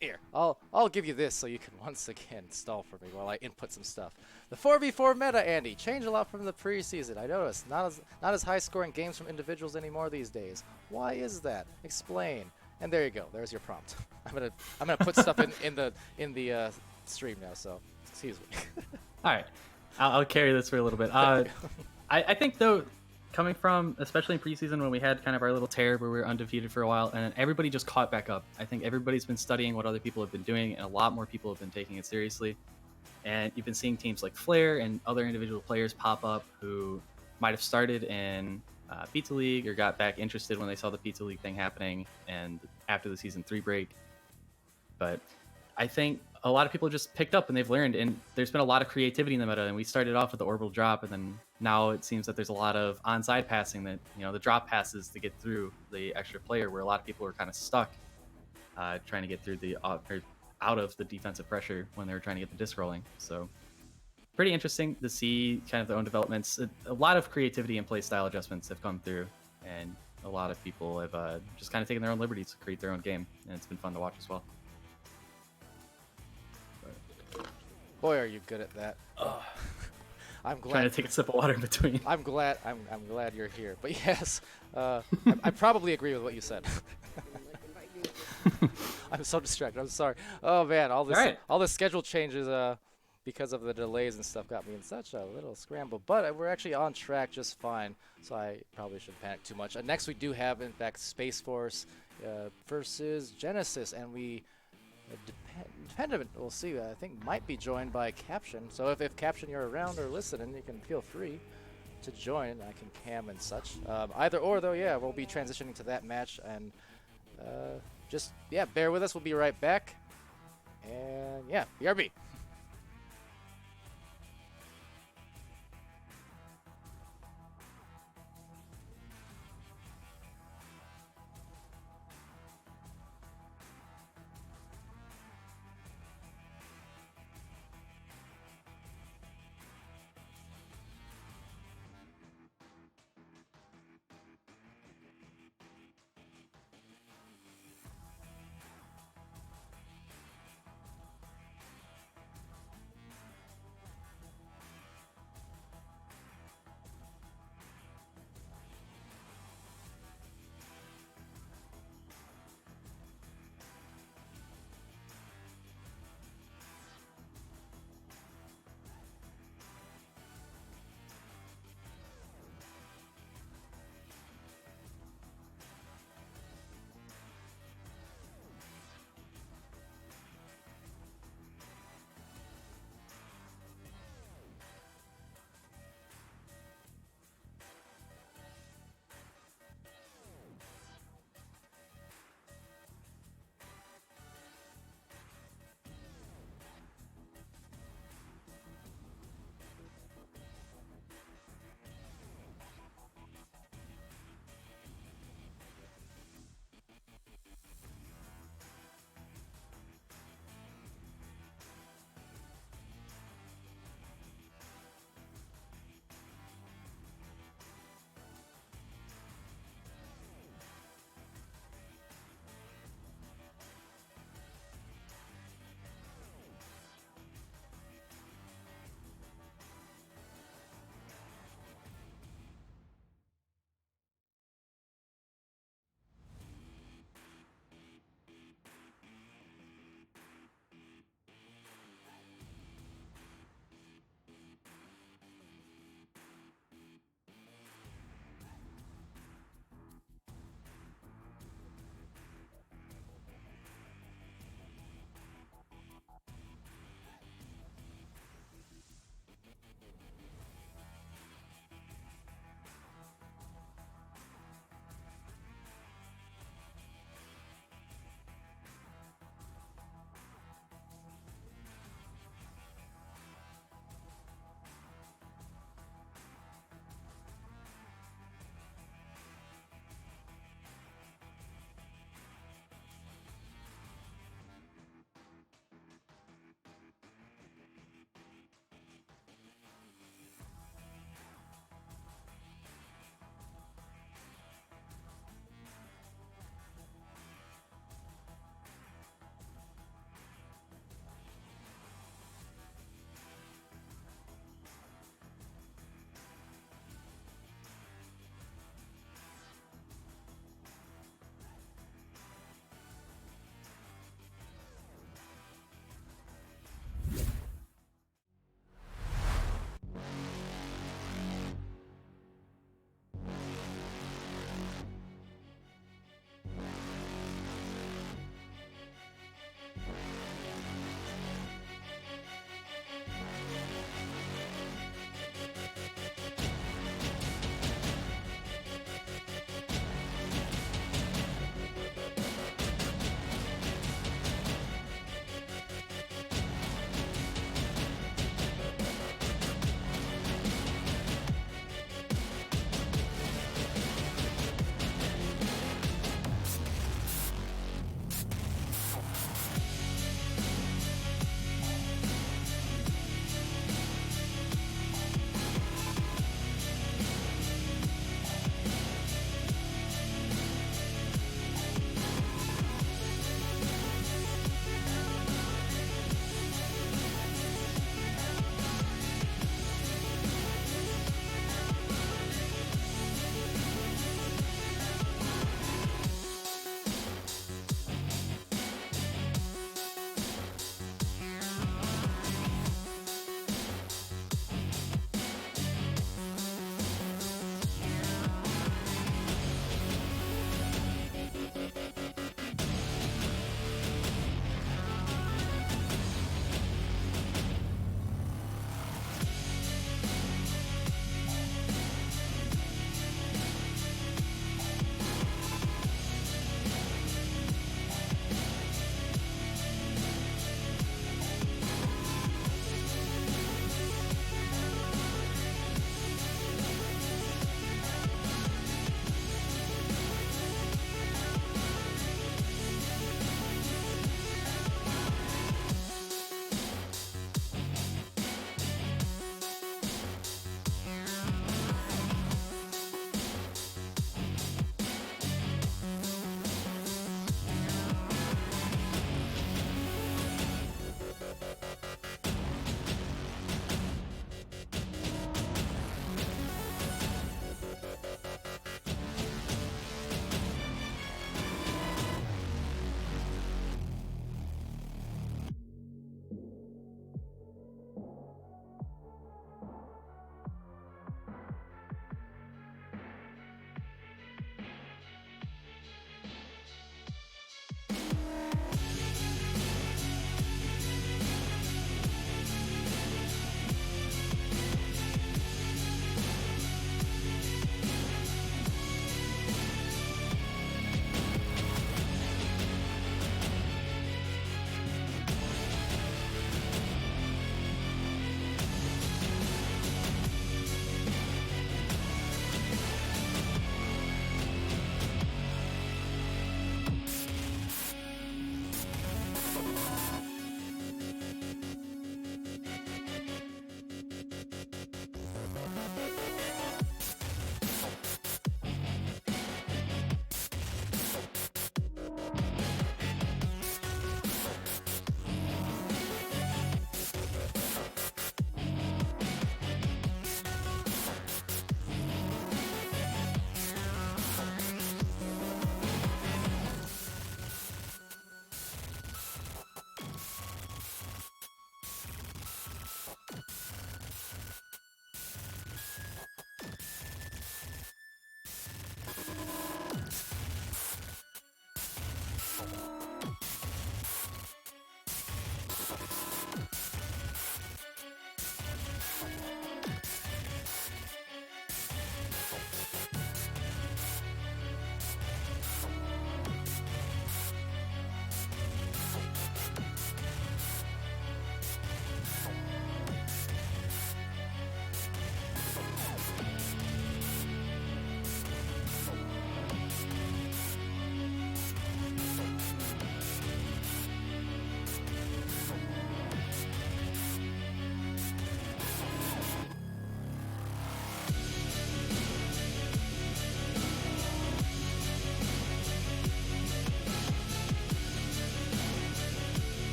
here, I'll give you this so you can once again stall for me while I input some stuff. The 4v4 meta, Andy, changed a lot from the preseason. I noticed not as high scoring games from individuals anymore these days. Why is that? Explain. And there you go. There's your prompt. I'm gonna put stuff in the stream now. So excuse me. All right, I'll carry this for a little bit. I think though, coming from especially in preseason when we had kind of our little tear where we were undefeated for a while, and everybody just caught back up. I think everybody's been studying what other people have been doing, and a lot more people have been taking it seriously. And you've been seeing teams like Flare and other individual players pop up who might have started in Pizza League or got back interested when they saw the Pizza League thing happening and after the season 3 break. But I think a lot of people just picked up and they've learned, and there's been a lot of creativity in the meta. And we started off with the orbital drop, and then now it seems that there's a lot of onside passing, that the drop passes to get through the extra player, where a lot of people were kind of stuck trying to get through the out of the defensive pressure when they were trying to get the disc rolling. So pretty interesting to see kind of their own developments. A lot of creativity and play style adjustments have come through, and a lot of people have just kind of taken their own liberties to create their own game, and it's been fun to watch as well. Boy, are you good at that. I'm glad. Trying to take a sip of water in between. I'm glad you're here. But yes, I probably agree with what you said. I'm so distracted. I'm sorry. Oh man, all this schedule changes because of the delays and stuff got me in such a little scramble. But we're actually on track just fine, so I probably shouldn't panic too much. Next we do have, in fact, Space Force versus Genesis, and we dependent, we'll see. I think might be joined by Caption. So if Caption, you're around or listening, you can feel free to join. I can cam and such. Either or though, yeah, we'll be transitioning to that match, and just bear with us. We'll be right back. And yeah, BRB.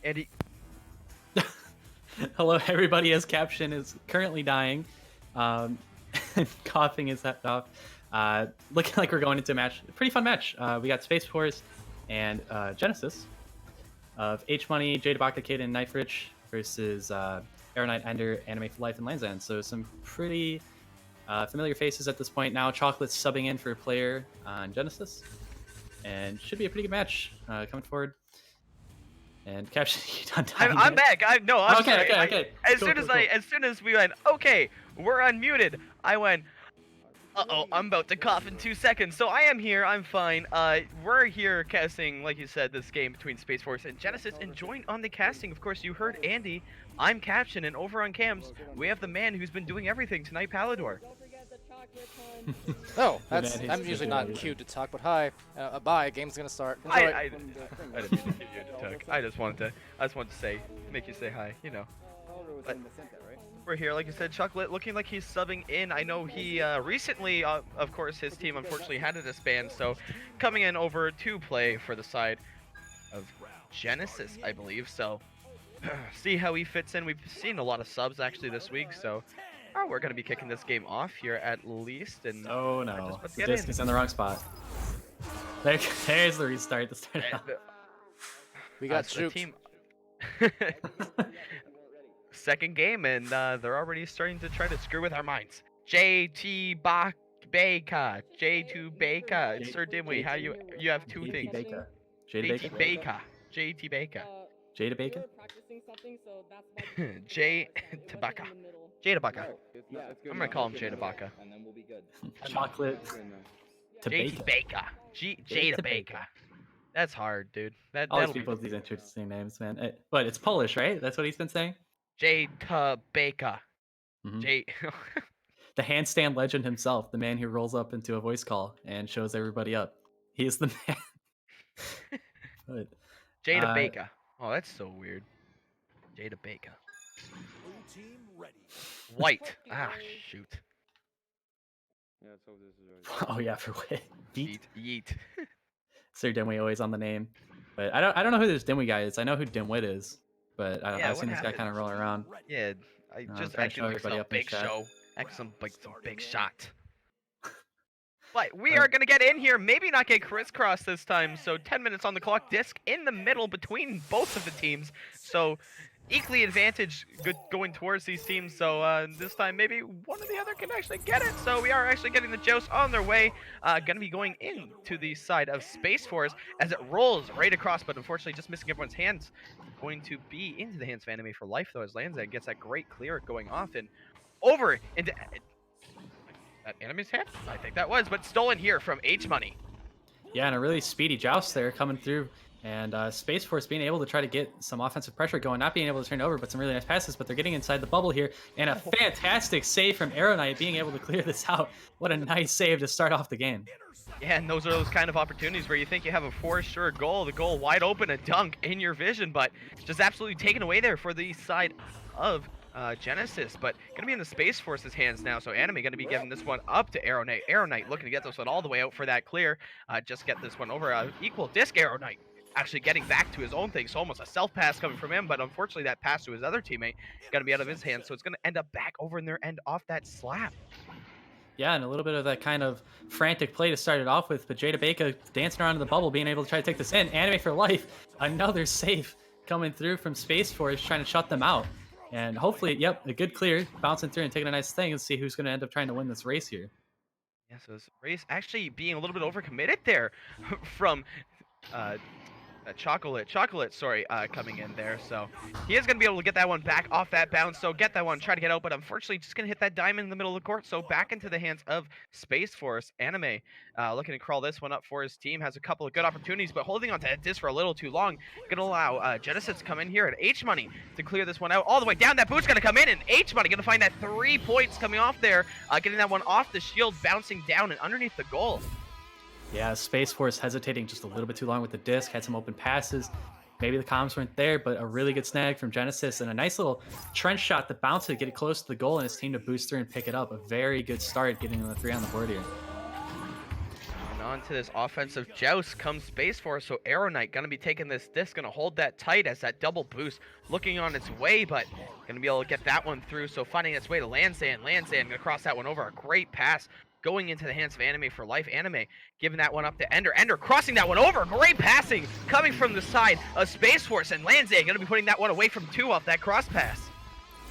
Andy, Hello, everybody. As Caption is currently dying, coughing his head off. Looking like we're going into a match, a pretty fun match. We got Space Force and Genesis of H Money, Jade Baka Kid, and Knife Rich versus Arrow Knight, Ender, Anime for Life, and Lands End. So some pretty familiar faces at this point now. Chocolate's subbing in for a player on Genesis, and should be a pretty good match coming forward. And Caption, you done dying I'm yet? back. I'm sorry. Okay. As Cool, soon cool, as cool. as soon as we went, okay, we're unmuted. I went, uh-oh, I'm about to cough in 2 seconds. So I am here. I'm fine. We're here casting, like you said, this game between Space Force and Genesis. And join on the casting, of course, you heard Andy. I'm Caption, and over on cams, we have the man who's been doing everything tonight, Palidore. Oh, The man I'm who's usually doing not everything. queued to talk, but hi. Bye. Game's gonna start. Enjoy. I didn't mean to give you a talk. I just wanted to say, make you say hi, you know. But we're here, like you said, Chocolate looking like he's subbing in. I know he recently, of course, his team unfortunately had to disband, so coming in over to play for the side of Genesis, I believe. So see how he fits in. We've seen a lot of subs actually this week, so we're gonna be kicking this game off here at least. And Oh just no, let's the get disc in. is in the wrong spot. There's the restart. The start. We got So the juked. team. Second game, and they're already starting to try to screw with our minds. JT Baker, J2 Baker, SirDimwi. How you have two things? Baker. Jada JT Baker. Baker, JT Baker, Jada Baker. J Tabaka, Jada Baka. I'm gonna call him Jada Baka. And then we'll be good. Chocolate. To JT Baker, Jada Baker. That's hard, dude. All these That'll be people with these interesting names, man. But it's Polish, right? That's what he's been saying. Jada Baker. Mhm. J. The handstand legend himself, the man who rolls up into a voice call and shows everybody up. He is the man. But Jada Baker. Oh, that's so weird. Jada Baker. White. Ah, shoot. oh yeah, for what? Yeet. Yeet. SirDimwi always on the name. But I don't know who this Dimwi guy is. I know who Dimwit is, but I don't know. Yeah, I've seen what this guy kind of happened? rolling around. Yeah, I I'm just trying to show acting like everybody some up in big chat. show. Acting like some big shot. But we Right. are going to get in here, maybe not get crisscross this time. So 10 minutes on the clock, disc in the middle between both of the teams. So equally advantage going towards these teams. So this time maybe one or the other can actually get it. So we are actually getting the Joust on their way. Going to be going into the side of Space Force as it rolls right across, but unfortunately just missing everyone's hands. Going to be into the hands of Anime for Life though, as Lanza gets that great clear going off and over into that Anime's hand? I think that was, but stolen here from H Money. Yeah, and a really speedy joust there coming through. And Space Force being able to try to get some offensive pressure going, not being able to turn over, but some really nice passes. But they're getting inside the bubble here. And a fantastic save from Arrow Knight being able to clear this out. What a nice save to start off the game. Yeah, and those are those kind of opportunities where you think you have a for sure goal, the goal wide open, a dunk in your vision, but just absolutely taken away there for the side of Genesis. But gonna be in the Space Force's hands now, so Anime gonna be giving this one up to Arrow Knight. Arrow Knight looking to get this one all the way out for that clear. Just get this one over. Equal disc Arrow Knight actually getting back to his own thing, so almost a self pass coming from him, but unfortunately that pass to his other teammate gonna be out of his hands, so it's gonna end up back over in their end off that slap. Yeah, and a little bit of that kind of frantic play to start it off with, but Jada Baker dancing around in the bubble, being able to try to take this in. Anime for Life, another save coming through from Space Force, trying to shut them out. And hopefully, yep, a good clear, bouncing through and taking a nice thing, and see who's going to end up trying to win this race here. Yeah, so this race actually being a little bit overcommitted there from Chocolate, coming in there. So he is going to be able to get that one back off that bounce. So get that one, try to get out, but unfortunately just going to hit that diamond in the middle of the court. So back into the hands of Space Force. Anime looking to crawl this one up for his team. Has a couple of good opportunities, but holding on to that disc for a little too long. Going to allow Genesis to come in here at H Money to clear this one out all the way down. That boot's going to come in, and H Money going to find that 3 points coming off there. Getting that one off the shield, bouncing down and underneath the goal. Yeah, Space Force hesitating just a little bit too long with the disc, had some open passes. Maybe the comms weren't there, but a really good snag from Genesis and a nice little trench shot to bounce it, get it close to the goal, and his team to boost through and pick it up. A very good start getting the 3 on the board here. And on onto this offensive joust comes Space Force, so Arrow Knight gonna be taking this disc, gonna hold that tight as that double boost looking on its way, but gonna be able to get that one through, so finding its way to Lanzan. Lanzan gonna cross that one over, a great pass going into the hands of Anime for life. Anime giving that one up to Ender. Ender crossing that one over, great passing coming from the side of Space Force, and Lanzan gonna be putting that one away from 2 off that cross pass.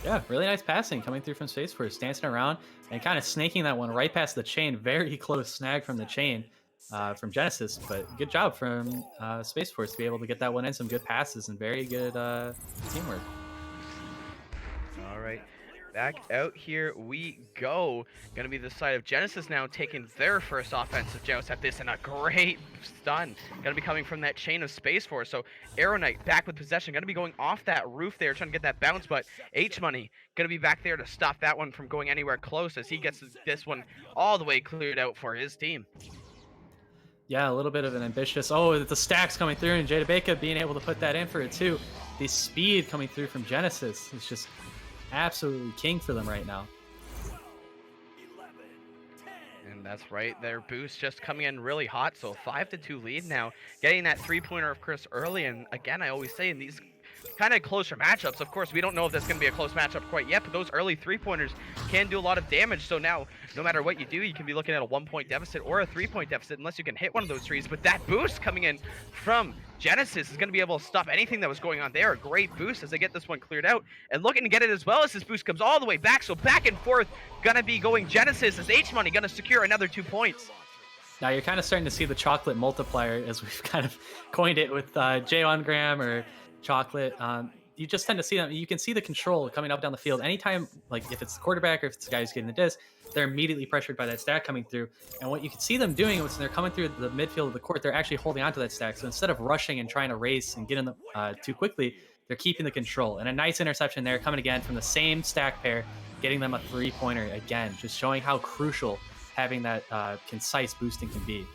Yeah, really nice passing coming through from Space Force, dancing around and kind of snaking that one right past the chain. Very close snag from the chain from Genesis, but good job from Space Force to be able to get that one in. Some good passes and very good teamwork. All right, back out here we go. Gonna be the side of Genesis now taking their first offensive joust at this, and a great stun. Gonna be coming from that chain of Space Force. So Arrow Knight back with possession. Gonna be going off that roof there, trying to get that bounce, but H-Money gonna be back there to stop that one from going anywhere close as he gets this one all the way cleared out for his team. Yeah, a little bit of an ambitious. Oh, the stacks coming through, and Jada Baker being able to put that in for it too. The speed coming through from Genesis is just absolutely king for them right now. And that's right, their boost just coming in really hot, so 5-2 lead now. Getting that 3-pointer of Chris early, and again, I always say in these kind of closer matchups, of course, we don't know if that's going to be a close matchup quite yet, but those early 3-pointers can do a lot of damage, so now, no matter what you do, you can be looking at a 1-point deficit or a 3-point deficit unless you can hit one of those threes, but that boost coming in from Genesis is going to be able to stop anything that was going on there. A great boost as they get this one cleared out, and looking to get it as well as this boost comes all the way back, so back and forth, going to be going Genesis as H-Money going to secure another 2 points. Now you're kind of starting to see the chocolate multiplier, as we've kind of coined it with J1gram or chocolate. You just tend to see them. You can see the control coming up down the field. Anytime, like if it's the quarterback or if it's the guy who's getting the disc, they're immediately pressured by that stack coming through. And what you can see them doing is when they're coming through the midfield of the court, they're actually holding onto that stack. So instead of rushing and trying to race and get in the, too quickly, they're keeping the control. And a nice interception there coming again from the same stack pair, getting them a 3-pointer again, just showing how crucial having that concise boosting can be.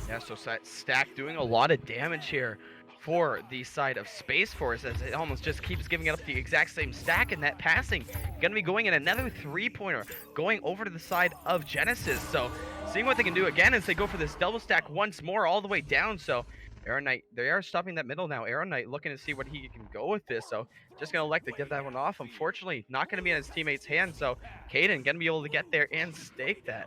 Yeah, so stack doing a lot of damage here for the side of Space Force as it almost just keeps giving it up the exact same stack, and that passing gonna be going in another 3-pointer going over to the side of Genesis. So seeing what they can do again as they go for this double stack once more all the way down. So Arrow Knight, they are stopping that middle now. Arrow Knight looking to see what he can go with this, so just gonna elect to give that one off. Unfortunately, not gonna be in his teammate's hand, so Caden gonna be able to get there and stake that.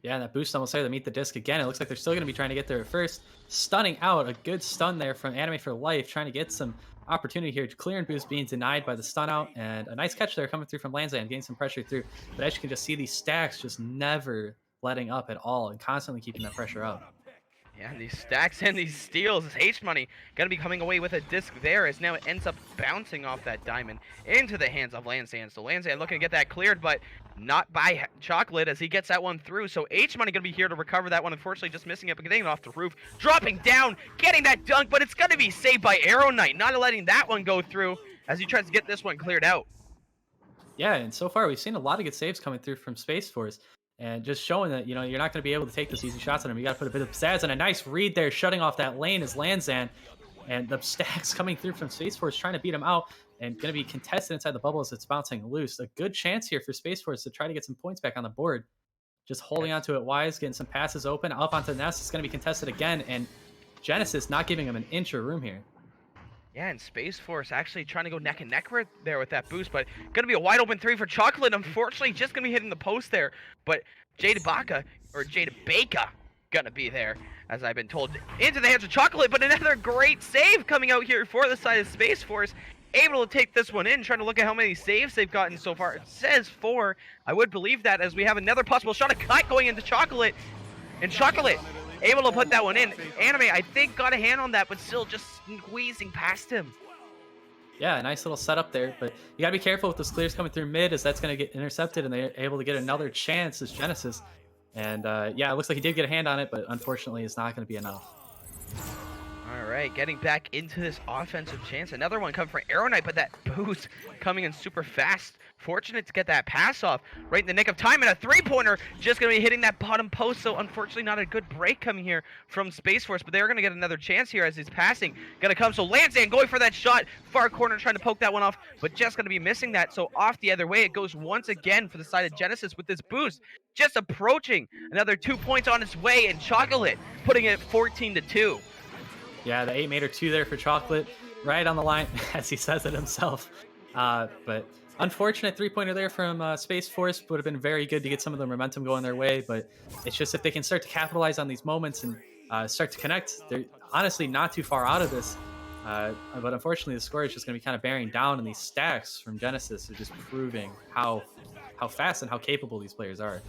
Yeah, and that boost almost there to meet the disc again. It looks like they're still going to be trying to get there at first. Stunning out. A good stun there from Anime for Life, trying to get some opportunity here. Clear and boost being denied by the stun out. And a nice catch there coming through from Lanzan, getting some pressure through. But as you can just see, these stacks just never letting up at all and constantly keeping that pressure up. Yeah, these stacks and these steals. This H-Money gonna be coming away with a disc there as now it ends up bouncing off that diamond into the hands of Lanzan. So Lanzan looking to get that cleared, but not by Chocolate as he gets that one through. So H-Money gonna be here to recover that one. Unfortunately, just missing it, but getting it off the roof. Dropping down, getting that dunk, but it's gonna be saved by Arrow Knight, not letting that one go through as he tries to get this one cleared out. Yeah, and so far we've seen a lot of good saves coming through from Space Force. And just showing that, you know, you're not going to be able to take those easy shots on him. You got to put a bit of pizzazz, and a nice read there, shutting off that lane is Lanzan. And the stacks coming through from Space Force trying to beat him out and going to be contested inside the bubble as it's bouncing loose. A good chance here for Space Force to try to get some points back on the board. Just holding onto it wise, getting some passes open. Up onto the nest. It's going to be contested again, and Genesis not giving him an inch of room here. Yeah, and Space Force actually trying to go neck and neck right there with that boost, but gonna be a wide open 3 for Chocolate. Unfortunately, just gonna be hitting the post there. But Jada Baker gonna be there, as I've been told, into the hands of Chocolate. But another great save coming out here for the side of Space Force. Able to take this one in, trying to look at how many saves they've gotten so far. It says 4. I would believe that as we have another possible shot of cut going into Chocolate. And Chocolate able to put that one in. Anime, I think, got a hand on that, but still just squeezing past him. Yeah, nice little setup there, but you gotta be careful with those clears coming through mid, as that's gonna get intercepted, and they're able to get another chance as Genesis. And yeah, it looks like he did get a hand on it, but unfortunately it's not gonna be enough. All right. right, getting back into this offensive chance. Another one coming for Arrow Knight, but that boost coming in super fast. Fortunate to get that pass off right in the nick of time, and a three-pointer just going to be hitting that bottom post. So unfortunately not a good break coming here from Space Force, but they're going to get another chance here as he's passing. Going to come, so Lansdane going for that shot. Far corner trying to poke that one off, but just going to be missing that. So off the other way it goes once again for the side of Genesis with this boost. Just approaching another 2 points on its way, and Chocolate putting it 14-2. Yeah, the 8m2 there for Chocolate, right on the line, as he says it himself. But unfortunate three-pointer there from Space Force. Would have been very good to get some of the momentum going their way, but it's just if they can start to capitalize on these moments and start to connect, they're honestly not too far out of this. But unfortunately, the score is just going to be kind of bearing down, and these stacks from Genesis are just proving how fast and how capable these players are.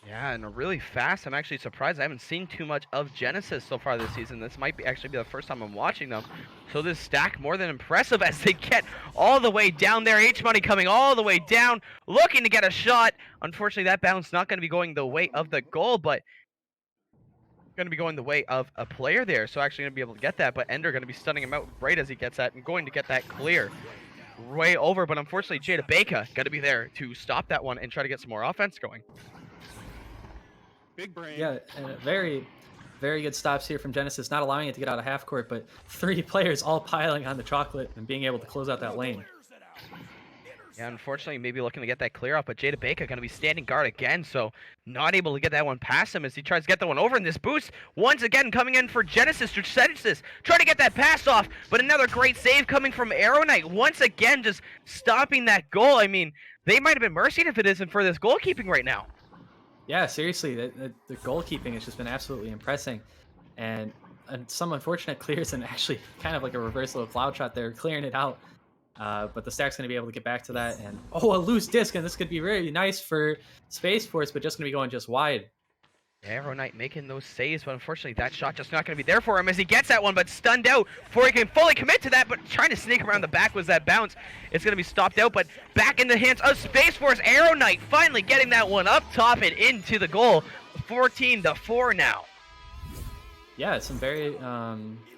Yeah, and really fast. I'm actually surprised. I haven't seen too much of Genesis so far this season. This might actually be the first time I'm watching them. So this stack more than impressive as they get all the way down there. H-Money coming all the way down, looking to get a shot. Unfortunately, that bounce not going to be going the way of the goal, but going to be going the way of a player there. So actually going to be able to get that, but Ender going to be stunning him out right as he gets that and going to get that clear. Way over, but unfortunately, Jada Baker got to be there to stop that one and try to get some more offense going. Big brain. Yeah, and very, very good stops here from Genesis, not allowing it to get out of half court, but 3 players all piling on the Chocolate and being able to close out that lane. Yeah, unfortunately, maybe looking to get that clear off, but Jada Baker going to be standing guard again, so not able to get that one past him as he tries to get the one over in this boost. Once again, coming in for Genesis, trying to get that pass off, but another great save coming from Arrow Knight. Once again, just stopping that goal. I mean, they might have been mercied if it isn't for this goalkeeping right now. Yeah, seriously, the goalkeeping has just been absolutely impressing, and some unfortunate clears and actually kind of like a reversal of Cloud Shot there, clearing it out. But the stack's going to be able to get back to that, and a loose disc, and this could be very nice for Space Force, but just going to be going just wide. Arrow Knight making those saves, but unfortunately that shot just not going to be there for him as he gets that one, but stunned out before he can fully commit to that, but trying to sneak around the back was that bounce. It's going to be stopped out, but back in the hands of Space Force. Arrow Knight finally getting that one up top and into the goal. 14-4 now. Yeah, some very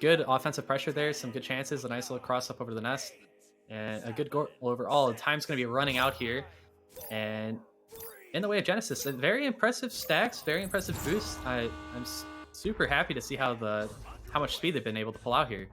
good offensive pressure there, some good chances, a nice little cross up over the nest, and a good goal overall. The time's going to be running out here, and in the way of Genesis, very impressive stacks, very impressive boosts. I'm super happy to see how much speed they've been able to pull out here.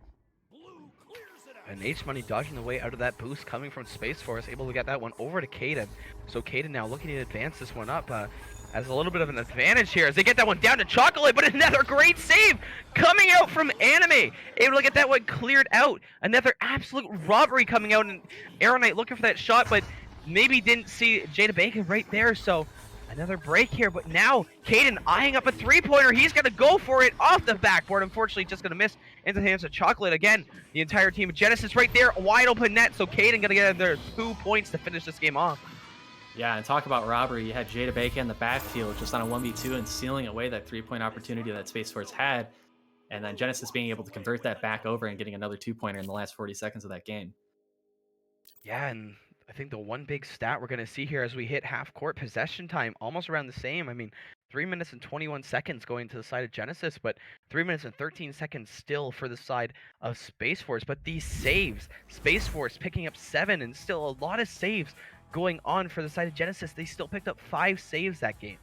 And H-Money dodging the way out of that boost coming from Space Force, able to get that one over to Caden. So Caden now looking to advance this one up, has a little bit of an advantage here as they get that one down to Chocolate, but another great save coming out from Anime. Able to get that one cleared out. Another absolute robbery coming out, and Arrow Knight looking for that shot, but maybe didn't see Jada Bacon right there, so another break here. But now Caden eyeing up a three-pointer. He's going to go for it off the backboard. Unfortunately, just going to miss into the hands of Chocolate. Again, the entire team of Genesis right there, wide open net, so Caden going to get another 2 points to finish this game off. Yeah, and talk about robbery. You had Jada Bacon in the backfield just on a 1v2 and sealing away that three-point opportunity that Space Force had, and then Genesis being able to convert that back over and getting another two-pointer in the last 40 seconds of that game. Yeah, and I think the one big stat we're going to see here as we hit half-court possession time, almost around the same. I mean, 3 minutes and 21 seconds going to the side of Genesis, but 3 minutes and 13 seconds still for the side of Space Force. But these saves, Space Force picking up 7, and still a lot of saves going on for the side of Genesis. They still picked up 5 saves that game.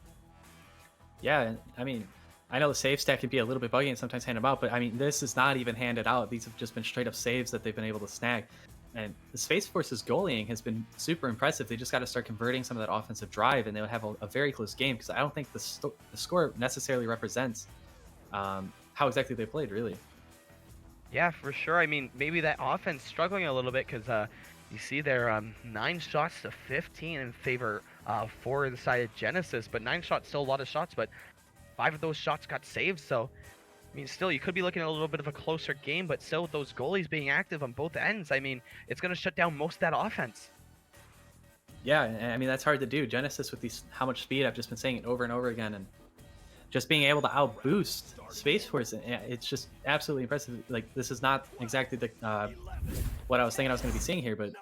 Yeah, and I mean, I know the save stat can be a little bit buggy and sometimes handed out, but I mean, this is not even handed out. These have just been straight up saves that they've been able to snag. And the Space Force's goalieing has been super impressive. They just got to start converting some of that offensive drive, and they'll have a very close game, because I don't think the score necessarily represents how exactly they played, really. Yeah, for sure. I mean, maybe that offense struggling a little bit, because you see there 9 shots to 15 in favor for the side of Genesis, but 9 shots, still a lot of shots, but 5 of those shots got saved, so I mean, still, you could be looking at a little bit of a closer game, but still with those goalies being active on both ends, I mean, it's going to shut down most of that offense. Yeah, and I mean, that's hard to do. Genesis with how much speed, I've just been saying it over and over again, and just being able to outboost Space Force, it's just absolutely impressive. Like, this is not exactly the what I was thinking I was going to be seeing here, but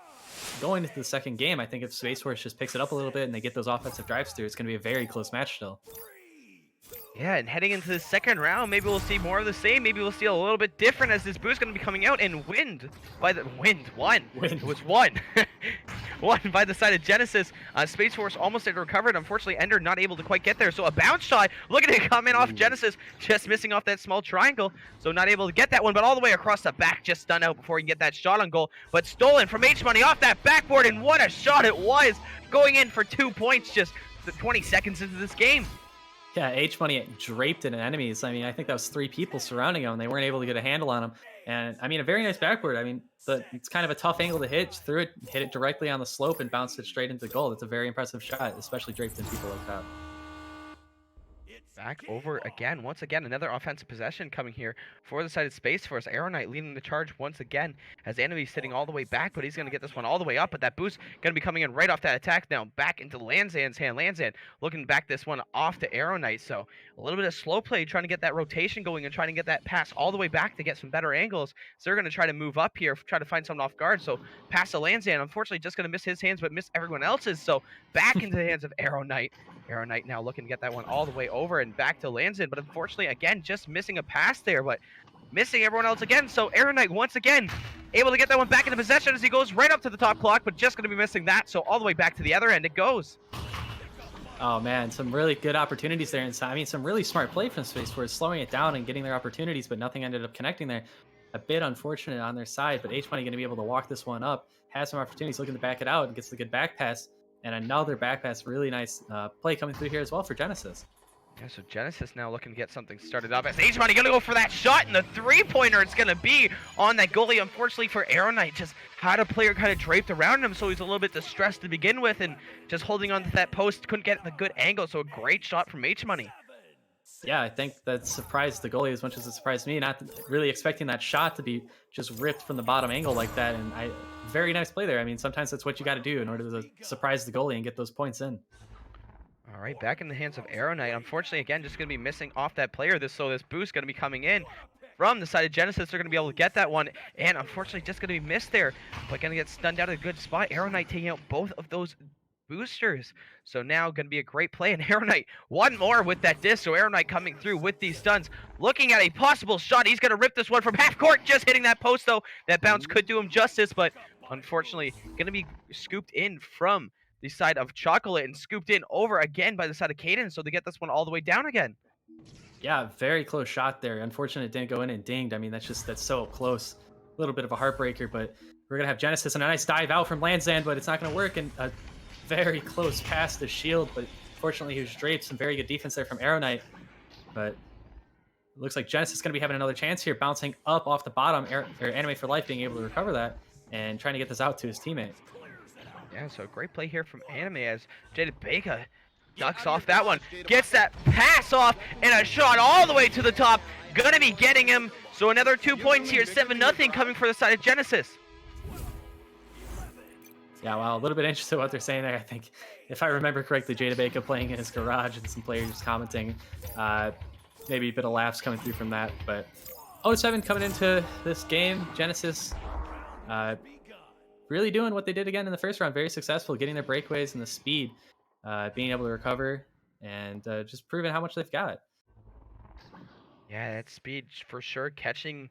going into the second game, I think if Space Force just picks it up a little bit and they get those offensive drives through, it's going to be a very close match still. Yeah, and heading into the second round, maybe we'll see more of the same. Maybe we'll see a little bit different as this boost going to be coming out. And one. It was one. One by the side of Genesis. Space Force almost had recovered. Unfortunately, Ender not able to quite get there. So a bounce shot. Look at it come in off Genesis. Just missing off that small triangle. So not able to get that one, but all the way across the back. Just stunned out before he can get that shot on goal. But stolen from H-Money off that backboard. And what a shot it was. Going in for 2 points just 20 seconds into this game. Yeah, H-Money draped in enemies. I mean, I think that was 3 people surrounding him. They weren't able to get a handle on him. And, I mean, a very nice backboard. I mean, it's kind of a tough angle to hit. Threw it, hit it directly on the slope, and bounced it straight into goal. It's a very impressive shot, especially draped in people like that. Back over again. Once again, another offensive possession coming here for the side of Space Force. Arrow Knight leading the charge once again as Enemy's sitting all the way back, but he's going to get this one all the way up. But that boost going to be coming in right off that attack now. Back into Lanzan's hand. Lanzan looking back this one off to Arrow Knight. So a little bit of slow play, trying to get that rotation going and trying to get that pass all the way back to get some better angles. So they're going to try to move up here, try to find someone off guard. So pass to Lanzan. Unfortunately, just going to miss his hands, but miss everyone else's. So back into the hands of Arrow Knight. Arrow Knight now looking to get that one all the way over and back to Lanzan, but unfortunately, again, just missing a pass there, but missing everyone else again. So Arrow Knight once again able to get that one back into possession as he goes right up to the top clock, but just going to be missing that. So all the way back to the other end it goes. Oh man, some really good opportunities there. And I mean, some really smart play from Space Force, slowing it down and getting their opportunities, but nothing ended up connecting there. A bit unfortunate on their side, but H-Money going to be able to walk this one up, has some opportunities, looking to back it out, and gets the good back pass. And another back pass, really nice play coming through here as well for Genesis. Yeah, so Genesis now looking to get something started up as H-Money going to go for that shot, and the three-pointer it's going to be on that goalie. Unfortunately for Arrow Knight, just had a player kind of draped around him, so he's a little bit distressed to begin with, and just holding on to that post, couldn't get the good angle, so a great shot from H-Money. Yeah, I think that surprised the goalie as much as it surprised me, not really expecting that shot to be just ripped from the bottom angle like that. And very nice play there. I mean, sometimes that's what you got to do in order to surprise the goalie and get those points in. All right, back in the hands of Arrow Knight. Unfortunately, again, just going to be missing off that player. This boost going to be coming in from the side of Genesis. They're going to be able to get that one, and unfortunately, just going to be missed there. But going to get stunned out at a good spot. Arrow Knight taking out both of those boosters. So now going to be a great play, and Arrow Knight one more with that disc. So Arrow Knight coming through with these stuns, looking at a possible shot. He's going to rip this one from half court, just hitting that post though. That bounce could do him justice, but unfortunately going to be scooped in from the side of Chocolate and scooped in over again by the side of Caden. So they get this one all the way down again. Yeah, very close shot there. Unfortunately, it didn't go in and dinged. I mean, that's so close. A little bit of a heartbreaker, but we're going to have Genesis and a nice dive out from Lanzan, but it's not going to work. And a very close pass to Shield, but fortunately he was draped. Some very good defense there from Arrow Knight. But it looks like Genesis is going to be having another chance here, bouncing up off the bottom. Anime for Life being able to recover that and trying to get this out to his teammate. Yeah, so great play here from Anime as Jada Baker ducks off that one, gets that pass off, and a shot all the way to the top. Gonna be getting him. So another 2 points here, 7-0 coming for the side of Genesis. Yeah, well, a little bit interested in what they're saying there. I think, if I remember correctly, Jada Baker playing in his garage and some players commenting. Maybe a bit of laughs coming through from that. But 0-7 coming into this game. Genesis really doing what they did again in the first round. Very successful, getting their breakaways and the speed, being able to recover, and just proving how much they've got. Yeah, that speed for sure, catching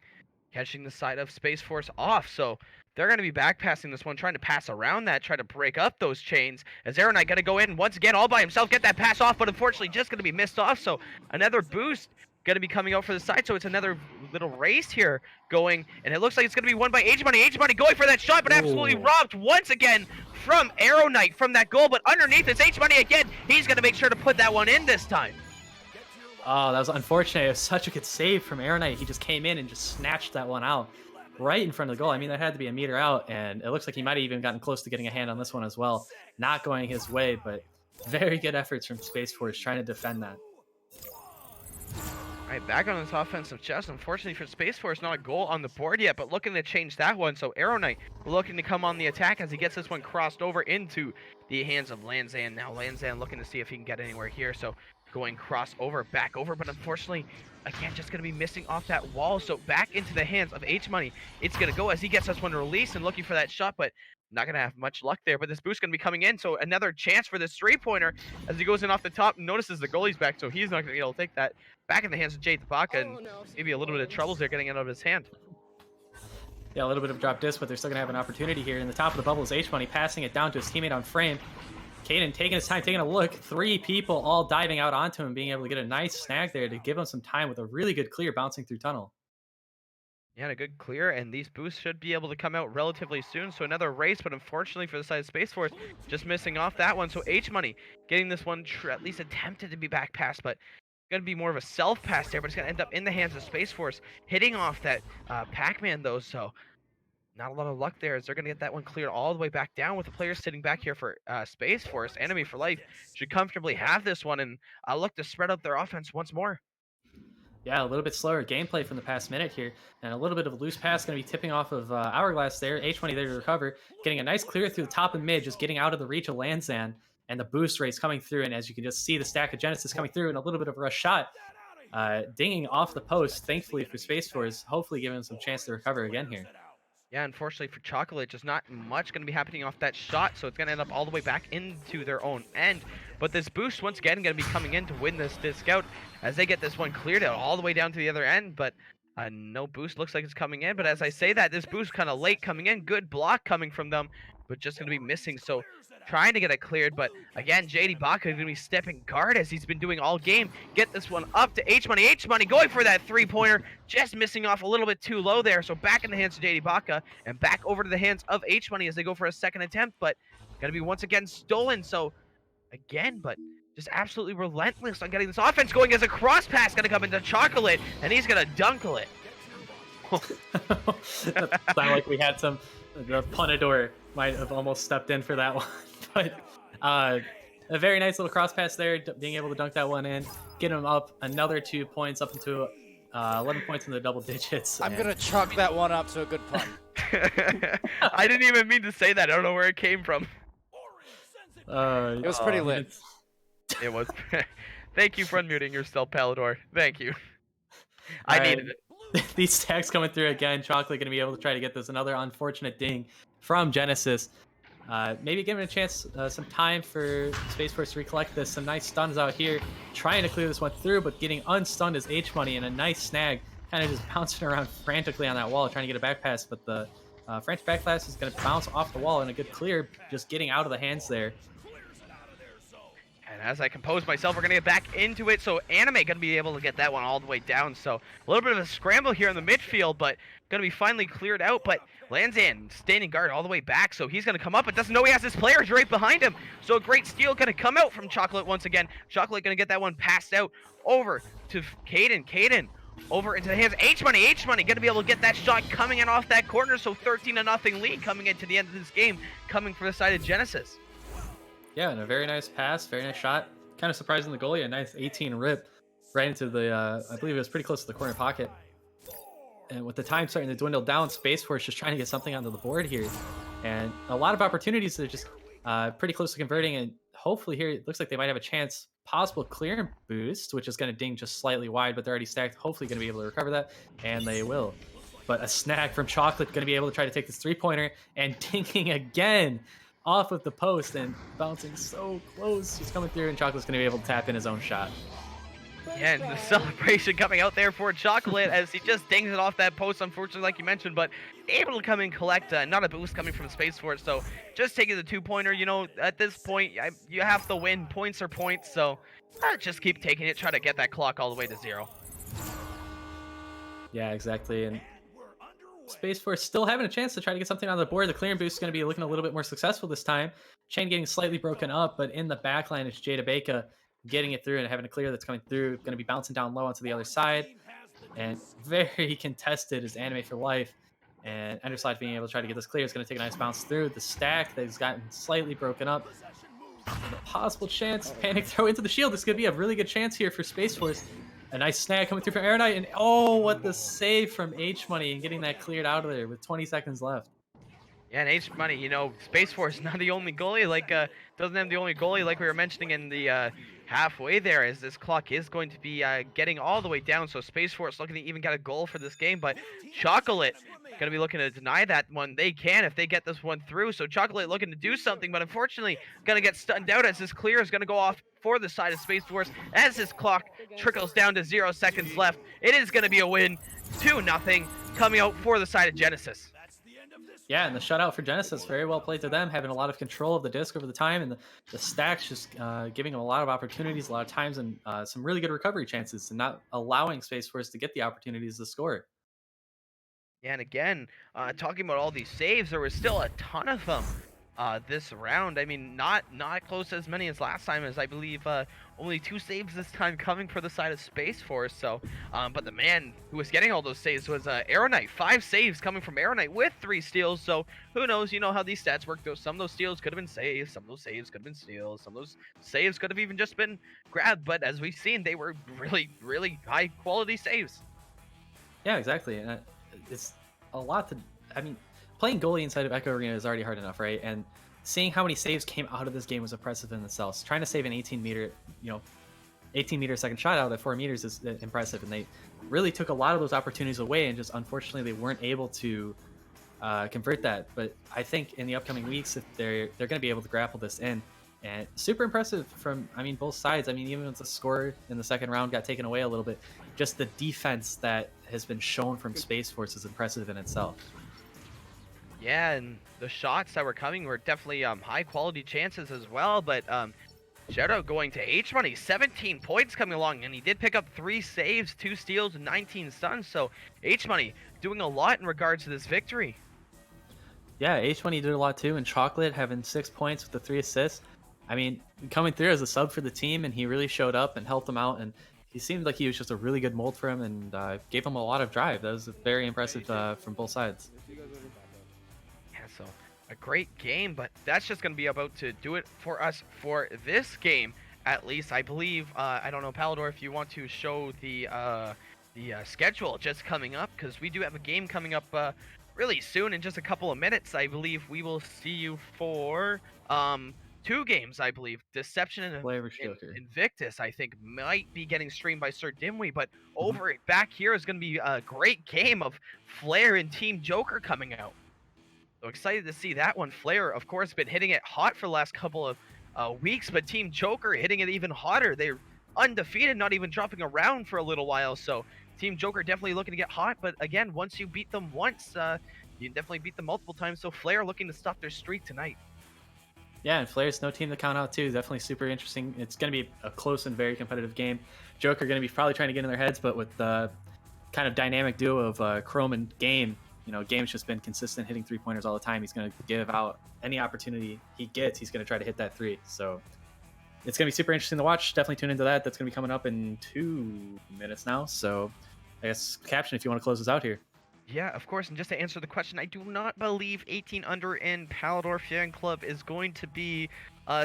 the side of Space Force off. So they're going to be back passing this one, trying to pass around that, try to break up those chains. As Arrow Knight going to go in once again all by himself, get that pass off, but unfortunately just going to be missed off. So another boost going to be coming out for the side. So it's another little race here going, and it looks like it's going to be won by H-Money. H-Money going for that shot, but absolutely robbed once again from Arrow Knight from that goal. But underneath is H-Money again. He's going to make sure to put that one in this time. Oh, that was unfortunate. It was such a good save from Arrow Knight. He just came in and just snatched that one out right in front of the goal. I mean, that had to be a meter out, and it looks like he might have even gotten close to getting a hand on this one as well. Not going his way, but very good efforts from Space Force trying to defend that. All right, back on this offensive chest. Unfortunately for Space Force, not a goal on the board yet, but looking to change that one. So Arrow Knight looking to come on the attack as he gets this one crossed over into the hands of Lanzan. Now Lanzan looking to see if he can get anywhere here. So going cross over, back over, but unfortunately, again, just going to be missing off that wall. So back into the hands of H-Money. It's going to go as he gets this one released and looking for that shot, but Not going to have much luck there, but this boost going to be coming in. So another chance for this three-pointer as he goes in off the top. Notices the goalie's back, so he's not going to be able to take that. Back in the hands of Jade Tabaka, and maybe a little bit of troubles there getting it out of his hand. Yeah, a little bit of drop disc, but they're still going to have an opportunity here. In the top of the bubble is H-Money passing it down to his teammate on frame. Caden taking his time, taking a look. 3 people all diving out onto him, being able to get a nice snag there to give him some time with a really good clear bouncing through tunnel. Yeah, and a good clear, and these boosts should be able to come out relatively soon. So another race, but unfortunately for the side of Space Force, just missing off that one. So H-Money getting this one at least attempted to be back passed, but going to be more of a self-pass there, but it's going to end up in the hands of Space Force, hitting off that Pac-Man, though, so not a lot of luck there as they're going to get that one cleared all the way back down with the players sitting back here for Space Force. Enemy for Life should comfortably have this one and look to spread out their offense once more. Yeah, a little bit slower gameplay from the past minute here, and a little bit of a loose pass going to be tipping off of Hourglass there. H-Money there to recover, getting a nice clear through the top and mid, just getting out of the reach of Lanzan, and the boost race coming through, and as you can just see the stack of Genesis coming through, and a little bit of a rush shot, dinging off the post, thankfully for Space Force, hopefully giving him some chance to recover again here. Yeah, unfortunately for Chocolate, just not much going to be happening off that shot, so it's going to end up all the way back into their own end. But this boost, once again, going to be coming in to win this disc out as they get this one cleared out all the way down to the other end. But no boost looks like it's coming in. But as I say that, this boost kind of late coming in. Good block coming from them, but just going to be missing. So trying to get it cleared, but again, JD Baka is going to be stepping guard as he's been doing all game. Get this one up to H-Money. H-Money going for that three-pointer, just missing off a little bit too low there. So back in the hands of JD Baka and back over to the hands of H-Money as they go for a second attempt, but going to be once again stolen. So again, but just absolutely relentless on getting this offense going as a cross pass going to come into Chocolate, and he's going to dunkle it. Sound like we had some, the Palidore might have almost stepped in for that one. But a very nice little cross pass there, being able to dunk that one in, get him up another 2 points, up into 11 points in the double digits. I'm going to chalk that one up to a good pun. I didn't even mean to say that. I don't know where it came from. It was pretty lit. It was. Thank you for unmuting yourself, Palidore. Thank you. I needed it. These stacks coming through again. Chocolate going to be able to try to get this. Another unfortunate ding from Genesis. Maybe giving a chance, some time for Space Force to recollect this. Some nice stuns out here, trying to clear this one through, but getting unstunned is H-Money, and a nice snag, kind of just bouncing around frantically on that wall, trying to get a back pass, but the French back pass is going to bounce off the wall, and a good clear, just getting out of the hands there. And as I compose myself, we're going to get back into it. So Anime going to be able to get that one all the way down. So a little bit of a scramble here in the midfield, but going to be finally cleared out. But Lanzan standing guard all the way back. So he's going to come up, but doesn't know he has his players right behind him. So a great steal going to come out from Chocolate once again. Chocolate going to get that one passed out over to Caden. Caden over into the hands of H-Money. H-Money going to be able to get that shot coming in off that corner. So 13-0 lead coming into the end of this game, coming for the side of Genesis. Yeah, and a very nice pass, very nice shot. Kind of surprising the goalie, a nice 18 rip right into the, I believe it was pretty close to the corner pocket. And with the time starting to dwindle down, Space Force just trying to get something onto the board here. And a lot of opportunities that are just pretty close to converting. And hopefully here, it looks like they might have a chance, possible clear boost, which is going to ding just slightly wide, but they're already stacked. Hopefully going to be able to recover that, and they will. But a snag from Chocolate, going to be able to try to take this three-pointer, and dinging again off of the post and bouncing so close. He's coming through, and Chocolate's going to be able to tap in his own shot. Yeah, and the celebration coming out there for Chocolate as he just dings it off that post, unfortunately, like you mentioned, but able to come and collect, not a boost coming from Space Force, so just taking the two-pointer. You know, at this point, you have to win. Points are points, so just keep taking it, try to get that clock all the way to 0. Yeah, exactly, and Space Force still having a chance to try to get something on the board. The clearing boost is going to be looking a little bit more successful this time. Chain getting slightly broken up, but in the back line, it's Jada Baker getting it through and having a clear that's coming through. Going to be bouncing down low onto the other side. And very contested is Anime for Life. And Enderslide being able to try to get this clear is going to take a nice bounce through. The stack that has gotten slightly broken up. And a possible chance. Panic throw into the shield. This is going to be a really good chance here for Space Force. A nice snag coming through from Aeronite, and oh, what the save from H-Money and getting that cleared out of there with 20 seconds left. Yeah, and H-Money, you know, Space Force not the only goalie, like, doesn't have the only goalie like we were mentioning in the halfway there, as this clock is going to be getting all the way down. So Space Force looking to even get a goal for this game, but Chocolate going to be looking to deny that one. They can if they get this one through. So Chocolate looking to do something, but unfortunately going to get stunned out as this clear is going to go off for the side of Space Force as this clock trickles down to 0 seconds left. It is going to be a win, 2-0, coming out for the side of Genesis. Yeah, and the shutout for Genesis, very well played to them, having a lot of control of the disc over the time, and the stacks just giving them a lot of opportunities, a lot of times, and some really good recovery chances, and not allowing Space Force to get the opportunities to score. Yeah, and again, talking about all these saves, there was still a ton of them this round. I mean, not close as many as last time, as I believe only 2 saves this time coming for the side of Space Force. So, but the man who was getting all those saves was Aeronite. 5 saves coming from Aeronite with 3 steals. So who knows? You know how these stats work. Though some of those steals could have been saves, some of those saves could have been steals, some of those saves could have even just been grabbed. But as we've seen, they were really, really high quality saves. Yeah, exactly. And it's a lot to. I mean, playing goalie inside of Echo Arena is already hard enough, right? And seeing how many saves came out of this game was impressive in itself. Trying to save an 18-meter, 18-meter second shot out at 4 meters is impressive. And they really took a lot of those opportunities away, and just unfortunately they weren't able to convert that. But I think in the upcoming weeks, if they're going to be able to grapple this in. And super impressive from, both sides. Even if the score in the second round got taken away a little bit, just the defense that has been shown from Space Force is impressive in itself. Yeah, and the shots that were coming were definitely high quality chances as well. But shout out going to H-Money, 17 points coming along, and he did pick up 3 saves, 2 steals, and 19 stuns. So H-Money doing a lot in regards to this victory. Yeah, H-Money did a lot too, and Chocolate having 6 points with the 3 assists. Coming through as a sub for the team, and he really showed up and helped them out, and he seemed like he was just a really good mold for him, and gave him a lot of drive. That was very impressive from both sides. Yeah, so a great game, but that's just going to be about to do it for us for this game, at least. I believe, I don't know, Palidore, if you want to show the schedule just coming up, because we do have a game coming up really soon in just a couple of minutes. I believe we will see you for 2 games, I believe. Deception and Invictus, I think, might be getting streamed by SirDimwi, but over back here is going to be a great game of Flare and Team Joker coming out. So excited to see that one. Flare, of course, been hitting it hot for the last couple of weeks, but Team Joker hitting it even hotter. They're undefeated, not even dropping around for a little while, so Team Joker definitely looking to get hot, but again, once you beat them once, you can definitely beat them multiple times, so Flare looking to stop their streak tonight. Yeah, and Flare's no team to count out too. Definitely super interesting. It's going to be a close and very competitive game. Joker going to be probably trying to get in their heads, but with the kind of dynamic duo of Chrome and Game, Game's just been consistent hitting 3-pointers all the time. He's going to give out any opportunity he gets. He's going to try to hit that 3. So it's going to be super interesting to watch. Definitely tune into that. That's going to be coming up in 2 minutes now. So I guess, Caption, if you want to close us out here. Yeah, of course, and just to answer the question, I do not believe 18 Under in Palidore Fan Club is going to be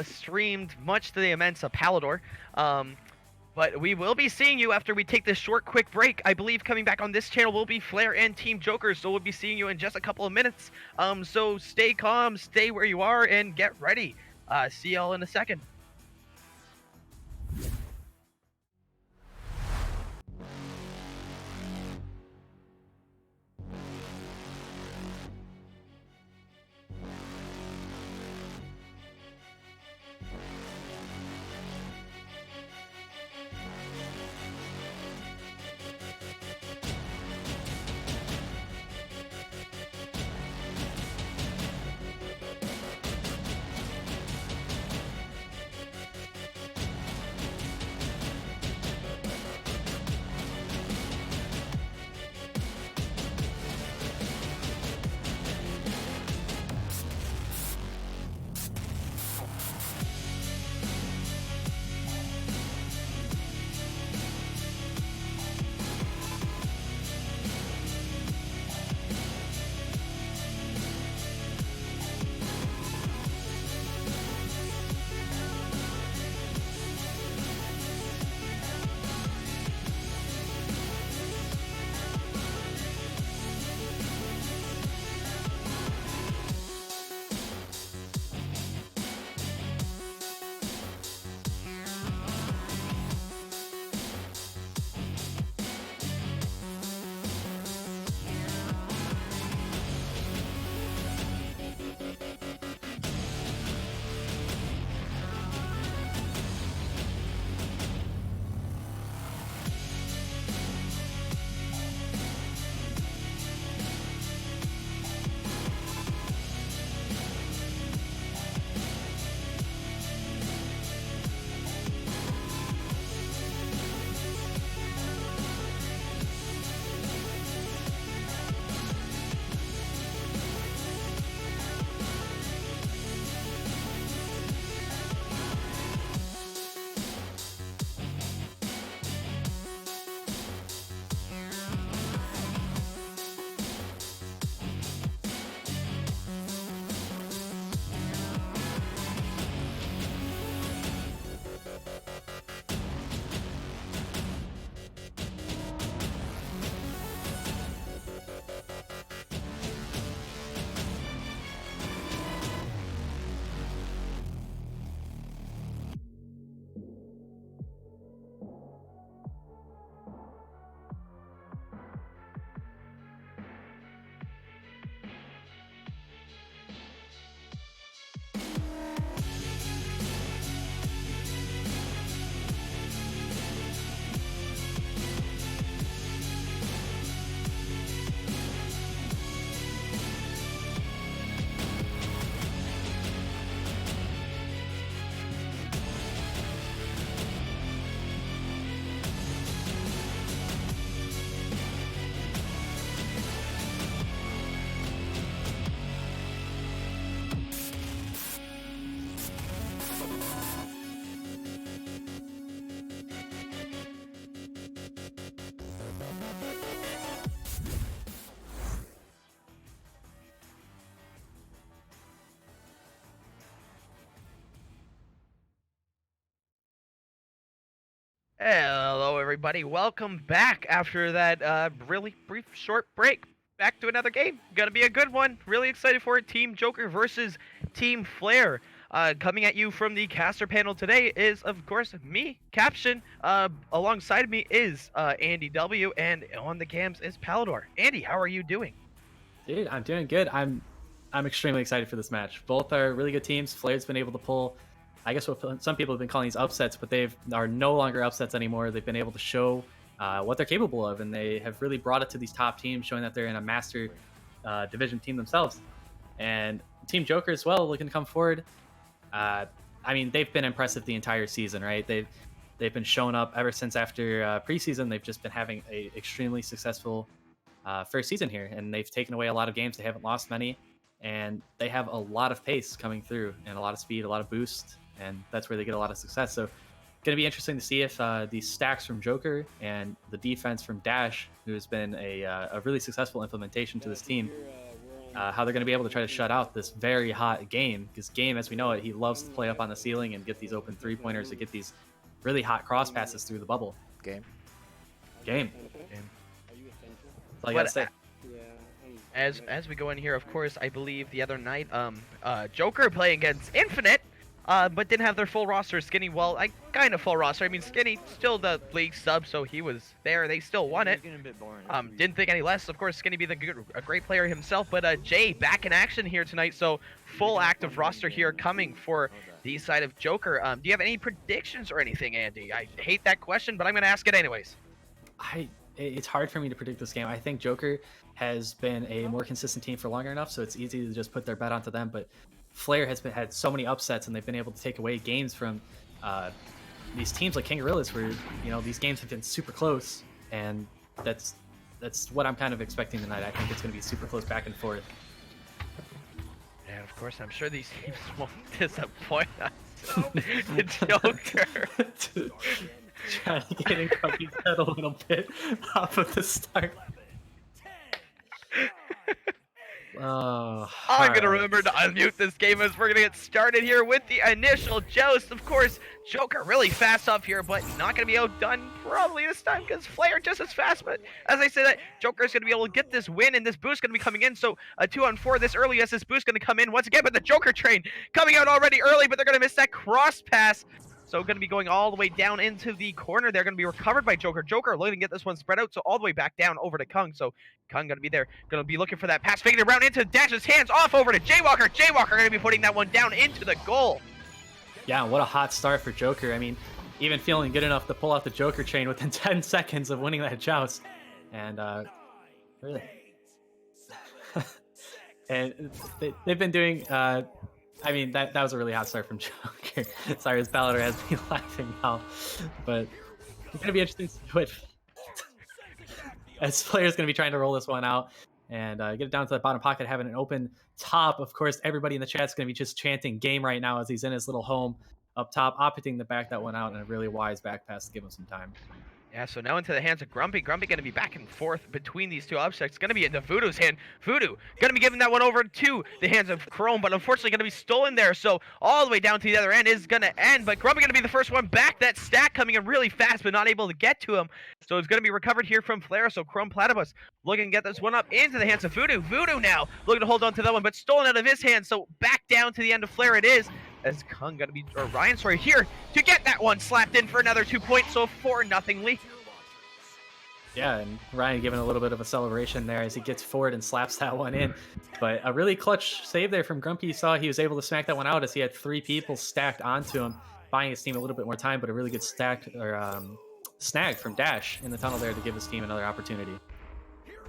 streamed, much to the immense of Palidore. But we will be seeing you after we take this short, quick break. I believe coming back on this channel will be Flare and Team Joker, so we'll be seeing you in just a couple of minutes. So stay calm, stay where you are, and get ready. See y'all in a second. Hello, everybody. Welcome back after that really brief, short break. Back to another game. Gonna be a good one. Really excited for it. Team Joker versus Team Flare. Coming at you from the caster panel today is, of course, me, Caption. Alongside me is Andy W, and on the cams is Palidore. Andy, how are you doing? Dude, I'm doing good. I'm extremely excited for this match. Both are really good teams. Flare's been able to pull, I guess what some people have been calling these upsets, but they are no longer upsets anymore. They've been able to show what they're capable of, and they have really brought it to these top teams, showing that they're in a master division team themselves. And Team Joker as well, looking to come forward. I mean, they've been impressive the entire season, right? They've been showing up ever since after preseason. They've just been having a extremely successful first season here, and they've taken away a lot of games. They haven't lost many, and they have a lot of pace coming through and a lot of speed, a lot of boost, and that's where they get a lot of success. So going to be interesting to see if these stacks from Joker and the defense from Dash, who has been a really successful implementation to this team, how they're going to be able to try to shut out this very hot Game, because Game, as we know it, he loves to play up on the ceiling and get these open three-pointers to get these really hot cross passes through the bubble. Game. Game. Are you essential? That's all I gotta say. Yeah. As we go in here, of course, I believe the other night, Joker playing against Infinite, but didn't have their full roster. Skinny, well, kind of full roster. I mean, Skinny still the league sub, so he was there. They still won it. Didn't think any less. Of course, Skinny being a great player himself, but Jay back in action here tonight, so full active roster here coming for the side of Joker. Do you have any predictions or anything, Andy? I hate that question, but I'm going to ask it anyways. It's hard for me to predict this game. I think Joker has been a more consistent team for longer enough, so it's easy to just put their bet onto them. But Flare has had so many upsets, and they've been able to take away games from these teams like King Gorillas, where these games have been super close, and that's what I'm kind of expecting tonight. I think it's going to be super close back and forth. And of course, I'm sure these teams won't disappoint us. The Joker. Trying to get in Grumpy's head a little bit off of the start. Oh, I'm going to remember to unmute this game as we're going to get started here with the initial joust. Of course, Joker really fast up here, but not going to be outdone probably this time because Flare just as fast. But as I say that, Joker is going to be able to get this win, and this boost going to be coming in. So a 2-on-4 this early as this boost going to come in once again. But the Joker train coming out already early, but they're going to miss that cross pass. So going to be going all the way down into the corner. They're going to be recovered by Joker. Joker looking to get this one spread out, so all the way back down over to Kung. So Kung going to be there. Going to be looking for that pass. Faking it around into Dash's hands. Off over to Jaywalker. Jaywalker going to be putting that one down into the goal. Yeah, what a hot start for Joker. I mean, even feeling good enough to pull out the Joker chain within 10 seconds of winning that joust. And really. And they've been doing... I mean, that was a really hot start from Joker. Sorry, his Palidore has me laughing now. But it's going to be interesting to see what... as players going to be trying to roll this one out and get it down to the bottom pocket, having an open top. Of course, everybody in the chat is going to be just chanting Game right now as he's in his little home up top, opting to back that one out, and a really wise back pass to give him some time. Yeah, so now into the hands of Grumpy. Grumpy going to be back and forth between these two objects. Going to be into Voodoo's hand. Voodoo going to be giving that one over to the hands of Chrome, but unfortunately going to be stolen there. So all the way down to the other end is going to end, but Grumpy going to be the first one back. That stack coming in really fast, but not able to get to him. So it's going to be recovered here from Flare. So Chrome Platypus looking to get this one up into the hands of Voodoo. Voodoo now looking to hold on to that one, but stolen out of his hand. So back down to the end of Flare it is. As Kung going to be, or Ryan, sorry, here to get that one slapped in for another 2 points. So 4-0 lead. Yeah, and Ryan giving a little bit of a celebration there as he gets forward and slaps that one in. But a really clutch save there from Grumpy. You saw he was able to smack that one out as he had 3 people stacked onto him, buying his team a little bit more time, but a really good snag from Dash in the tunnel there to give his team another opportunity.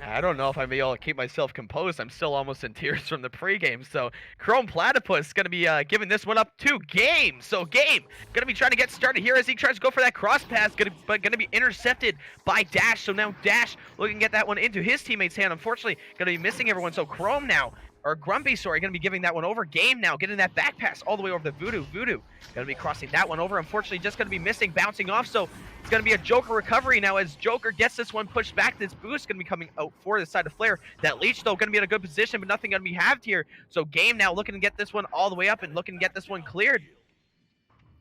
I don't know if I'm able to keep myself composed. I'm still almost in tears from the pregame. So Chrome Platypus going to be giving this one up to Game. So Game going to be trying to get started here as he tries to go for that cross pass, but going to be intercepted by Dash. So now Dash looking to get that one into his teammate's hand. Unfortunately, going to be missing everyone. So Chrome now, or Grumpy, sorry, going to be giving that one over. Game now getting that back pass all the way over to Voodoo. Voodoo going to be crossing that one over. Unfortunately, just going to be missing, bouncing off. So it's going to be a Joker recovery now as Joker gets this one pushed back. This boost going to be coming out for the side of Flare. That Leech, though, going to be in a good position, but nothing going to be halved here. So Game now looking to get this one all the way up and looking to get this one cleared.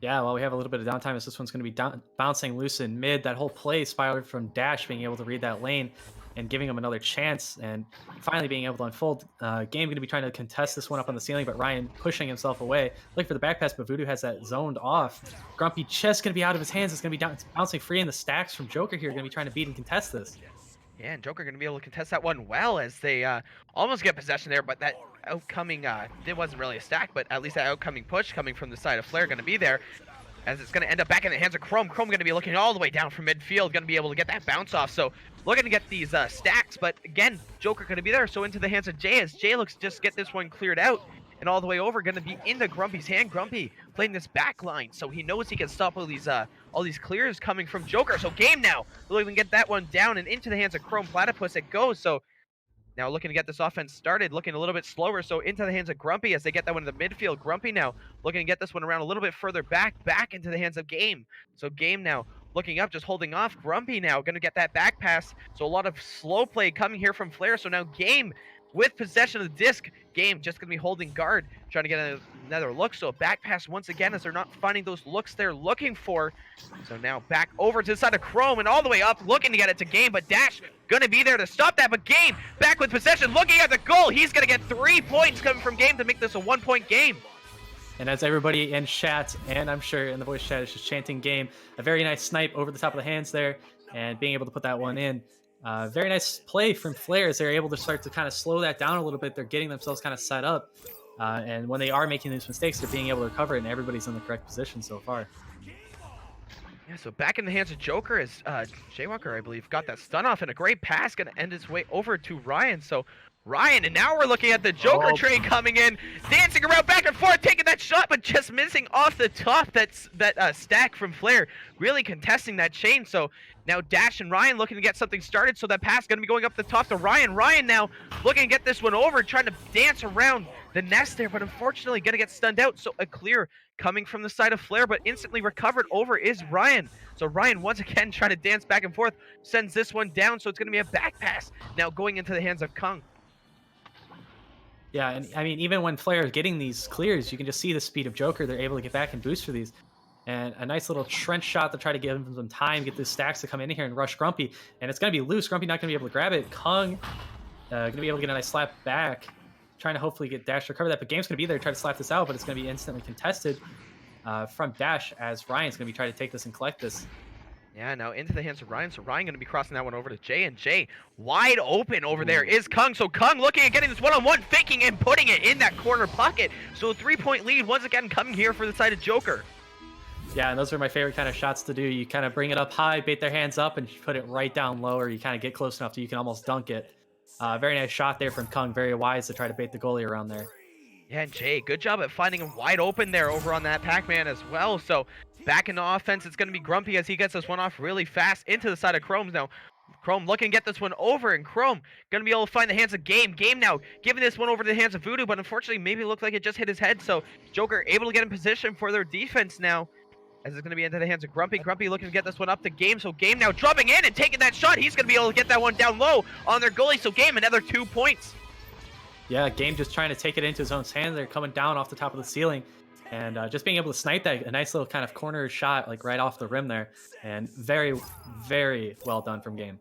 Yeah, well, we have a little bit of downtime as this one's going to be bouncing loose in mid. That whole play spiraled from Dash being able to read that lane and giving him another chance and finally being able to unfold. Game going to be trying to contest this one up on the ceiling, but Ryan pushing himself away. Looking for the back pass, but Voodoo has that zoned off. Grumpy just going to be out of his hands. It's going to be bouncing free, and the stacks from Joker here are going to be trying to beat and contest this. Yeah, and Joker going to be able to contest that one well as they almost get possession there, but that outcoming, it wasn't really a stack, but at least that outcoming push coming from the side of Flare going to be there. As it's going to end up back in the hands of Chrome. Chrome going to be looking all the way down from midfield, going to be able to get that bounce off. So looking to get these stacks, but again, Joker going to be there. So into the hands of Jay as Jay looks to just get this one cleared out. And all the way over, going to be into Grumpy's hand. Grumpy playing this back line, so he knows he can stop all these clears coming from Joker. So game now, looking to get that one down and into the hands of Chrome Platypus it goes. So now looking to get this offense started, looking a little bit slower, so into the hands of Grumpy as they get that one in the midfield. Grumpy now looking to get this one around a little bit further back into the hands of Game. So Game now looking up, just holding off. Grumpy now going to get that back pass, so a lot of slow play coming here from Flare. So now Game with possession of the disc. Game just going to be holding guard, trying to get another look. So a back pass once again as they're not finding those looks they're looking for. So now back over to the side of Chrome and all the way up, looking to get it to Game, but Dash going to be there to stop that. But Game back with possession, looking at the goal. He's going to get 3 points coming from Game to make this a 1-point game. And as everybody in chat, and I'm sure in the voice chat, is just chanting Game, a very nice snipe over the top of the hands there and being able to put that one in. Very nice play from Flare as they're able to start to kind of slow that down a little bit. They're getting themselves kind of set up. And when they are making these mistakes, they're being able to recover it, and everybody's in the correct position so far. Yeah, so back in the hands of Joker as Jaywalker, I believe, got that stun off, and a great pass going to end its way over to Ryan. So Ryan, and now we're looking at the Joker train coming in, dancing around back and forth, taking that shot, but just missing off the top. That stack from Flare, really contesting that chain. So now Dash and Ryan looking to get something started, so that pass going to be going up the top to Ryan. Ryan now looking to get this one over, trying to dance around the nest there, but unfortunately going to get stunned out. So a clear coming from the side of Flare, but instantly recovered over is Ryan. So Ryan once again trying to dance back and forth, sends this one down, so it's going to be a back pass now going into the hands of Kung. Yeah, and I mean, even when Flare is getting these clears, you can just see the speed of Joker. They're able to get back and boost for these. And a nice little trench shot to try to give him some time, get the stacks to come in here and rush Grumpy. And it's going to be loose. Grumpy not going to be able to grab it. Kung going to be able to get a nice slap back, trying to hopefully get Dash to recover that. But Game's going to be there to try to slap this out, but it's going to be instantly contested from Dash as Ryan's going to be trying to take this and collect this. Yeah, now into the hands of Ryan. So Ryan going to be crossing that one over to Jay, and Jay wide open over there is Kung. So Kung looking at getting this one-on-one, faking and putting it in that corner pocket. So a 3-point lead once again coming here for the side of Joker. Yeah, and those are my favorite kind of shots to do. You kind of bring it up high, bait their hands up, and put it right down low, or you kind of get close enough that you can almost dunk it. Very nice shot there from Kung. Very wise to try to bait the goalie around there. Yeah, and Jay, good job at finding him wide open there over on that Pac-Man as well. So back in the offense, it's going to be Grumpy as he gets this one off really fast into the side of Chrome now. Chrome looking to get this one over, and Chrome going to be able to find the hands of Game. Game now giving this one over to the hands of Voodoo, but unfortunately maybe it looked like it just hit his head. So Joker able to get in position for their defense now, as it's going to be into the hands of Grumpy. Grumpy looking to get this one up to Game. So Game now dropping in and taking that shot. He's going to be able to get that one down low on their goalie. So Game, another 2 points. Yeah, Game just trying to take it into his own hands. They're coming down off the top of the ceiling. And just being able to snipe that, a nice little kind of corner shot, like right off the rim there. And very, very well done from Game.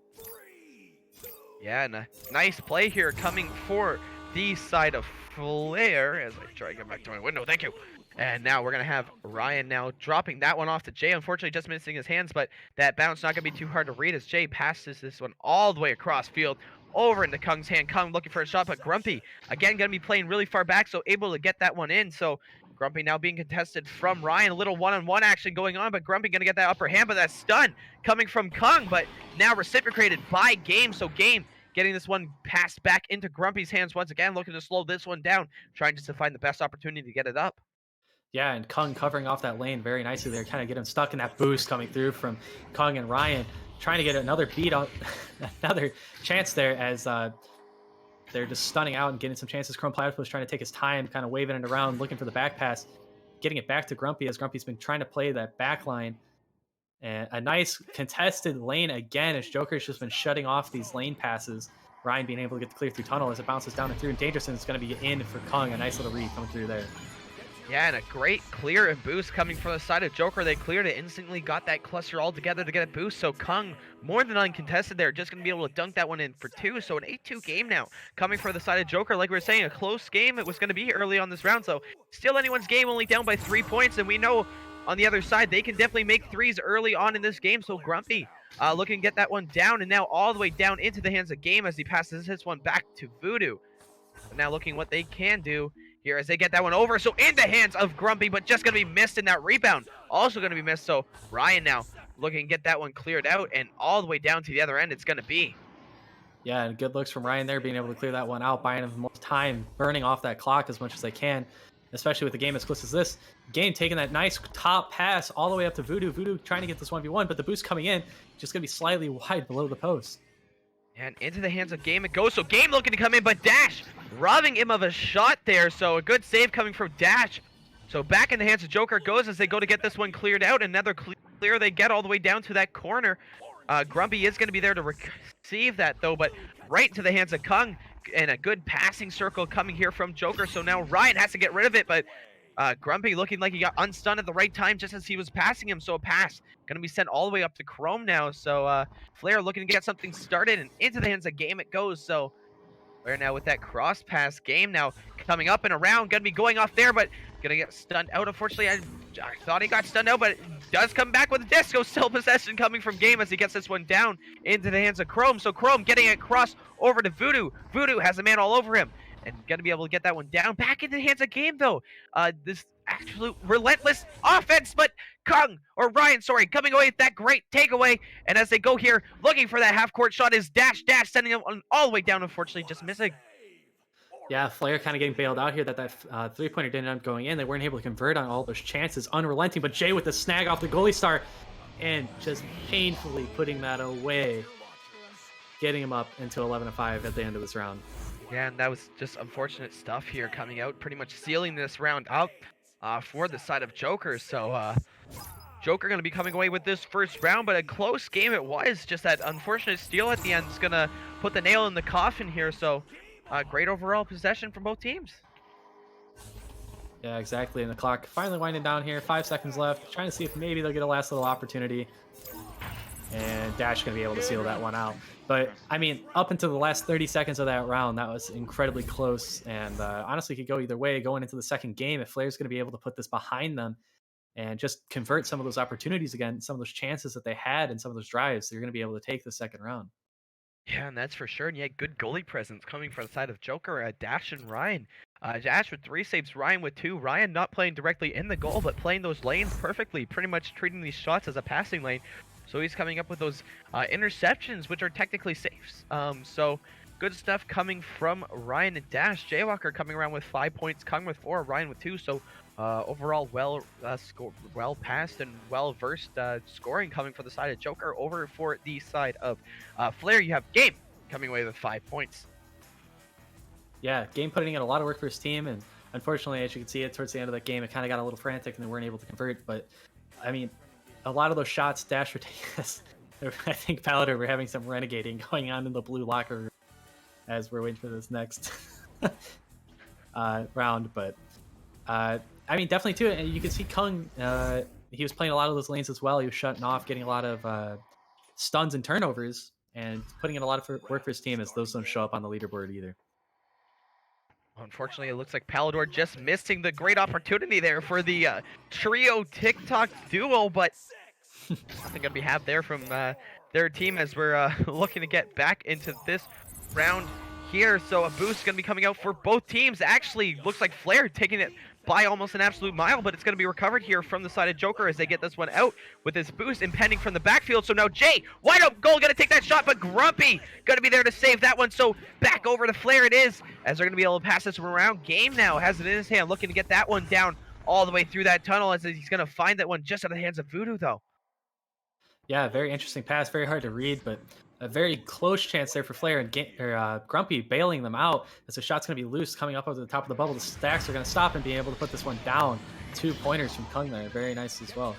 Yeah, and a nice play here coming for the side of Flare as I try to get back to my window. Thank you. And now we're going to have Ryan now dropping that one off to Jay. Unfortunately, just missing his hands, but that bounce not going to be too hard to read as Jay passes this one all the way across field over into Kung's hand. Kung looking for a shot, but Grumpy, again, going to be playing really far back, so able to get that one in. So Grumpy now being contested from Ryan. A little one-on-one action going on, but Grumpy going to get that upper hand, but that stun coming from Kung, but now reciprocated by Game. So Game getting this one passed back into Grumpy's hands once again, looking to slow this one down, trying just to find the best opportunity to get it up. Yeah, and Kung covering off that lane very nicely there, kind of get him stuck in that boost coming through from Kung and Ryan, trying to get another beat on, another chance there as they're just stunning out and getting some chances. Chrome Platypus trying to take his time, kind of waving it around, looking for the back pass, getting it back to Grumpy as Grumpy's been trying to play that back line. And a nice contested lane again as Joker's just been shutting off these lane passes. Ryan being able to get the clear through tunnel as it bounces down and through, and Dangerouson's going to be in for Kung. A nice little read coming through there. Yeah, and a great clear and boost coming from the side of Joker. They cleared it instantly, got that cluster all together to get a boost. So Kung, more than uncontested there, just going to be able to dunk that one in for 2. So an 8-2 game now coming for the side of Joker. Like we were saying, a close game it was going to be early on this round. So still anyone's game, only down by 3 points. And we know on the other side, they can definitely make threes early on in this game. So Grumpy looking to get that one down, and now all the way down into the hands of Game as he passes this one back to Voodoo. But now looking what they can do here as they get that one over. So in the hands of Grumpy, but just going to be missed in that rebound. Also going to be missed. So Ryan now looking to get that one cleared out, and all the way down to the other end it's going to be. Yeah, and good looks from Ryan there, being able to clear that one out, buying him more time, burning off that clock as much as they can, especially with a game as close as this. Game taking that nice top pass all the way up to Voodoo. Voodoo trying to get this 1v1, but the boost coming in, just going to be slightly wide below the post. And into the hands of Game it goes. So Game looking to come in, but Dash robbing him of a shot there. So a good save coming from Dash. So back in the hands of Joker goes as they go to get this one cleared out. Another clear they get all the way down to that corner. Grumpy is going to be there to receive that though, but right to the hands of Kung, and a good passing circle coming here from Joker. So now Ryan has to get rid of it, but Grumpy looking like he got unstunned at the right time just as he was passing him. So a pass going to be sent all the way up to Chrome now. So Flair looking to get something started, and into the hands of Game it goes. So Flair now with that cross pass. Game now coming up and around, going to be going off there, but going to get stunned out. Unfortunately, I thought he got stunned out, but it does come back with a disco. Still possession coming from Game as he gets this one down into the hands of Chrome. So Chrome getting it across over to Voodoo. Voodoo has a man all over him, and going to be able to get that one down. Back into the hands of Game, though. This absolute relentless offense, but Kung, or Ryan, sorry, coming away with that great takeaway. And as they go here, looking for that half-court shot is Dash, sending him all the way down, unfortunately, just missing. Yeah, Flair kind of getting bailed out here. That three-pointer didn't end up going in. They weren't able to convert on all those chances. Unrelenting, but Jay with the snag off the goalie star and just painfully putting that away, getting him up into 11-5 at the end of this round. Yeah, and that was just unfortunate stuff here coming out, pretty much sealing this round up for the side of Joker. So Joker going to be coming away with this first round, but a close game it was. Just that unfortunate steal at the end is going to put the nail in the coffin here. So great overall possession from both teams. Yeah, exactly. And the clock finally winding down here. 5 seconds left. Trying to see if maybe they'll get a last little opportunity. And Dash going to be able to seal that one out. But, I mean, up until the last 30 seconds of that round, that was incredibly close. And honestly, could go either way going into the second game. If Flair's going to be able to put this behind them and just convert some of those opportunities again, some of those chances that they had and some of those drives, they're going to be able to take the second round. Yeah, and that's for sure. And yet, good goalie presence coming from the side of Joker, Dash and Ryan. Dash with 3 saves, Ryan with 2. Ryan not playing directly in the goal, but playing those lanes perfectly, pretty much treating these shots as a passing lane. So he's coming up with those interceptions, which are technically saves. So good stuff coming from Ryan and Dash. Jaywalker coming around with 5 points, Kung with 4, Ryan with 2. So overall, well passed and well versed scoring coming for the side of Joker. Over for the side of Flair, you have Game coming away with 5 points. Yeah, Game putting in a lot of work for his team, and unfortunately, as you can see, towards the end of that game, it kind of got a little frantic and they weren't able to convert. But I mean, a lot of those shots Dash were taking. I think Palidore were having some renegading going on in the blue locker room as we're waiting for this next round. But I mean, definitely too. And you can see Kung. He was playing a lot of those lanes as well. He was shutting off, getting a lot of stuns and turnovers, and putting in a lot of work for his team as those don't show up on the leaderboard either. Unfortunately, it looks like Palidore just missing the great opportunity there for the trio TikTok duo, but nothing gonna be had there from their team as we're looking to get back into this round here. So a boost gonna be coming out for both teams. Actually, looks like Flair taking it by almost an absolute mile, but it's going to be recovered here from the side of Joker as they get this one out with this boost impending from the backfield. So now Jay, wide open goal, going to take that shot, but Grumpy going to be there to save that one. So back over to Flair it is, as they're going to be able to pass this one around. Game now has it in his hand, looking to get that one down all the way through that tunnel as he's going to find that one just out of the hands of Voodoo, though. Yeah, very interesting pass, very hard to read, but a very close chance there for Flair and Grumpy bailing them out as the shot's going to be loose coming up over the top of the bubble. The stacks are going to stop and being able to put this one down. 2 pointers from Kung there, very nice as well.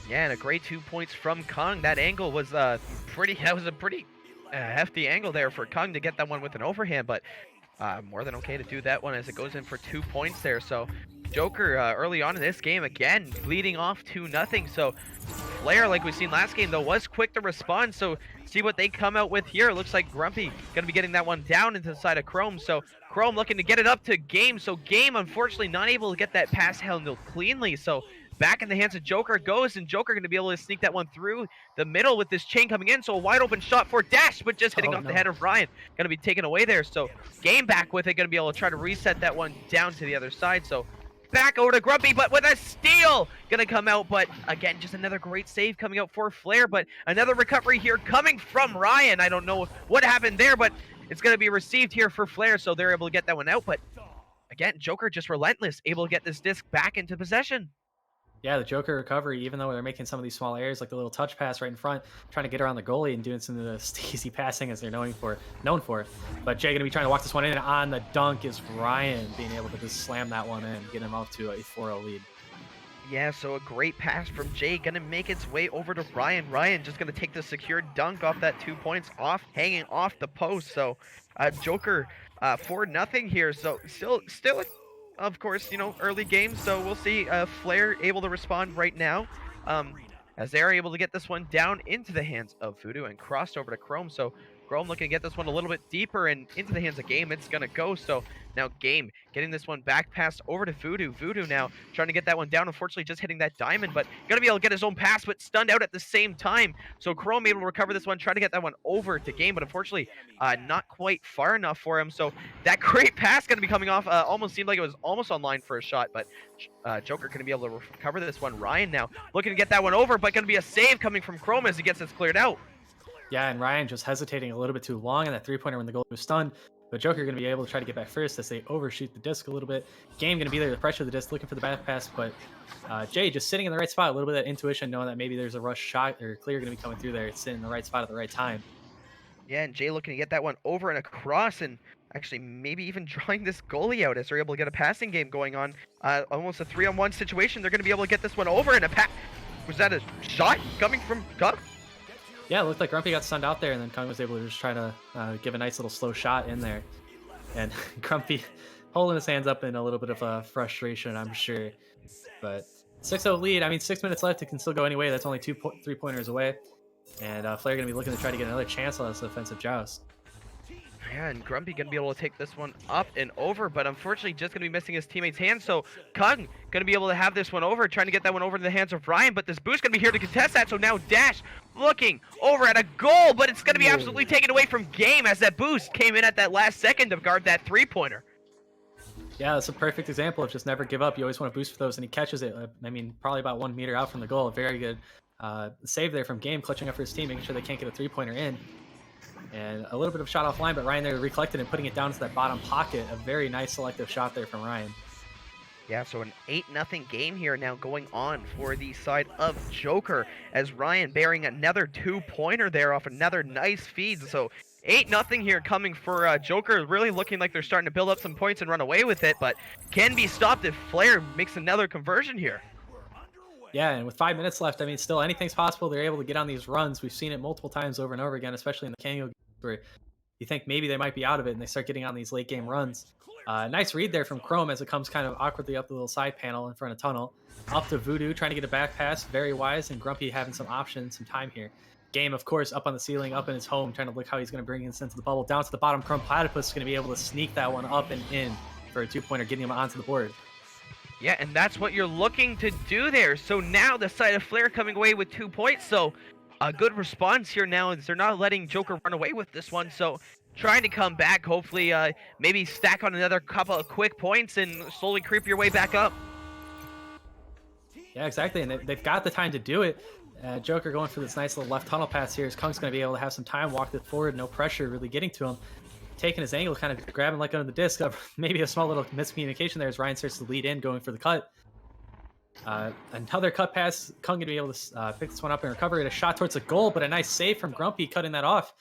Yeah, and a great 2 points from Kung. That angle was pretty hefty angle there for Kung to get that one with an overhand, but more than okay to do that one as it goes in for 2 points there. So Joker early on in this game, again, bleeding off 2-0. So Flair, like we've seen last game, though, was quick to respond. So see what they come out with here. Looks like Grumpy going to be getting that one down into the side of Chrome. So Chrome looking to get it up to Game. So Game, unfortunately, not able to get that pass handled cleanly. So back in the hands of Joker goes, and Joker going to be able to sneak that one through the middle with this chain coming in. So a wide open shot for Dash, but just hitting off the head of Ryan. Going to be taken away there. So Game back with it, going to be able to try to reset that one down to the other side. So back over to Grumpy, but with a steal gonna come out. But again, just another great save coming out for Flair, but another recovery here coming from Ryan. I don't know what happened there, but it's gonna be received here for Flair, so they're able to get that one out. But again, Joker just relentless, able to get this disc back into possession. Yeah, the Joker recovery, even though they're making some of these small errors, like the little touch pass right in front, trying to get around the goalie and doing some of the steezy passing as they're known for. But Jay gonna be trying to walk this one in, and on the dunk is Ryan being able to just slam that one in, get him up to a 4-0 lead. Yeah, so a great pass from Jay, gonna make its way over to Ryan. Ryan just gonna take the secured dunk off that 2 points, hanging off the post. So Joker 4-0 here. So still. Of course, you know, early game, so we'll see Flair able to respond right now as they're able to get this one down into the hands of Voodoo and crossed over to Chrome. So Chrome looking to get this one a little bit deeper and into the hands of Game. It's going to go. So now Game getting this one back passed over to Voodoo. Voodoo now trying to get that one down. Unfortunately, just hitting that diamond, but going to be able to get his own pass, but stunned out at the same time. So Chrome able to recover this one, try to get that one over to Game, but unfortunately not quite far enough for him. So that great pass going to be coming off. Almost seemed like it was almost online for a shot, but Joker going to be able to recover this one. Ryan now looking to get that one over, but going to be a save coming from Chrome as he gets this cleared out. Yeah, and Ryan just hesitating a little bit too long on that three-pointer when the goalie was stunned. But Joker going to be able to try to get back first as they overshoot the disc a little bit. Game going to be there to pressure the disc, looking for the back pass, but Jay just sitting in the right spot, a little bit of that intuition, knowing that maybe there's a rush shot or clear going to be coming through there. It's sitting in the right spot at the right time. Yeah, and Jay looking to get that one over and across, and actually maybe even drawing this goalie out as they're able to get a passing game going on. Almost a 3-on-1 situation. They're going to be able to get this one over, and was that a shot coming from Kung? Yeah, it looked like Grumpy got stunned out there, and then Kung was able to just try to give a nice little slow shot in there. And Grumpy holding his hands up in a little bit of frustration, I'm sure. But 6-0 lead. I mean, 6 minutes left. It can still go any way. That's only 2 3-pointers away. And Flair going to be looking to try to get another chance on this offensive joust. Yeah, and Grumpy going to be able to take this one up and over, but unfortunately just going to be missing his teammate's hand. So Kung going to be able to have this one over, trying to get that one over to the hands of Ryan, but this boost going to be here to contest that. So now Dash looking over at a goal, but it's going to be absolutely taken away from Game as that boost came in at that last second to guard that 3-pointer. Yeah, that's a perfect example of just never give up. You always want to boost for those, and he catches it. I mean, probably about 1 meter out from the goal. A very good save there from Game, clutching up for his team, making sure they can't get a 3-pointer in. And a little bit of shot offline, but Ryan there recollected and putting it down to that bottom pocket. A very nice selective shot there from Ryan. Yeah, so an 8-0 game here now going on for the side of Joker, as Ryan bearing another 2-pointer there off another nice feed. So 8-0 here coming for Joker, really looking like they're starting to build up some points and run away with it, but can be stopped if Flair makes another conversion here. Yeah, and with 5 minutes left, I mean, still anything's possible. They're able to get on these runs. We've seen it multiple times over and over again, especially in the Kango games, where you think maybe they might be out of it and they start getting on these late game runs. Nice read there from Chrome as it comes kind of awkwardly up the little side panel in front of Tunnel. Up to Voodoo, trying to get a back pass, very wise, and Grumpy having some options, some time here. Game, of course, up on the ceiling, up in his home, trying to look how he's going to bring this into the bubble. Down to the bottom, Chrome Platypus is going to be able to sneak that one up and in for a 2-pointer, getting him onto the board. Yeah, and that's what you're looking to do there. So now the side of Flair coming away with 2 points. So a good response here now is they're not letting Joker run away with this one. So trying to come back, hopefully maybe stack on another couple of quick points and slowly creep your way back up. Yeah, exactly, and they've got the time to do it. Joker going for this nice little left tunnel pass here. Kung's going to be able to have some time, walk it forward, no pressure really getting to him. Taking his angle, kind of grabbing like under the disc. Maybe a small little miscommunication there as Ryan starts to lead in, going for the cut. Another cut pass. Kung going to be able to pick this one up and recover it. A shot towards the goal, but a nice save from Grumpy cutting that off.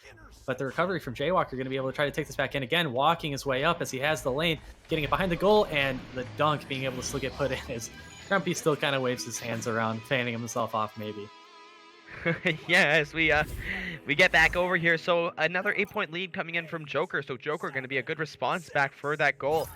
But the recovery from Jaywalker going to be able to try to take this back in again, walking his way up as he has the lane, getting it behind the goal, and the dunk being able to still get put in as Grumpy still kind of waves his hands around, fanning himself off maybe. Yes, we get back over here. So another 8-point lead coming in from Joker. So Joker going to be a good response back for that goal.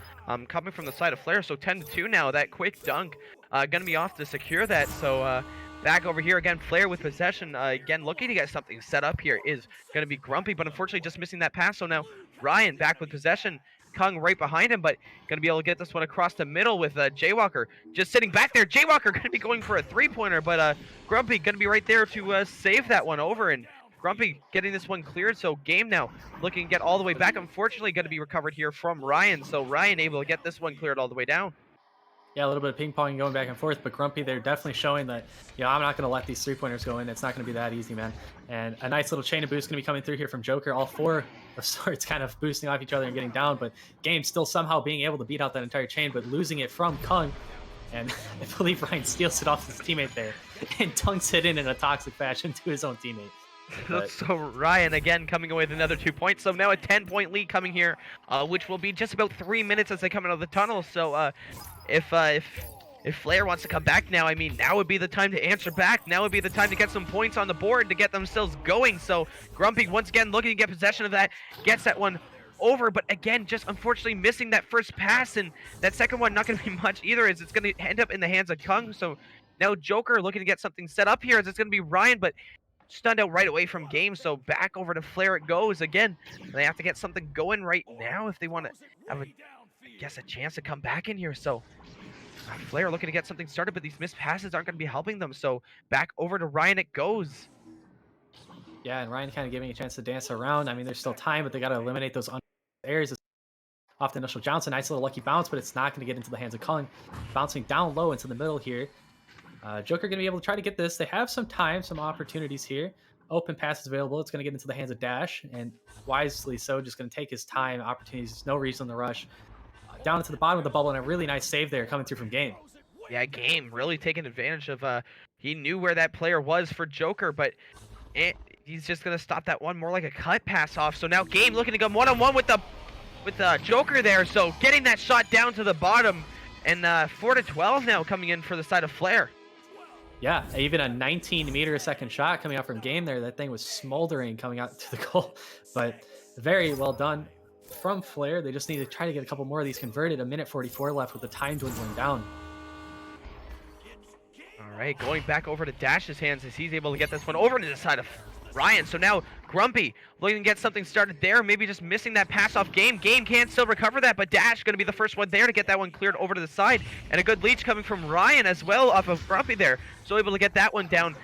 Coming from the side of Flair. So 10-2 now. That quick dunk going to be off to secure that. So back over here again. Flair with possession. Again looking to get something set up here is going to be Grumpy, but unfortunately just missing that pass. So now Ryan back with possession. Kung right behind him, but going to be able to get this one across the middle with Jaywalker just sitting back there. Jaywalker going to be going for a three-pointer, but Grumpy going to be right there to save that one over, and Grumpy getting this one cleared. So game now looking to get all the way back. Unfortunately, going to be recovered here from Ryan. So Ryan able to get this one cleared all the way down. Yeah, a little bit of ping pong going back and forth, but Grumpy, they're definitely showing that, I'm not going to let these 3-pointers go in. It's not going to be that easy, man. And a nice little chain of boost going to be coming through here from Joker. All four of sorts kind of boosting off each other and getting down, but Game still somehow being able to beat out that entire chain, but losing it from Kung. And I believe Ryan steals it off his teammate there and dunks it in a toxic fashion to his own teammate. But So Ryan again coming away with another 2 points. So now a 10-point lead coming here, which will be just about 3 minutes as they come out of the tunnel. So if Flair wants to come back now, I mean, now would be the time to answer back. Now would be the time to get some points on the board to get themselves going. So Grumpy once again looking to get possession of that, gets that one over, but again, just unfortunately missing that first pass, and that second one not going to be much either, as it's going to end up in the hands of Kung. So now Joker looking to get something set up here, as it's going to be Ryan, but stunned out right away from Game. So back over to Flair it goes again. They have to get something going right now if they want to have a chance to come back in here. So Flair looking to get something started, but these missed passes aren't going to be helping them. So back over to Ryan it goes. yeah, and Ryan kind of giving a chance to dance around. I mean, there's still time, but they got to eliminate those errors off the initial bounce. A nice little lucky bounce, but it's not going to get into the hands of Kung. Bouncing down low into the middle here. Joker going to be able to try to get this. They have some time, some opportunities here. Open pass is available. It's going to get into the hands of Dash, and wisely so, just going to take his time. Opportunities, no reason to rush. Down into the bottom of the bubble, and a really nice save there coming through from Game. Yeah, Game really taking advantage of, he knew where that player was for Joker, but he's just going to stop that one more like a cut pass off. So now Game looking to go one-on-one with the Joker there, so getting that shot down to the bottom, and 4-12 now coming in for the side of Flair. Yeah, even a 19-meter-a-second shot coming out from Game there. That thing was smoldering coming out to the goal, but very well done from Flair. They just need to try to get a couple more of these converted. 1:44 left with the time dwindling down. All right, going back over to Dash's hands as he's able to get this one over to the side of Ryan. So now Grumpy looking to get something started there, maybe just missing that pass off Game. Game can still recover that, but Dash going to be the first one there to get that one cleared over to the side. And a good leech coming from Ryan as well off of Grumpy there. So able to get that one down.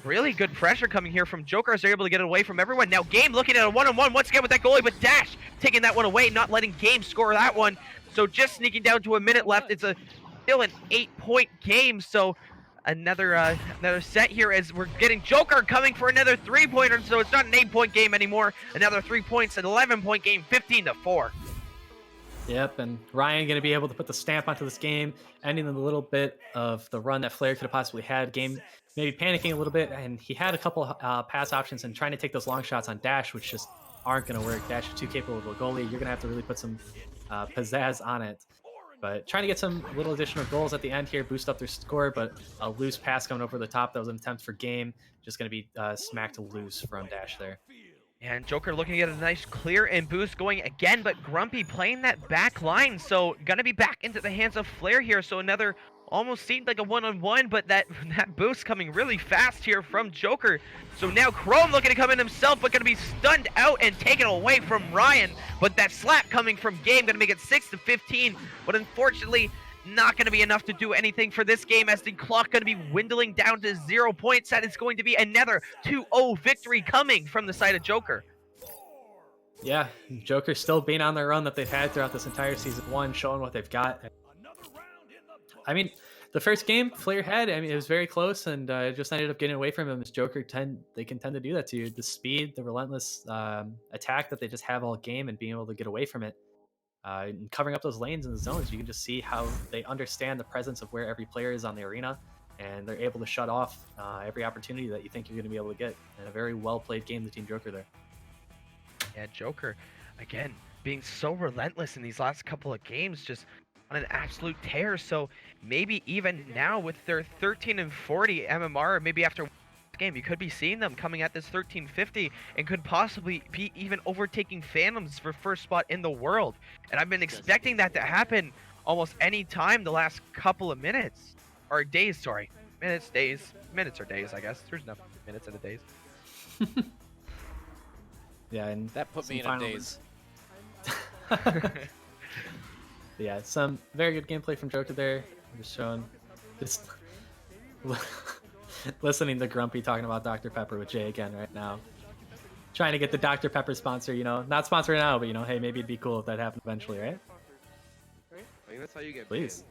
Really good pressure coming here from Joker as they're able to get it away from everyone. Now Game looking at a one-on-one once again with that goalie, but Dash taking that one away, not letting Game score that one. So just sneaking down to a minute left. It's still an 8-point game. So another set here as we're getting Joker coming for another 3-pointer. So it's not an 8-point game anymore. Another 3 points, an 11-point game, 15-4. Yep, and Ryan going to be able to put the stamp onto this game, ending a little bit of the run that Flair could have possibly had. Game maybe panicking a little bit, and he had a couple pass options and trying to take those long shots on Dash, which just aren't going to work. Dash is too capable of a goalie. You're going to have to really put some pizzazz on it. But trying to get some little additional goals at the end here, boost up their score, but a loose pass coming over the top. That was an attempt for Game. Just going to be smacked loose from Dash there. And Joker looking to get a nice clear and boost going again, but Grumpy playing that back line. So going to be back into the hands of Flair here. So another almost seemed like a one-on-one, but that boost coming really fast here from Joker. So now Chrome looking to come in himself, but going to be stunned out and taken away from Ryan. But that slap coming from Game going to make it 6-15. But unfortunately, not going to be enough to do anything for this game as the clock going to be dwindling down to 0 points. That is going to be another 2-0 victory coming from the side of Joker. Yeah, Joker still being on their run that they've had throughout this entire season 1, showing what they've got. I mean, the first game Flair had, I mean, it was very close, and it just ended up getting away from him. As Joker they can tend to do that to you. The speed, the relentless attack that they just have all game, and being able to get away from it. And covering up those lanes and the zones, you can just see how they understand the presence of where every player is on the arena, and they're able to shut off every opportunity that you think you're going to be able to get. And a very well-played game, the Team Joker there. Yeah, Joker, again, being so relentless in these last couple of games, just on an absolute tear. So maybe even now with their 13-40 MMR, maybe after game. You could be seeing them coming at this 1350 and could possibly be even overtaking Phantoms for first spot in the world. And I've been expecting that to happen almost any time the last couple of minutes. Or days, sorry. Minutes, days. Minutes or days, I guess. There's no minutes in the days. Yeah, and That put me in a daze. Yeah, some very good gameplay from Joker there. Just showing, just listening to Grumpy talking about Dr. Pepper with Jay again right now. Trying to get the Dr. Pepper sponsor, you know, not sponsored now, but you know, hey, maybe it'd be cool if that happened eventually, right? I think that's how you get Please.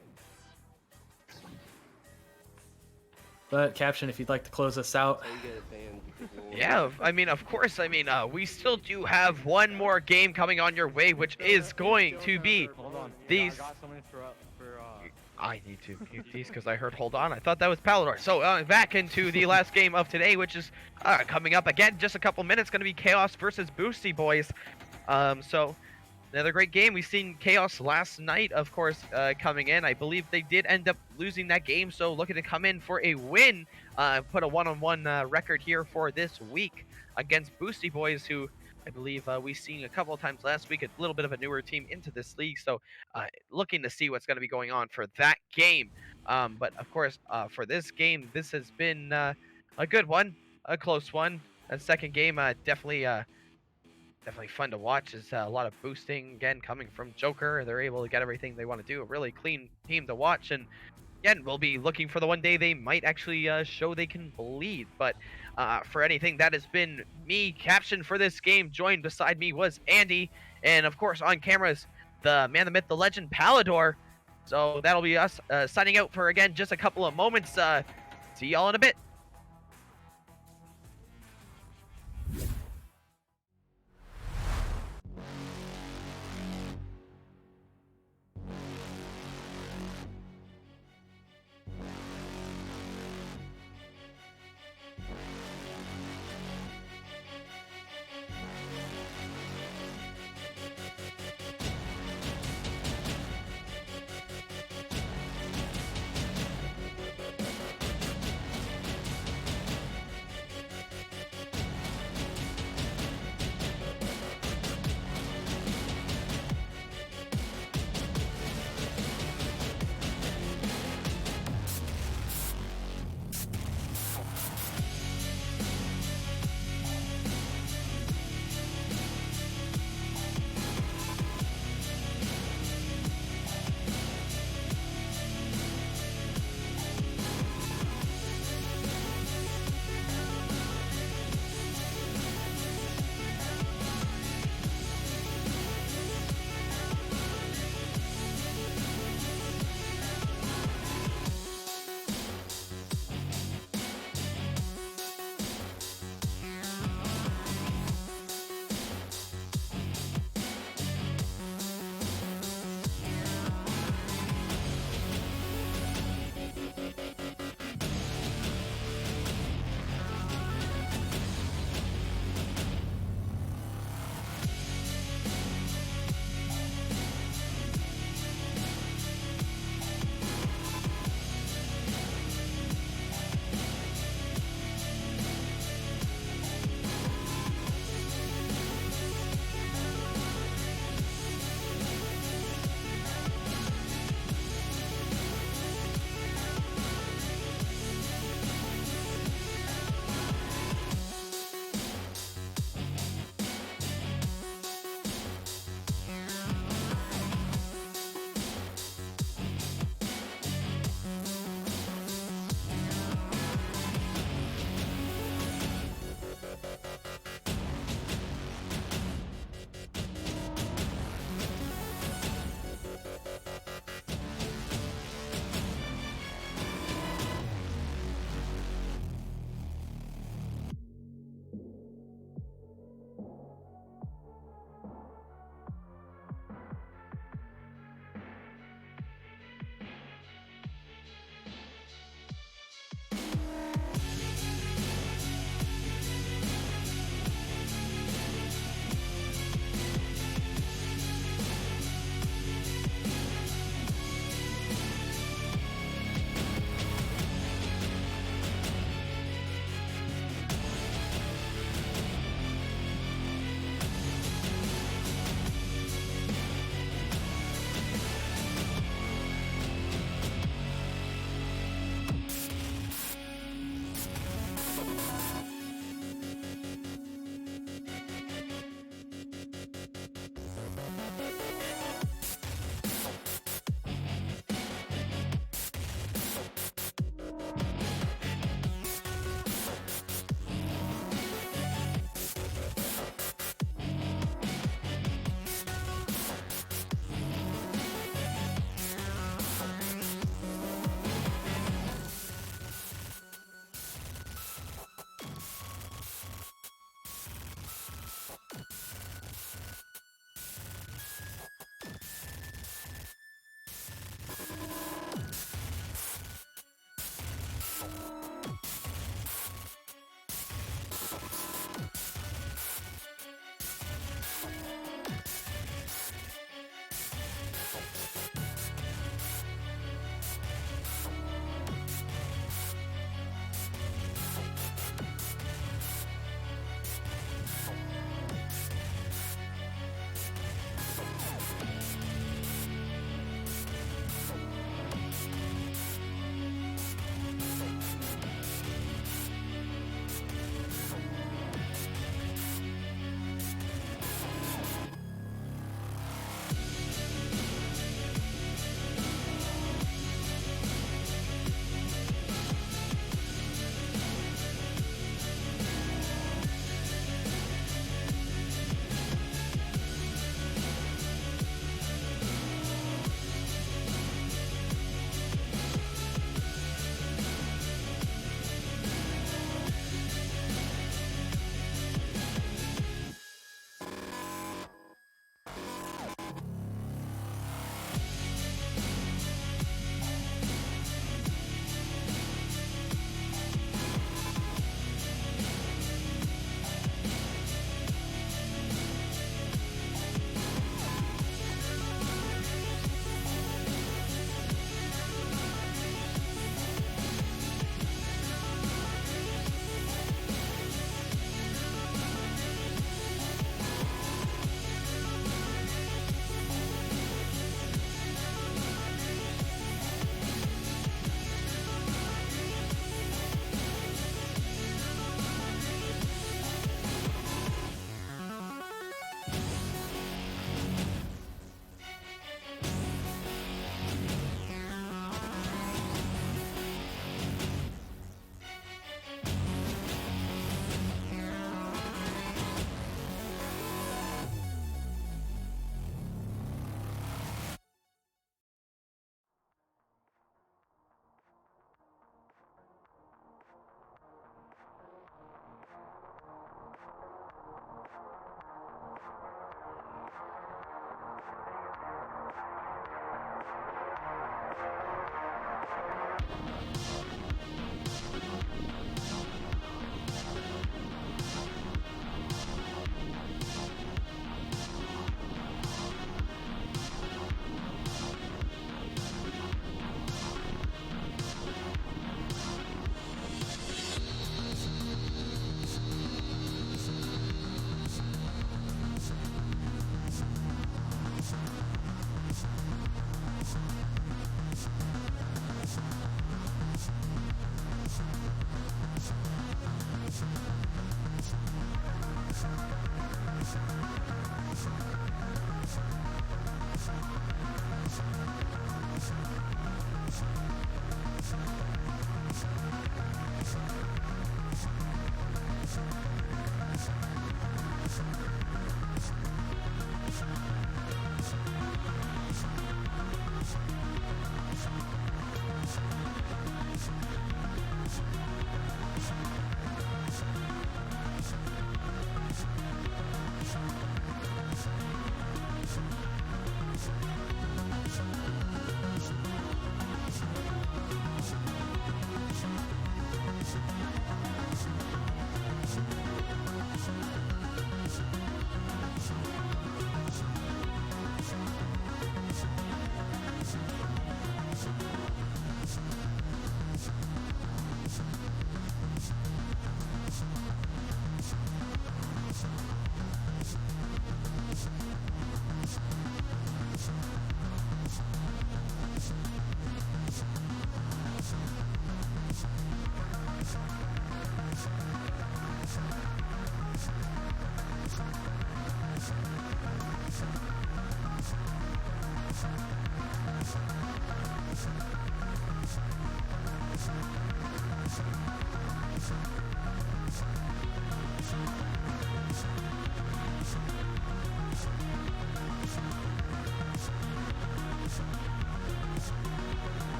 But Caption, if you'd like to close us out. banned. That's how you get it banned. Yeah, I mean, of course. I mean, we still do have one more game coming on your way, which is going to be Hold on. these. I got someone for I need to mute these because I heard hold on. I thought that was Palidore. So back into the last game of today, which is coming up again just a couple minutes. Going to be Chaos versus Boosty Boys. So another great game. We've seen Chaos last night, of course, coming in. I believe they did end up losing that game, so looking to come in for a win. Put a one-on-one record here for this week against Boosty Boys, who I believe we've seen a couple of times last week, a little bit of a newer team into this league. So looking to see what's going to be going on for that game. But of course, for this game, this has been a good one, a close one. That second game, definitely fun to watch. Is a lot of boosting again coming from Joker. They're able to get everything they want to do. A really clean team to watch. And again, we'll be looking for the one day they might actually show they can bleed. But for anything, that has been me, Caption, for this game. Joined beside me was Andy, and of course on cameras, the man, the myth, the legend, Palidore. So that'll be us signing out for, again, just a couple of moments. See y'all in a bit.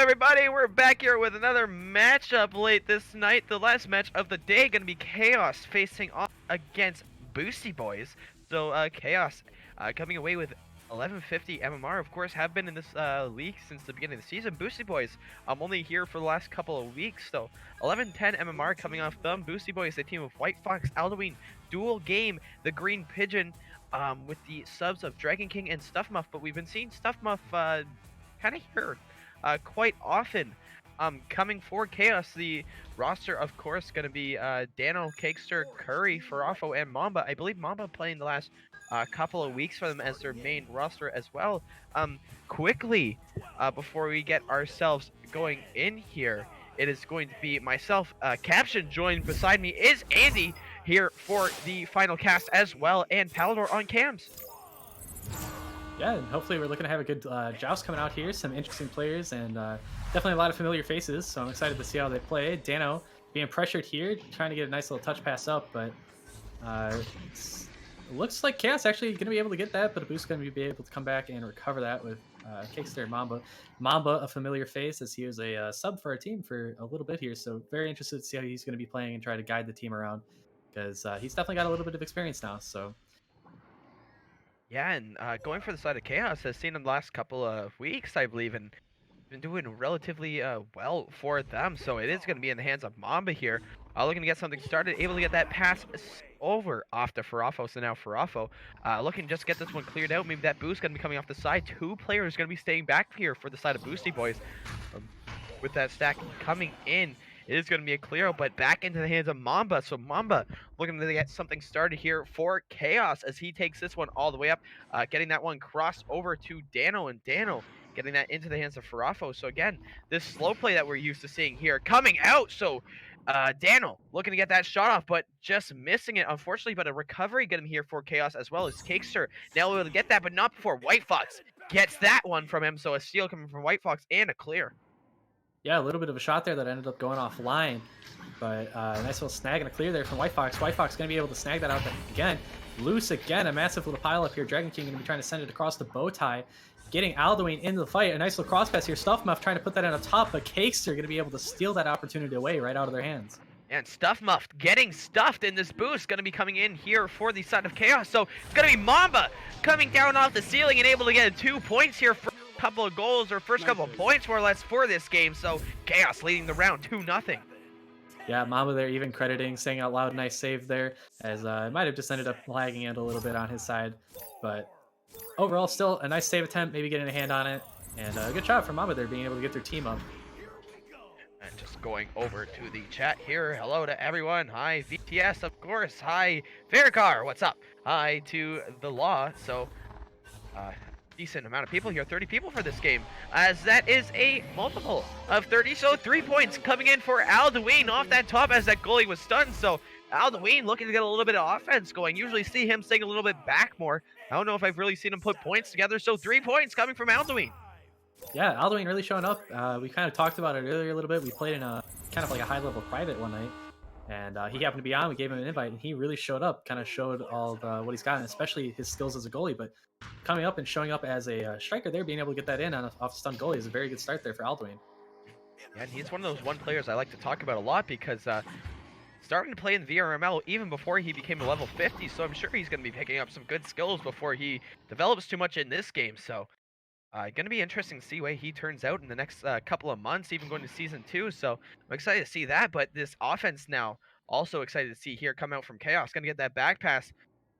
everybody, we're back here with another matchup late this night. The last match of the day going to be Chaos facing off against Boosty Boys. So Chaos coming away with 1150 MMR, of course, have been in this league since the beginning of the season. Boosty Boys only here for the last couple of weeks, so 1110 MMR coming off them. Boosty Boys, a team of White Fox, Alduin, Dual Game, the Green Pigeon, with the subs of Dragon King and Stuff Muff, but we've been seeing Stuff Muff kind of here quite often. Coming for Chaos, the roster, of course, going to be Dano, Cakester, Curry, Farafo, and Mamba. I believe Mamba playing the last couple of weeks for them as their main roster as well. Quickly, before we get ourselves going in here, it is going to be myself, Caption. Joined beside me is Andy here for the final cast as well, and Palidore on cams. Yeah, and hopefully we're looking to have a good joust coming out here. Some interesting players and definitely a lot of familiar faces. So I'm excited to see how they play. Dano being pressured here, trying to get a nice little touch pass up, but it looks like Chaos actually going to be able to get that, but Abu's going to be able to come back and recover that with Cakester and Mamba. Mamba, a familiar face, as he was a sub for our team for a little bit here. So very interested to see how he's going to be playing and try to guide the team around, because he's definitely got a little bit of experience now. So. Yeah, and going for the side of Chaos, has seen in the last couple of weeks, I believe, and been doing relatively well for them. So it is going to be in the hands of Mamba here, looking to get something started, able to get that pass over off to Farafo. So now Farafo looking to just get this one cleared out. Maybe that boost going to be coming off the side. Two players going to be staying back here for the side of Boosty Boys. With that stack coming in, it is going to be a clear out, but back into the hands of Mamba. So Mamba looking to get something started here for Chaos as he takes this one all the way up, getting that one crossed over to Dano, and Dano getting that into the hands of Farafo. So again, this slow play that we're used to seeing here coming out. So Dano looking to get that shot off, but just missing it, unfortunately. But a recovery getting here for Chaos, as well as Cakester now able to get that, but not before White Fox gets that one from him. So a steal coming from White Fox and a clear. Yeah, a little bit of a shot there that ended up going offline, but a nice little snag and a clear there from White Fox. White Fox going to be able to snag that out again. Loose again, a massive little pile up here. Dragon King going to be trying to send it across the bow tie, getting Alduin into the fight. A nice little cross pass here. Stuff Muff trying to put that in on top, but Cakester going to be able to steal that opportunity away right out of their hands. And Stuff Muff getting stuffed in this boost, going to be coming in here for the side of Chaos. So it's going to be Mamba coming down off the ceiling and able to get 2 points here for couple of goals, or first couple of points more or less for this game. So Chaos leading the round 2-0. Yeah, Mamba there even crediting, saying out loud, nice save there, as it might have just ended up lagging it a little bit on his side, but overall still a nice save attempt, maybe getting a hand on it, and a good shot from Mamba there, being able to get their team up. And just going over to the chat here, hello to everyone. Hi VTS, of course. Hi Faircar, what's up? Hi to the Law. So decent amount of people here, 30 people for this game, as that is a multiple of 30. So 3 points coming in for Alduin off that top as that goalie was stunned. So Alduin looking to get a little bit of offense going. Usually see him staying a little bit back more. I don't know if I've really seen him put points together. So 3 points coming from Alduin. Yeah, Alduin really showing up. We kind of talked about it earlier a little bit. We played in a kind of like a high-level private one night, and he happened to be on. We gave him an invite, and he really showed up, kind of showed all of what he's got, and especially his skills as a goalie. But coming up and showing up as a striker there, being able to get that in on off stunned goalie is a very good start there for Alduin. Yeah, and he's one of those players I like to talk about a lot, because starting to play in VRML even before he became a level 50, so I'm sure he's going to be picking up some good skills before he develops too much in this game. So going to be interesting to see where he turns out in the next couple of months, even going to Season 2. So I'm excited to see that, but this offense now, also excited to see here come out from Chaos. Going to get that back pass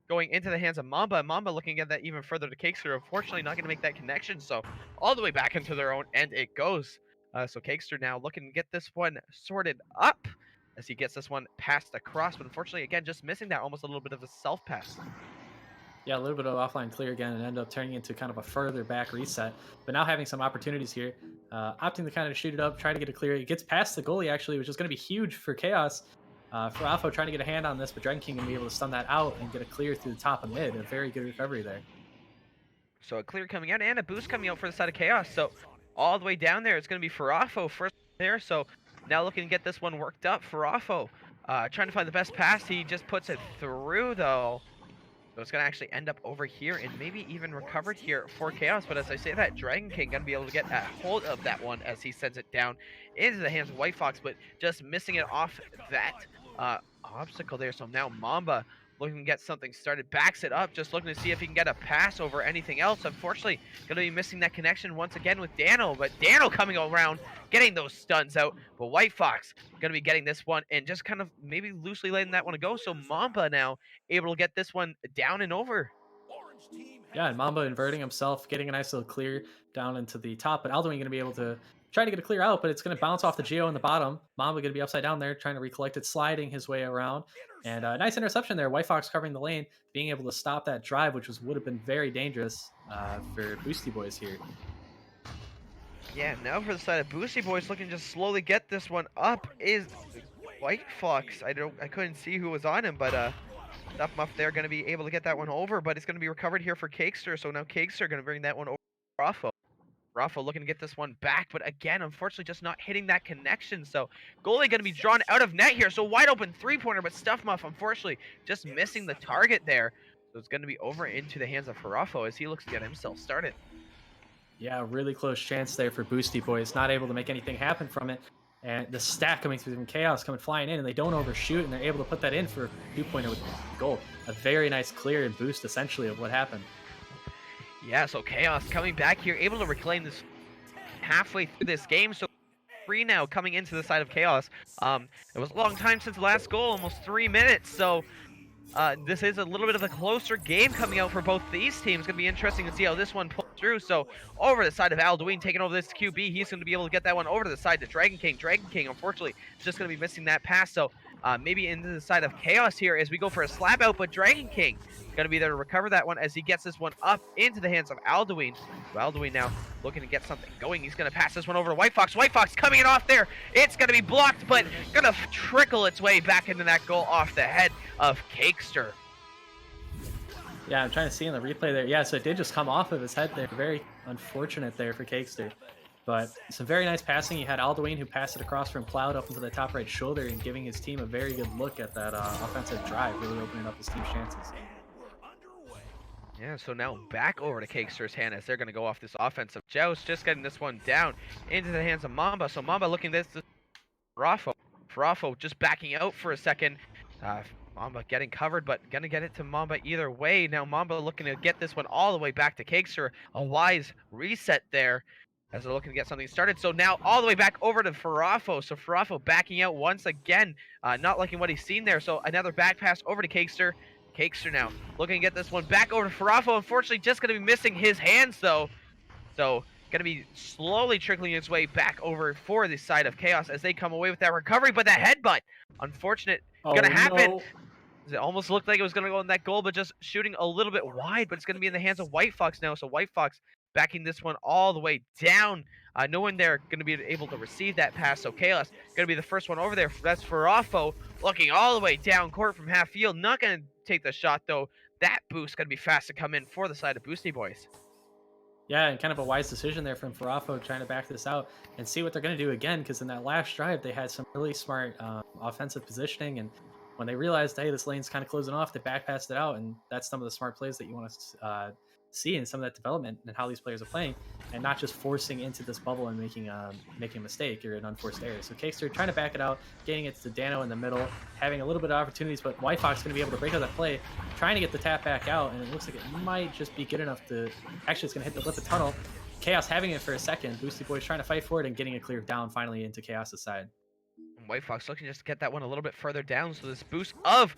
going into the hands of Mamba. Mamba looking at that even further to Cakester. Unfortunately, not going to make that connection, so all the way back into their own end it goes. So Cakester now looking to get this one sorted up as he gets this one passed across, but unfortunately, again, just missing that, almost a little bit of a self-pass. Yeah, a little bit of offline clear again, and ended up turning into kind of a further back reset. But now having some opportunities here, opting to kind of shoot it up, try to get a clear. It gets past the goalie, actually, which is going to be huge for Chaos. Farafo trying to get a hand on this, but Dragon King going to be able to stun that out and get a clear through the top of mid. A very good recovery there. So a clear coming out and a boost coming out for the side of Chaos. So all the way down there, it's going to be Farafo first there. So now looking to get this one worked up. Farafo trying to find the best pass. He just puts it through, though. So it's going to actually end up over here and maybe even recovered here for Chaos. But as I say that, Dragon King going to be able to get a hold of that one as he sends it down into the hands of White Fox, but just missing it off that obstacle there. So now Mamba looking to get something started, backs it up, just looking to see if he can get a pass over anything else. Unfortunately, going to be missing that connection once again with Dano, but Dano coming around, getting those stuns out. But White Fox going to be getting this one and just kind of maybe loosely letting that one go. So Mamba now able to get this one down and over. Yeah, and Mamba inverting himself, getting a nice little clear down into the top, but Alduin going to be able to try to get a clear out, but it's going to bounce off the Geo in the bottom. Mamba going to be upside down there, trying to recollect it, sliding his way around. And a nice interception there. White Fox covering the lane, being able to stop that drive, which would have been very dangerous for Boosty Boys here. Yeah, now for the side of Boosty Boys, looking to just slowly get this one up is White Fox. I couldn't see who was on him, but Stuff Muff there going to be able to get that one over, but it's going to be recovered here for Cakester. So now Cakester going to bring that one over to Raffo. Raffo looking to get this one back, but again, unfortunately, just not hitting that connection. So goalie going to be drawn out of net here. So wide open three-pointer, but Stuff Muff, unfortunately, just missing the target there. So it's going to be over into the hands of Raffo as he looks to get himself started. Yeah, really close chance there for Boosty Boys. Not able to make anything happen from it. And the stack coming through from Chaos coming flying in, and they don't overshoot, and they're able to put that in for a two-pointer with goal. A very nice clear and boost, essentially, of what happened. Yeah, so Chaos coming back here, able to reclaim this halfway through this game. So 3 now coming into the side of Chaos. It was a long time since the last goal, almost 3 minutes. So this is a little bit of a closer game coming out for both these teams. Going to be interesting to see how this one pulls through. So over the side of Alduin taking over this QB, he's going to be able to get that one over to the side to Dragon King. Dragon King, unfortunately, is just going to be missing that pass. So maybe into the side of Chaos here as we go for a slap out, but Dragon King going to be there to recover that one as he gets this one up into the hands of Alduin. So Alduin now looking to get something going. He's going to pass this one over to White Fox. White Fox coming in off there. It's going to be blocked, but going to trickle its way back into that goal off the head of Cakester. Yeah, I'm trying to see in the replay there. Yeah, so it did just come off of his head there. Very unfortunate there for Cakester. But some very nice passing. You had Alduin who passed it across from Cloud up into the top right shoulder and giving his team a very good look at that offensive drive, really opening up his team's chances. Yeah, so now back over to Cakester's hand as they're going to go off this offensive joust, just getting this one down into the hands of Mamba. So Mamba looking this Raffo. Raffo just backing out for a second. Mamba getting covered, but going to get it to Mamba either way. Now Mamba looking to get this one all the way back to Cakester. A wise reset there as they're looking to get something started. So now all the way back over to Farafo. So Farafo backing out once again, not liking what he's seen there. So another back pass over to Cakester. Cakester now looking to get this one back over to Farafo. Unfortunately, just going to be missing his hands, though. So going to be slowly trickling its way back over for the side of Chaos as they come away with that recovery. But that headbutt, unfortunate, going to happen. No. It almost looked like it was going to go in that goal, but just shooting a little bit wide. But it's going to be in the hands of White Fox now. So White Fox backing this one all the way down. No one there going to be able to receive that pass. So Chaos going to be the first one over there. That's Farafo looking all the way down court from half field. Not going to take the shot, though. That boost going to be fast to come in for the side of Boosty Boys. Yeah, and kind of a wise decision there from Farafo trying to back this out and see what they're going to do again, because in that last drive, they had some really smart offensive positioning, and when they realized, hey, this lane's kind of closing off, they back passed it out, and that's some of the smart plays that you want to see in some of that development and how these players are playing, and not just forcing into this bubble and making a mistake or an unforced error. So Cakester trying to back it out, getting it to Dano in the middle, having a little bit of opportunities, but White Fox going to be able to break out that play, trying to get the tap back out, and it looks like it might just be good enough to, actually it's going to hit the lip of tunnel. Chaos having it for a second, Boosty Boys trying to fight for it and getting it cleared down finally into Chaos' side. White Fox looking just to get that one a little bit further down, so this boost of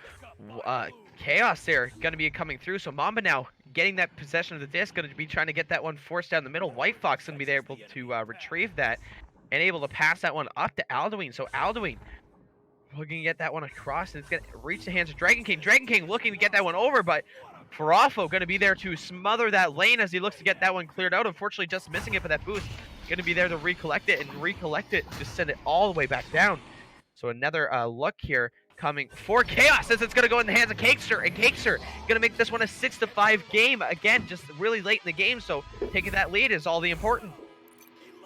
Chaos there going to be coming through. So Mamba now getting that possession of the disc, going to be trying to get that one forced down the middle. White Fox going to be able to retrieve that and able to pass that one up to Alduin. So Alduin looking to get that one across, and it's going to reach the hands of Dragon King. Dragon King looking to get that one over, but Farafo going to be there to smother that lane as he looks to get that one cleared out. Unfortunately, just missing it for that boost. Going to be there to recollect it to send it all the way back down. So another look here coming for Chaos as it's going to go in the hands of Cakester, and Cakester going to make this one a 6-5 game. Again, just really late in the game, so taking that lead is all the important.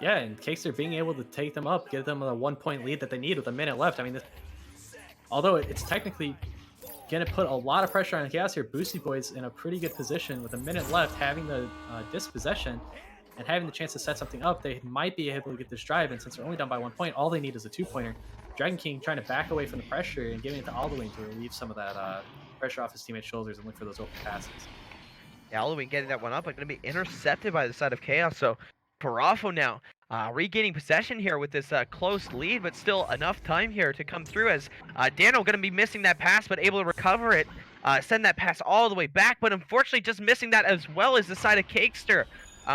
Yeah, and Cakester being able to take them up, give them a 1-point lead that they need with a minute left. I mean, although it's technically Gonna put a lot of pressure on Chaos here. Boosty Boys in a pretty good position with a minute left, having the dispossession and having the chance to set something up. They might be able to get this drive, and since they're only down by 1 point, all they need is a 2-pointer. Dragon King trying to back away from the pressure and giving it to Alduin to relieve some of that pressure off his teammates' shoulders and look for those open passes. Yeah, Alduin getting that one up, but going to be intercepted by the side of Chaos. So Parafo now regaining possession here with this close lead, but still enough time here to come through as Dano going to be missing that pass, but able to recover it, send that pass all the way back, but unfortunately just missing that as well as the side of Cakester.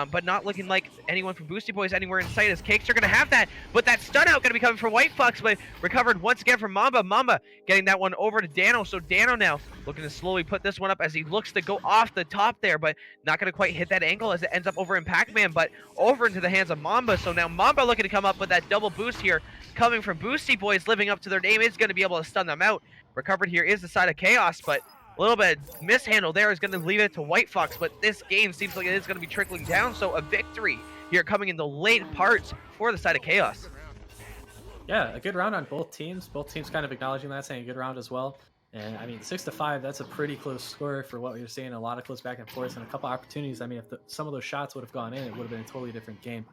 But not looking like anyone from Boosty Boys anywhere in sight as Cakester going to have that, but that stun out going to be coming from White Fox, but recovered once again from Mamba. Mamba getting that one over to Dano, so Dano now looking to slowly put this one up as he looks to go off the top there, but not going to quite hit that angle as it ends up over in Pac-Man, but over into the hands of Mamba. So now Mamba looking to come up with that double boost here, coming from Boosty Boys, living up to their name, is going to be able to stun them out. Recovered here is the side of Chaos, but a little bit mishandle there is going to leave it to White Fox, but this game seems like it is going to be trickling down, so a victory here coming in the late parts for the side of Chaos. Yeah, a good round on both teams. Both teams kind of acknowledging that, saying a good round as well. And I mean, 6-5, that's a pretty close score for what we were seeing. A lot of close back and forth and a couple opportunities. I mean, if some of those shots would have gone in, it would have been a totally different game.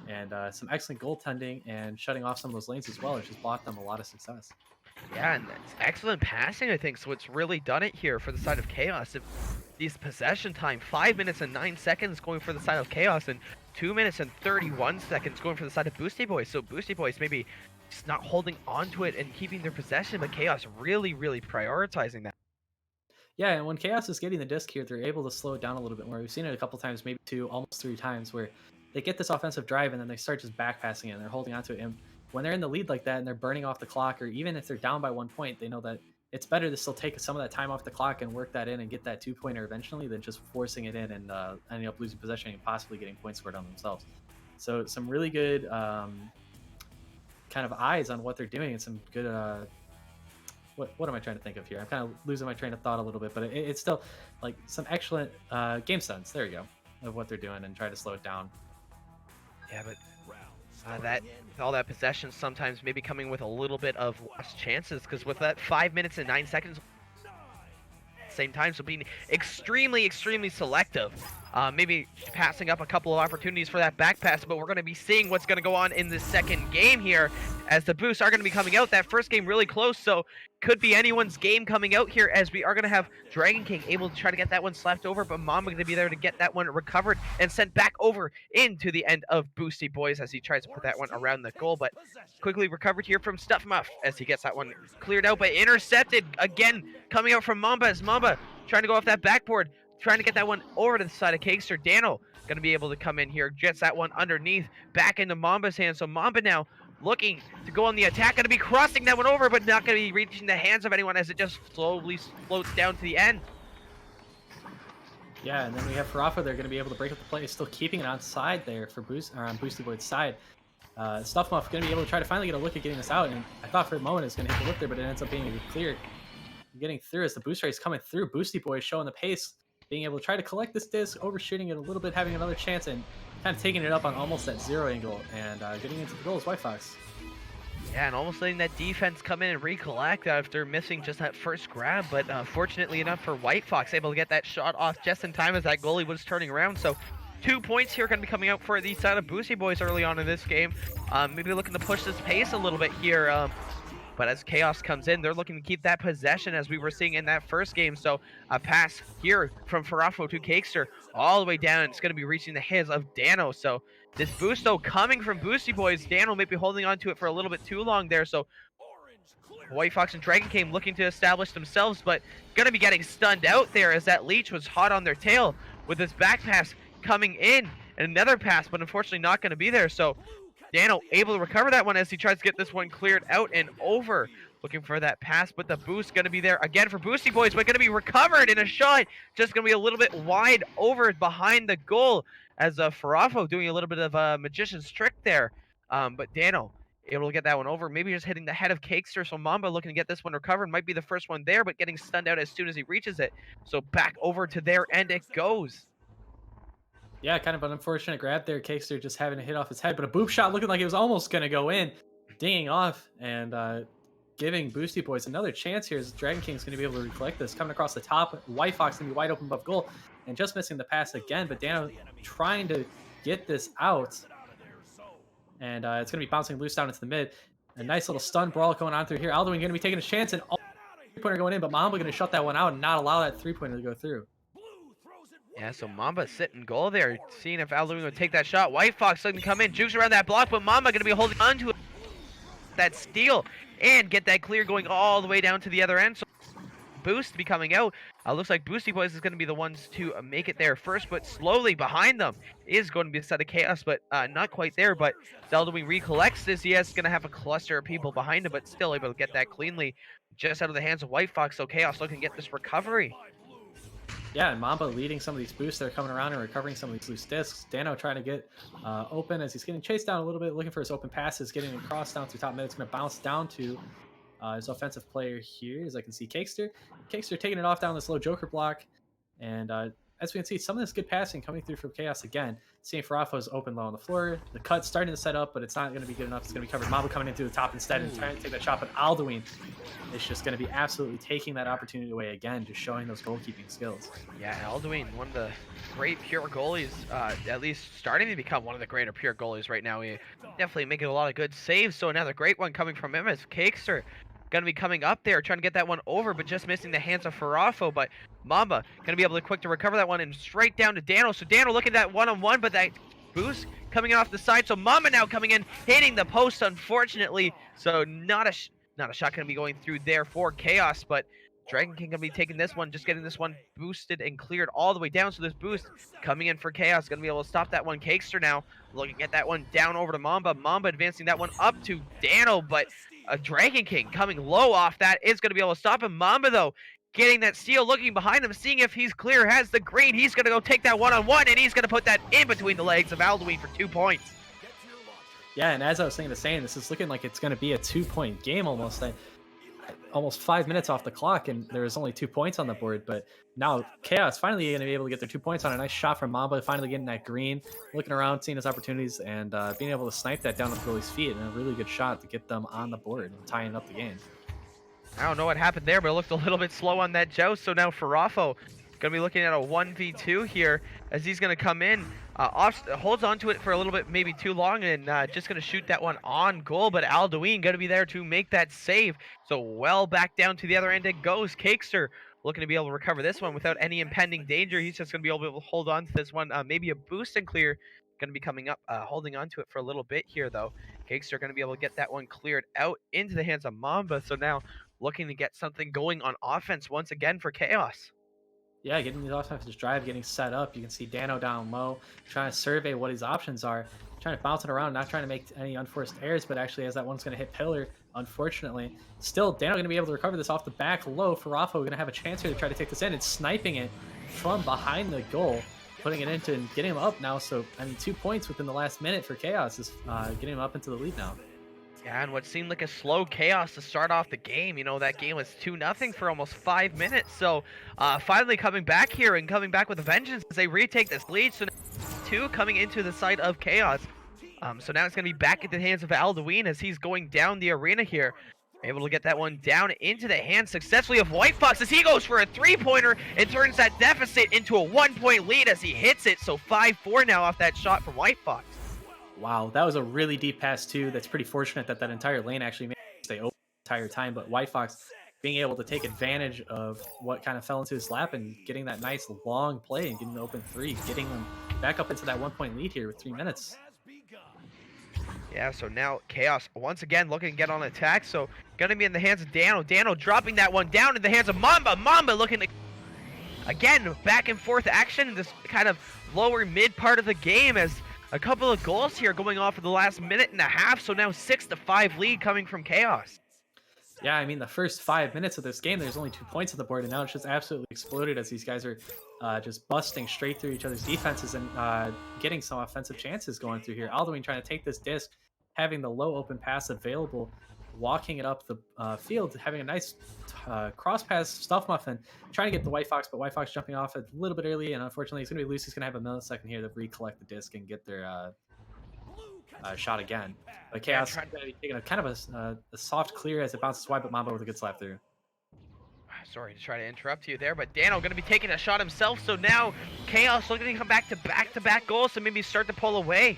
And some excellent goaltending and shutting off some of those lanes as well. It just brought them a lot of success. Yeah, and that's excellent passing, I think, so it's really done it here for the side of Chaos. If these possession time, 5 minutes and 9 seconds going for the side of Chaos, and 2 minutes and 31 seconds going for the side of Boosty Boys. So Boosty Boys maybe just not holding on to it and keeping their possession, but Chaos really, really prioritizing that. Yeah, and when Chaos is getting the disc here, they're able to slow it down a little bit more. We've seen it a couple times, maybe 2, almost 3 times, where they get this offensive drive and then they start just backpassing it and they're holding on to it. And when they're in the lead like that and they're burning off the clock, or even if they're down by 1 point, they know that it's better to still take some of that time off the clock and work that in and get that 2-pointer eventually than just forcing it in and ending up losing possession and possibly getting points scored on themselves. So some really good kind of eyes on what they're doing and some good what am I trying to think of here? I'm kind of losing my train of thought a little bit, but it's still like some excellent game sense. There you go, of what they're doing and try to slow it down. Yeah, but that all that possession sometimes maybe coming with a little bit of lost chances, because with that 5 minutes and 9 seconds same time, so being extremely selective, maybe passing up a couple of opportunities for that back pass. But we're going to be seeing what's going to go on in the second game here, as the boosts are going to be coming out. That first game really close, so could be anyone's game coming out here, as we are going to have Dragon King able to try to get that one slapped over, but Mamba going to be there to get that one recovered and sent back over into the end of Boosty Boys as he tries to put that one around the goal, but quickly recovered here from Stuff Muff as he gets that one cleared out, but intercepted again coming out from Mamba, as Mamba trying to go off that backboard, trying to get that one over to the side of Cakester. Dano going to be able to come in here, gets that one underneath, back into Mamba's hands. So Mamba now looking to go on the attack, going to be crossing that one over, but not going to be reaching the hands of anyone as it just slowly floats down to the end. Yeah, and then we have Farafa. They're going to be able to break up the play, still keeping it on side there for on Boosty Boyd's side. Stuffmuff going to be able to try to finally get a look at getting this out, and I thought for a moment it was going to hit the lip there, but it ends up being clear. Getting through as the boost race coming through. Boosty Boy showing the pace, being able to try to collect this disc, overshooting it a little bit, having another chance, and kind of taking it up on almost that 0 angle, and getting into the goal is White Fox. Yeah, and almost letting that defense come in and recollect after missing just that first grab, but fortunately enough for White Fox, able to get that shot off just in time as that goalie was turning around. So 2 points here going to be coming out for the side of Boosty Boys early on in this game. Maybe looking to push this pace a little bit here. But as Chaos comes in, they're looking to keep that possession as we were seeing in that first game. So a pass here from Farafo to Cakester all the way down. It's going to be reaching the hands of Dano. So this boost, though, coming from Boosty Boys. Dano may be holding on to it for a little bit too long there. So White Fox and Dragon King looking to establish themselves, but going to be getting stunned out there as that leech was hot on their tail with this back pass coming in. And another pass, but unfortunately not going to be there. So Dano able to recover that one as he tries to get this one cleared out and over. Looking for that pass, but the boost going to be there again for Boosty Boys, but going to be recovered in a shot. Just going to be a little bit wide over behind the goal as Farafo doing a little bit of a magician's trick there. But Dano able to get that one over, maybe just hitting the head of Cakester. So Mamba looking to get this one recovered. Might be the first one there, but getting stunned out as soon as he reaches it. So back over to their end it goes. Yeah, kind of an unfortunate grab there. Cakester just having to hit off his head, but a boop shot looking like it was almost going to go in, dinging off, and giving Boosty Boys another chance here as Dragon King's going to be able to recollect this. Coming across the top, White Fox going to be wide open above goal and just missing the pass again. But Dano trying to get this out. And it's going to be bouncing loose down into the mid. A nice little stun brawl going on through here. Alduin going to be taking a chance and all three-pointer going in, but Mamba going to shut that one out and not allow that three-pointer to go through. Yeah, so Mamba sitting goal there, seeing if Alduin would take that shot. White Fox looking to come in, jukes around that block, but Mamba going to be holding on to that steal and get that clear going all the way down to the other end. So Boost to be coming out. Looks like Boosty Boys is going to be the ones to make it there first, but slowly behind them is going to be a set of Chaos, but not quite there. But Alduin recollects this. Yes, going to have a cluster of people behind him, but still able to get that cleanly just out of the hands of White Fox. So Chaos looking to get this recovery. Yeah, and Mamba leading some of these boosts that are coming around and recovering some of these loose discs. Dano trying to get open as he's getting chased down a little bit, looking for his open passes, getting across down through top mid. It's going to bounce down to his offensive player here, as I can see Cakester. Cakester taking it off down this low Joker block. And as we can see, some of this good passing coming through from Chaos again. Seeing Farafo's open low on the floor. The cut starting to set up, but it's not going to be good enough. It's going to be covered. Mamba coming in through the top instead and trying to take that shot. But Alduin is just going to be absolutely taking that opportunity away again, just showing those goalkeeping skills. Yeah, Alduin, one of the great pure goalies, at least starting to become one of the greater pure goalies right now. He definitely making a lot of good saves. So another great one coming from him is Cakester. Going to be coming up there, trying to get that one over, but just missing the hands of Farafo. But Mamba going to be able to quick to recover that one and straight down to Dano. So Dano looking at that one-on-one, but that boost coming in off the side. So Mamba now coming in, hitting the post, unfortunately. So not a shot going to be going through there for Chaos, but Dragon King going to be taking this one, just getting this one boosted and cleared all the way down. So this boost coming in for Chaos, going to be able to stop that one. Cakester now looking at that one down over to Mamba. Mamba advancing that one up to Dano, but a Dragon King coming low off that is going to be able to stop him. Mamba, though, getting that steal, looking behind him, seeing if he's clear, has the green. He's going to go take that one-on-one, and he's going to put that in between the legs of Alduin for 2 points. Yeah, and as I was saying, this is looking like it's going to be a 2-point game almost. Almost 5 minutes off the clock, and there was only 2 points on the board. But now Chaos finally going to be able to get their 2 points on a nice shot from Mamba, finally getting that green, looking around, seeing his opportunities, and being able to snipe that down the goalie's feet, and a really good shot to get them on the board and tying up the game. I don't know what happened there, but it looked a little bit slow on that joust. So now Farafo going to be looking at a 1v2 here as he's going to come in. Holds onto it for a little bit, maybe too long, and just going to shoot that one on goal. But Alduin going to be there to make that save. So well back down to the other end it goes. Cakester looking to be able to recover this one without any impending danger. He's just going to be able to hold on to this one. Maybe a boost and clear. Going to be coming up, holding on to it for a little bit here, though. Cakester going to be able to get that one cleared out into the hands of Mamba. So now looking to get something going on offense once again for Chaos. Yeah, getting the offensive drive, getting set up. You can see Dano down low, trying to survey what his options are, trying to bounce it around, not trying to make any unforced errors, but actually as that one's going to hit pillar, unfortunately. Still, Dano going to be able to recover this off the back low. Farafo going to have a chance here to try to take this in and sniping it from behind the goal, putting it into and getting him up now. So, I mean, 2 points within the last minute for Chaos is getting him up into the lead now. Yeah, and what seemed like a slow Chaos to start off the game. You know, that game was 2-0 for almost 5 minutes. So, finally coming back here and coming back with a vengeance as they retake this lead. So, 2 coming into the side of Chaos. So now it's going to be back into the hands of Alduin as he's going down the arena here. Able to get that one down into the hands successfully of White Fox as he goes for a 3-pointer and turns that deficit into a 1-point lead as he hits it. So 5-4 now off that shot from White Fox. Wow, that was a really deep pass too. That's pretty fortunate that that entire lane actually made it stay open the entire time. But White Fox being able to take advantage of what kind of fell into his lap and getting that nice long play and getting the open 3, getting them back up into that 1-point lead here with 3 minutes. Yeah, so now Chaos once again looking to get on attack. So going to be in the hands of Dano. Dano dropping that one down in the hands of Mamba. Mamba looking to, again, back and forth action in this kind of lower mid part of the game as a couple of goals here going off for the last minute and a half. So now 6-5 lead coming from Chaos. Yeah, I mean, the first 5 minutes of this game, there's only 2 points on the board, and now it's just absolutely exploded as these guys are just busting straight through each other's defenses and getting some offensive chances going through here. Alduin trying to take this disc, having the low open pass available, walking it up the field, having a nice cross pass, stuff muffin, trying to get the White Fox, but White Fox jumping off a little bit early, and unfortunately he's going to be loose. He's going to have a millisecond here to recollect the disc and get their shot again. But Chaos trying- going to be taking a kind of a soft clear as it bounces wide, but Mambo with a good slap through. Sorry to try to interrupt you there, but Dano going to be taking a shot himself. So now Chaos looking to come back to back-to-back goals to maybe start to pull away.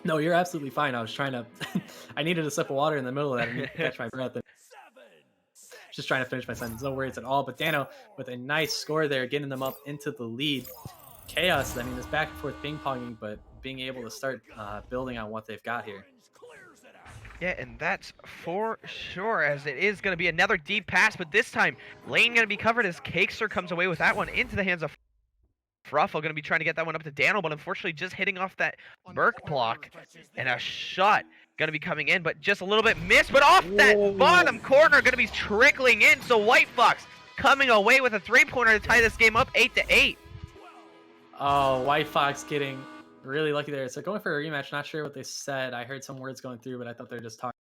No, you're absolutely fine. I was trying to... I needed a sip of water in the middle of that. I needed to catch my breath. And just trying to finish my sentence. No worries at all. But Dano with a nice score there, getting them up into the lead. Chaos, I mean, this back and forth ping-ponging, but being able to start building on what they've got here. Yeah, and that's for sure, as it is going to be another deep pass, but this time, lane going to be covered as Cakester comes away with that one into the hands of Fruffle. Going to be trying to get that one up to Dano, but unfortunately just hitting off that Merc block, and a shot going to be coming in, but just a little bit missed, but off that bottom corner, going to be trickling in, so White Fox coming away with a three-pointer to tie this game up 8-8. Oh, White Fox getting really lucky there. So going for a rematch, not sure what they said. I heard some words going through, but I thought they were just talking.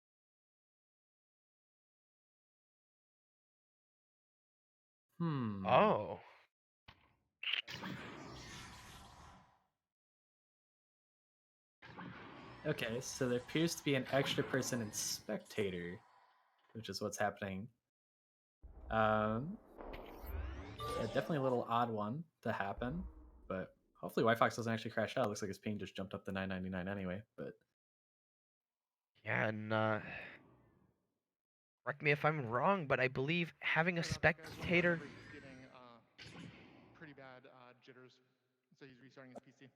Oh. Okay, so there appears to be an extra person in spectator, which is what's happening. Yeah, definitely a little odd one to happen, but hopefully White Fox doesn't actually crash out. Looks like his ping just jumped up to 999 anyway, but... Yeah, and correct me if I'm wrong, but I believe having a spectator... Pretty bad jitters, so he's restarting his PC.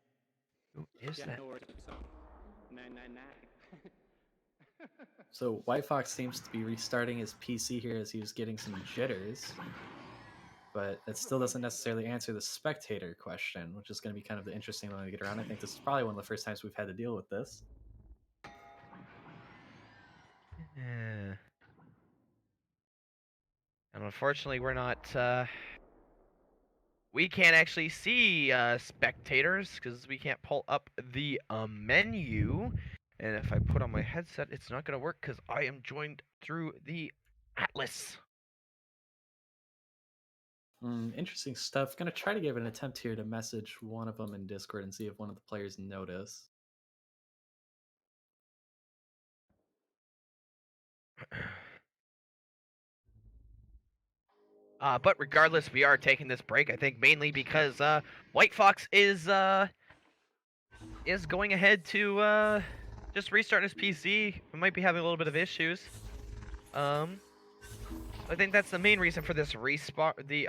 Who is that? No worries. 999. So White Fox seems to be restarting his PC here as he was getting some jitters, but that still doesn't necessarily answer the spectator question, which is going to be kind of the interesting one to get around. I think this is probably one of the first times we've had to deal with this. Yeah. And unfortunately, we're not... we can't actually see spectators because we can't pull up the menu. And if I put on my headset, it's not going to work because I am joined through the Atlas. Interesting stuff. Going to try to give an attempt here to message one of them in Discord and see if one of the players notice. But regardless, we are taking this break, I think, mainly because White Fox is going ahead to just restart his PC. We might be having a little bit of issues. I think that's the main reason for this restart. The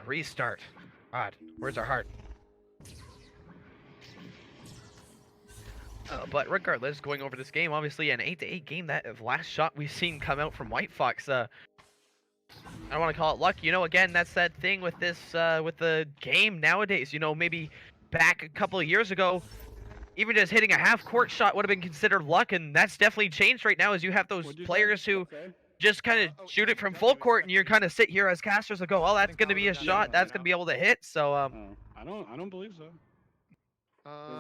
restart. God, words are hard. But regardless, going over this game, obviously an 8-8 game. That last shot we've seen come out from White Fox. I don't want to call it luck. You know, again, that's that thing with this, with the game nowadays. You know, maybe back a couple of years ago, even just hitting a half-court shot would have been considered luck, and that's definitely changed right now as you have those players who just kind of shoot it from full court, and you kind of sit here as casters and go, oh, that's going to be a shot. That's going to be able to hit. So, I don't believe so.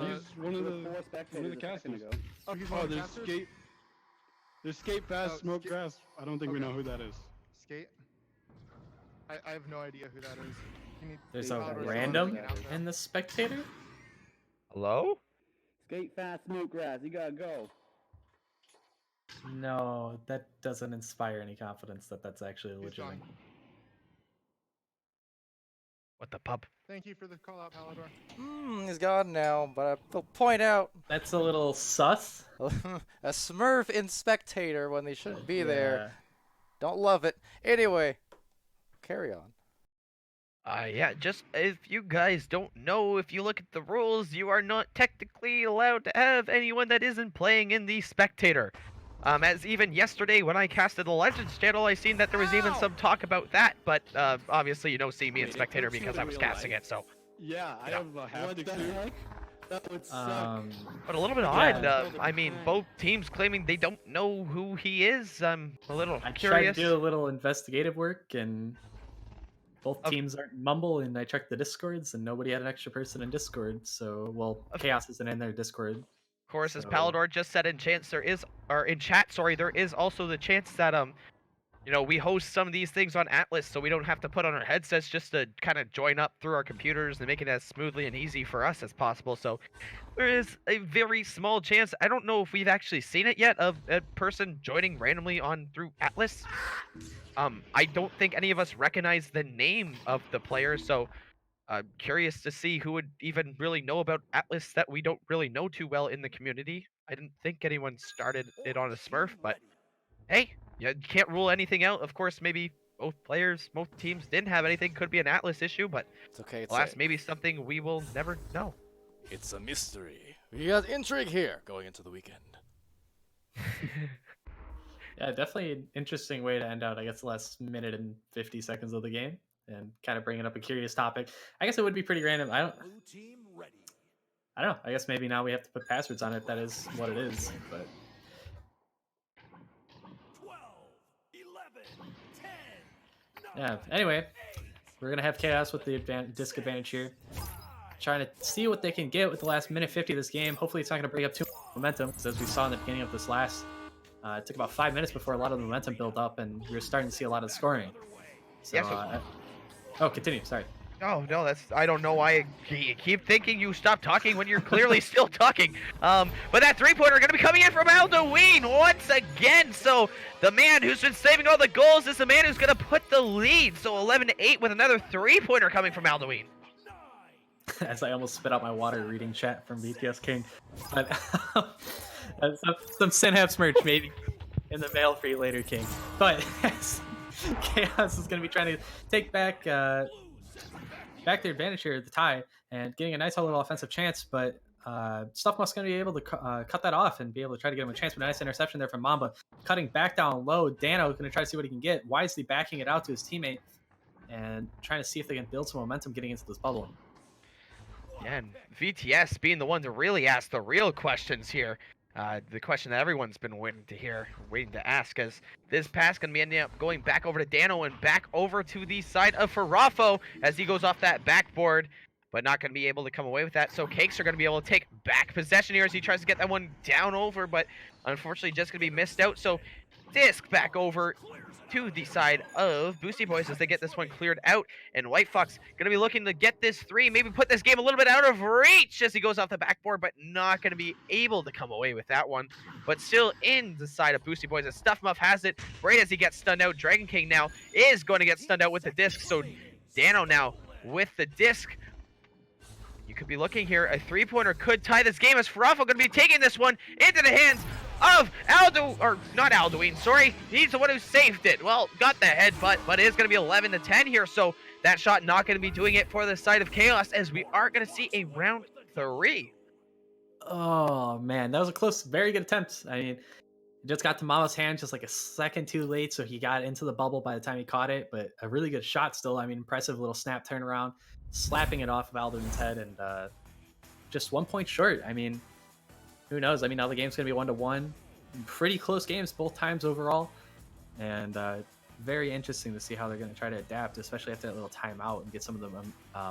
He's one of the casters. Oh, he's one of the there's casters? skate. There's skate fast, smoke grass. I don't think we know who that is. Skate? I have no idea who that is. There's a random in the spectator? hello? Skate fast, smoke grass. You gotta go. No, that doesn't inspire any confidence that that's actually He's legitimate. gone. What the pub? Thank you for the call out, Palidore. He's gone now, but I will point out That's a little sus. a Smurf in spectator when they shouldn't be there. Yeah. Don't love it. Anyway, carry on. Yeah, just if you guys don't know, if you look at the rules, you are not technically allowed to have anyone that isn't playing in the spectator. As even yesterday when I casted the Legends channel, I seen that there was even some talk about that, but obviously you don't see me in spectator because I was casting it, so. Yeah, I have a haptic suit. That would suck. But a little bit odd. I mean, both teams claiming they don't know who he is. I'm a little I tried curious. to do a little investigative work, and both teams aren't mumble, and I checked the Discords, and nobody had an extra person in Discord, so, well, Chaos isn't in their Discord. Of course, as So- Palidore just said in chat, there is also the chance that you know, we host some of these things on Atlas, so we don't have to put on our headsets just to kind of join up through our computers and make it as smoothly and easy for us as possible. So there is a very small chance, I don't know if we've actually seen it yet, of a person joining randomly on through Atlas. I don't think any of us recognize the name of the player, so I'm curious to see who would even really know about Atlas that we don't really know too well in the community. I didn't think anyone started it on a Smurf, but hey, you can't rule anything out. Of course, maybe both teams didn't have anything. Could be an Atlas issue, but It's okay. alas, maybe something we will never know. It's a mystery. We got intrigue here going into the weekend. Yeah, definitely an interesting way to end out, I guess, the last minute and 50 seconds of the game, and kind of bringing up a curious topic. I guess it would be pretty random. I don't know. I guess maybe now we have to put passwords on it. That is what it is. But 12, 11, 10, yeah. Anyway, we're gonna have Chaos with the disc advantage here, trying to see what they can get with the last minute 50 of this game. Hopefully, it's not gonna bring up too much momentum, because as we saw in the beginning of this last. It took about 5 minutes before a lot of the momentum built up, and we were starting to see a lot of the scoring. So, Yeah, oh, continue. Sorry. Oh no, I don't know why you keep thinking you stop talking when you're clearly still talking. But that 3-pointer going to be coming in from Aldoween once again. So the man who's been saving all the goals is the man who's going to put the lead. So 11-8 with another 3-pointer coming from Aldoween. As I almost spit out my water reading chat from BTS King. But some Synapse merch maybe in the mail for you later, King. But Chaos is going to be trying to take back their advantage here at the tie and getting a nice little offensive chance. But Stuffmouse going to be able to cut that off and be able to try to get him a chance. But a nice interception there from Mamba. Cutting back down low. Dano going to try to see what he can get. Wisely backing it out to his teammate and trying to see if they can build some momentum getting into this bubble. Yeah, and VTS being the one to really ask the real questions here. The question that everyone's been waiting to ask, as this pass going to be ending up going back over to Dano and back over to the side of Farafo as he goes off that backboard, but not going to be able to come away with that. So Cakes are going to be able to take back possession here as he tries to get that one down over, but unfortunately just going to be missed out. So Disc back over to the side of Boosty Boys as they get this one cleared out, and White Fox going to be looking to get this 3, maybe put this game a little bit out of reach as he goes off the backboard, but not going to be able to come away with that one. But still in the side of Boosty Boys as Stuff Muff has it right as he gets stunned out. Dragon King now is going to get stunned out with the disc, so Dano now with the disc. You could be looking here, a 3-pointer could tie this game as Farafo going to be taking this one into the hands of not Aldoween, sorry. He's the one who saved it. Well, got the headbutt, but it is going to be 11-10 here, so that shot not going to be doing it for the side of Chaos, as we are going to see a round 3. Oh, man. That was a close, very good attempt. I mean, it just got to Mama's hand just like a second too late, so he got into the bubble by the time he caught it, but a really good shot still. I mean, impressive little snap turnaround, slapping it off of Aldoween's head, and just 1 point short. I mean, who knows? I mean, now the game's going to be 1-1. Pretty close games both times overall. And very interesting to see how they're going to try to adapt, especially after that little timeout, and get some of the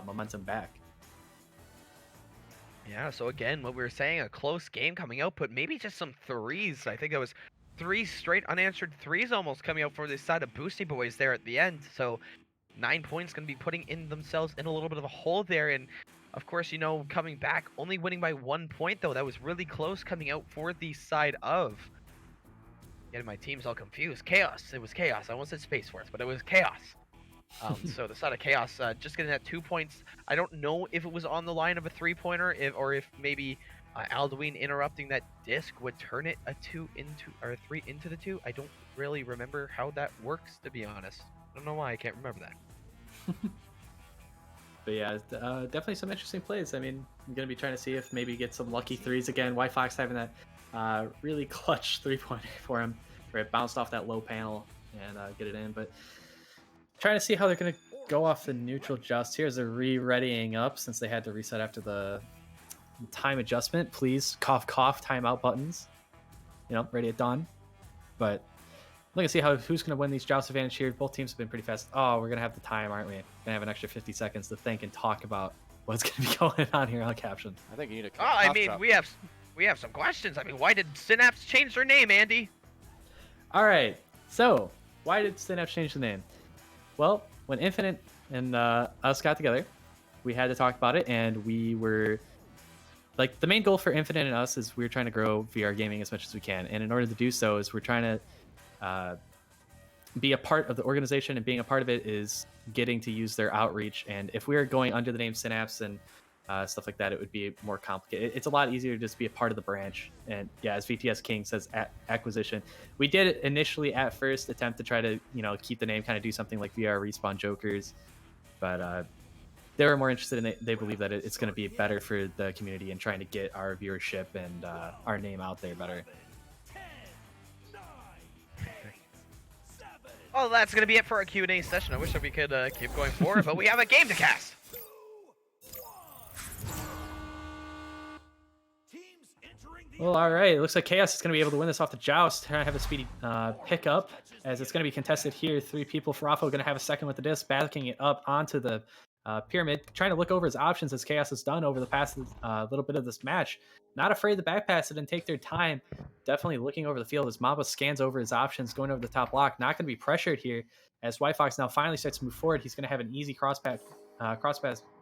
momentum back. Yeah, so again, what we were saying, a close game coming out, but maybe just some threes. I think it was 3 straight unanswered threes almost coming out for this side of Boosty Boys there at the end. So 9 points going to be putting in themselves in a little bit of a hole there. And of course, you know, coming back, only winning by 1 point, though. That was really close coming out for the side of... Getting my teams all confused. Chaos. It was Chaos. I almost said Space Force, but it was Chaos. So the side of Chaos just getting that 2 points. I don't know if it was on the line of a 3-pointer, or if maybe Aldoween interrupting that disc would turn it a 3 into the 2. I don't really remember how that works, to be honest. I don't know why I can't remember that. But yeah, definitely some interesting plays. I mean, I'm going to be trying to see if maybe get some lucky threes again. White Fox having that really clutch 3-pointer for him, where it bounced off that low panel and get it in. But trying to see how they're going to go off the neutral just. Here's a re-readying up since they had to reset after the time adjustment. Please, cough, cough, timeout buttons. You know, ready at dawn. But look and see who's going to win these joust advantage here. Both teams have been pretty fast. Oh, we're going to have the time, aren't we? Going to have an extra 50 seconds to think and talk about what's going to be going on here on Caption. I think you need a I mean, we have some questions. I mean, why did Synapse change their name, Andy? All right. So, Why did Synapse change the name? Well, when Infinite and us got together, we had to talk about it, and we were like, the main goal for Infinite and us is we're trying to grow VR gaming as much as we can, and in order to do so is we're trying to be a part of the organization, and being a part of it is getting to use their outreach. And if we were going under the name Synapse and stuff like that, it would be more complicated. It's a lot easier to just be a part of the branch. And yeah, as VTS King says, acquisition. We did initially at first attempt to try to, keep the name, kind of do something like VR Respawn Jokers, but they were more interested in it. They believe that it's going to be better for the community and trying to get our viewership and our name out there better. Well, that's going to be it for our Q&A session. I wish that we could keep going forward, but we have a game to cast. Well, all right. It looks like Chaos is going to be able to win this off the Joust. Trying to have a speedy pickup, as it's going to be contested here. 3 people. Farafo going to have a second with the disc, backing it up onto the pyramid, trying to look over his options, as Chaos has done over the past little bit of this match. Not afraid to back pass it and take their time. Definitely looking over the field as Mamba scans over his options, going over the top block. Not going to be pressured here, as White Fox now finally starts to move forward. He's going to have an easy cross pass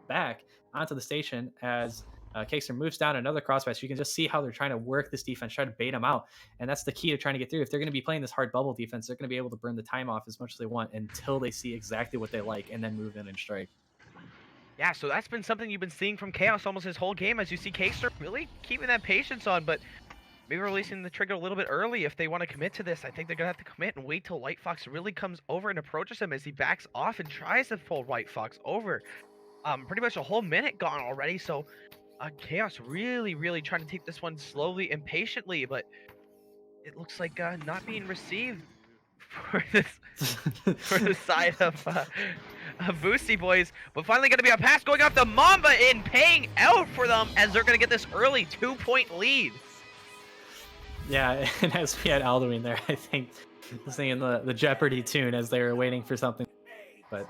back onto the station as Cakester moves down another cross pass. You can just see how they're trying to work this defense, try to bait him out. And that's the key to trying to get through. If they're going to be playing this hard bubble defense, they're going to be able to burn the time off as much as they want until they see exactly what they like and then move in and strike. Yeah, so that's been something you've been seeing from Chaos almost his whole game, as you see Cakester really keeping that patience on, but maybe releasing the trigger a little bit early if they want to commit to this. I think they're going to have to commit and wait till White Fox really comes over and approaches him as he backs off and tries to pull White Fox over. Pretty much a whole minute gone already, so Chaos really trying to take this one slowly and patiently, but it looks like not being received for this for the side of Boosty Boys, but finally going to be a pass going off the Mamba in, paying out for them as they're going to get this early 2-point lead. Yeah, and as we had Alduin there, I think singing the Jeopardy tune as they were waiting for something. But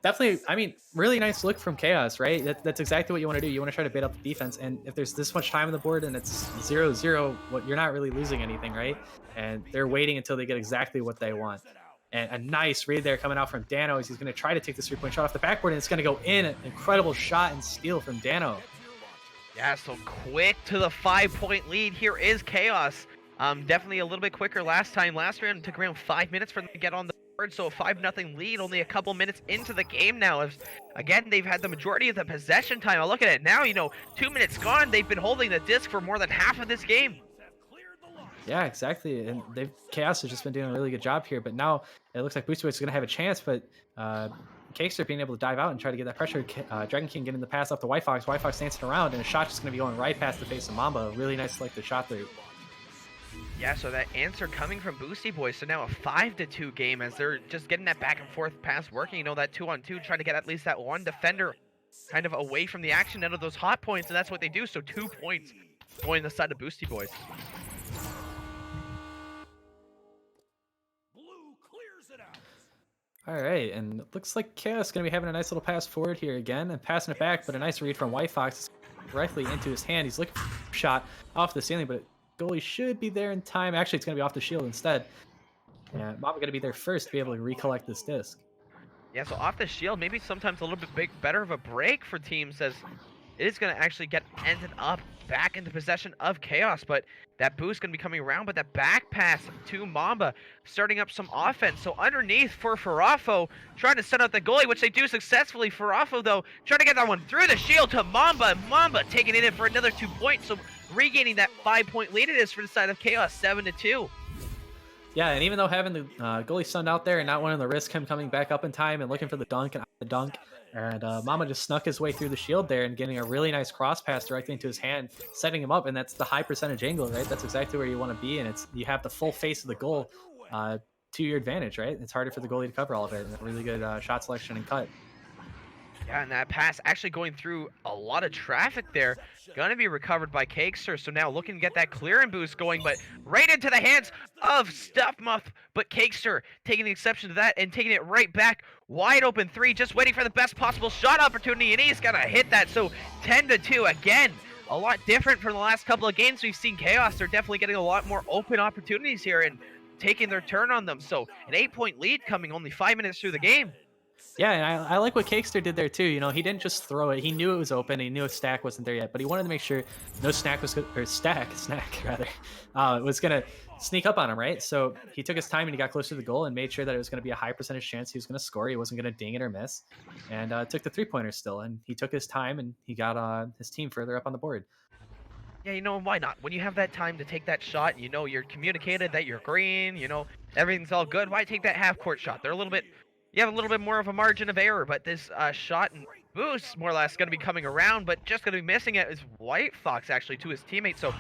definitely, I mean, really nice look from Chaos, right? That's exactly what you want to do. You want to try to bait up the defense, and if there's this much time on the board and it's 0-0, you're not really losing anything, right? And they're waiting until they get exactly what they want. And a nice read there coming out from Dano as he's going to try to take this 3-point shot off the backboard, and it's going to go in. An incredible shot and steal from Dano. Yeah, so quick to the 5-point lead. Here is Chaos. Definitely a little bit quicker last time. Last round took around 5 minutes for them to get on the board, so a 5-0 lead only a couple minutes into the game now. Again, they've had the majority of the possession time. I'll look at it now, 2 minutes gone. They've been holding the disc for more than half of this game. Yeah, exactly. And Chaos has just been doing a really good job here, but now it looks like Boosty Boys is going to have a chance, but Cakester being able to dive out and try to get that pressure. Dragon King getting the pass up to White Fox. White Fox dancing around, and a shot just going to be going right past the face of Mamba. Really nice selected shot there. Yeah, so that answer coming from Boosty Boys. So now a 5-2 game as they're just getting that back and forth pass working. That 2-on-2, trying to get at least that one defender kind of away from the action out of those hot points, and that's what they do. So 2 points going the side of Boosty Boys. All right, and it looks like Chaos is going to be having a nice little pass forward here again and passing it back, but a nice read from White Fox directly into his hand. He's looking for a shot off the ceiling, but goalie should be there in time. Actually, it's going to be off the shield instead. Yeah, Mamba going to be there first to be able to recollect this disc. Yeah, so off the shield, maybe sometimes a little bit better of a break for teams, as it is going to actually get ended up back into possession of Chaos, but that boost going to be coming around, but that back pass to Mamba starting up some offense. So underneath for Farafo, trying to set out the goalie, which they do successfully. Farafo, though, trying to get that one through the shield to Mamba. Mamba taking it in for another 2 points, so regaining that 5-point lead it is for the side of Chaos, 7-2. Yeah, and even though having the goalie sunned out there and not wanting to risk him coming back up in time and looking for the dunk and the dunk, and Mamba just snuck his way through the shield there and getting a really nice cross pass directly into his hand, setting him up, and that's the high percentage angle, right? That's exactly where you want to be, and you have the full face of the goal to your advantage, right? It's harder for the goalie to cover all of it. Really good shot selection and cut. Yeah, and that pass actually going through a lot of traffic there. Gonna be recovered by Cakester, so now looking to get that clearing boost going, but right into the hands of Stuffmuff. But Cakester taking the exception to that and taking it right back. Wide open 3, just waiting for the best possible shot opportunity, and he's gonna hit that. So 10-2 again. A lot different from the last couple of games we've seen Chaos. They're definitely getting a lot more open opportunities here, and taking their turn on them. So an 8-point lead coming only 5 minutes through the game. Yeah, and I like what Cakester did there too. You know, he didn't just throw it. He knew it was open. He knew a stack wasn't there yet, but he wanted to make sure no snack rather, was gonna sneak up on him, right? So he took his time and he got closer to the goal and made sure that it was going to be a high percentage chance he was going to score. He wasn't going to ding it or miss, and took the 3-pointer still. And he took his time and he got his team further up on the board. Yeah, you know, why not? When you have that time to take that shot, you know you're communicated that you're green, you know, everything's all good. Why take that half-court shot? You have a little bit more of a margin of error, but this shot and boost, more or less, going to be coming around, but just going to be missing it is White Fox, actually, to his teammate. So a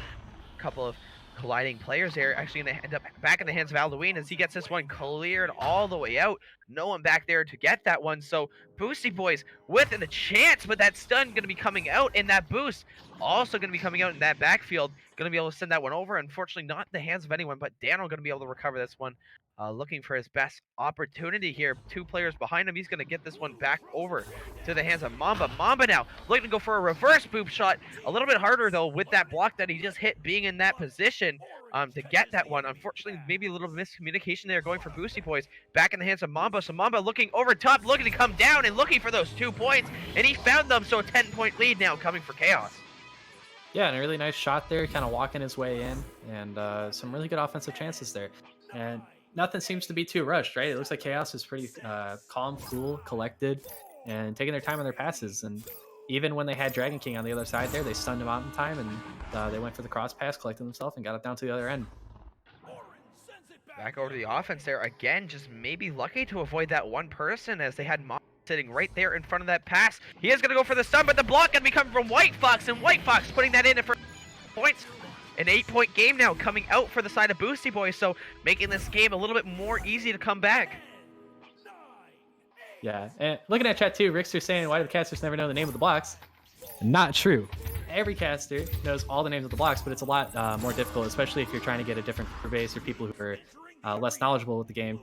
couple of colliding players there actually going to end up back in the hands of Halloween as he gets this one cleared all the way out. No one back there to get that one. So Boosty Boys with the chance, but that stun going to be coming out, and that boost also going to be coming out in that backfield. Going to be able to send that one over. Unfortunately, not in the hands of anyone, but Dano going to be able to recover this one. Looking for his best opportunity here. 2 players behind him. He's going to get this one back over to the hands of Mamba. Mamba now looking to go for a reverse boop shot. A little bit harder, though, with that block that he just hit being in that position to get that one. Unfortunately, maybe a little miscommunication there going for Boosty Boys. Back in the hands of Mamba. So Mamba looking over top, looking to come down and looking for those 2 points. And he found them. So a 10-point lead now coming for Chaos. Yeah, and a really nice shot there, kind of walking his way in, and some really good offensive chances there. And nothing seems to be too rushed, right? It looks like Chaos is pretty calm, cool, collected, and taking their time on their passes. And even when they had Dragon King on the other side there, they stunned him out in time, and they went for the cross pass, collected themselves, and got it down to the other end. Back over to the offense there again, just maybe lucky to avoid that one person as they had Mob sitting right there in front of that pass. He is going to go for the stun, but the block going to be coming from White Fox, and White Fox putting that in for points. An 8-point game now coming out for the side of Boosty Boys, so making this game a little bit more easy to come back. Yeah, and looking at chat too, Rickster saying, why do the casters never know the name of the blocks? Not true. Every caster knows all the names of the blocks, but it's a lot more difficult, especially if you're trying to get a different base or people who are less knowledgeable with the game.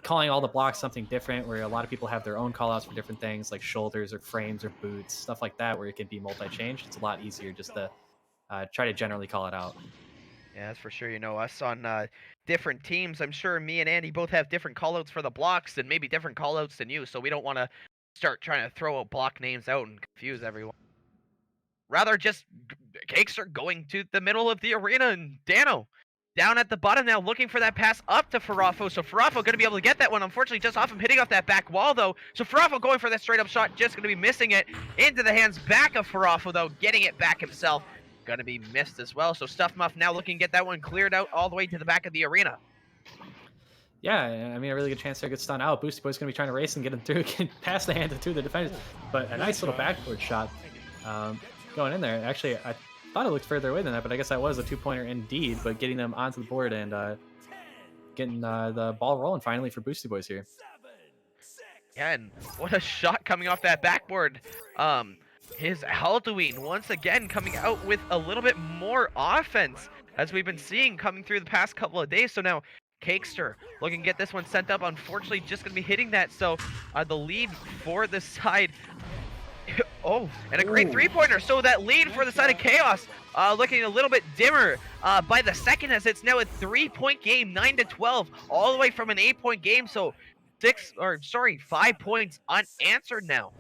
Calling all the blocks something different, where a lot of people have their own callouts for different things, like shoulders or frames or boots, stuff like that, where it can be multi-changed. It's a lot easier just to try to generally call it out. Yeah, that's for sure. You know, us on different teams, I'm sure me and Andy both have different callouts for the blocks and maybe different callouts than you, so we don't want to start trying to throw block names out and confuse everyone. Rather, just Cakester going to the middle of the arena, and Dano down at the bottom now looking for that pass up to Farafo. So Farafo going to be able to get that one. Unfortunately, just off him hitting off that back wall, though. So Farafo going for that straight up shot, just going to be missing it into the hands back of Farafo, though, getting it back himself. Going to be missed as well. So Stuff Muff now looking to get that one cleared out all the way to the back of the arena. Yeah, I mean, a really good chance there. Good stun out. Boosty Boy's going to be trying to race and get him through, get past the hands of 2 of the defenders. But a nice little backboard shot going in there. Actually, I thought it looked further away than that, but I guess that was a 2-pointer indeed. But getting them onto the board and getting the ball rolling finally for Boosty Boys here. Yeah, and what a shot coming off that backboard. His Halloween once again coming out with a little bit more offense, as we've been seeing coming through the past couple of days. So now Cakester looking to get this one sent up. Unfortunately, just going to be hitting that. So the lead for the side. Oh, and a great 3-pointer. So that lead for the side of Chaos looking a little bit dimmer by the second, as it's now a 3-point game, 9-12, all the way from an 8-point game. So 5 points unanswered now.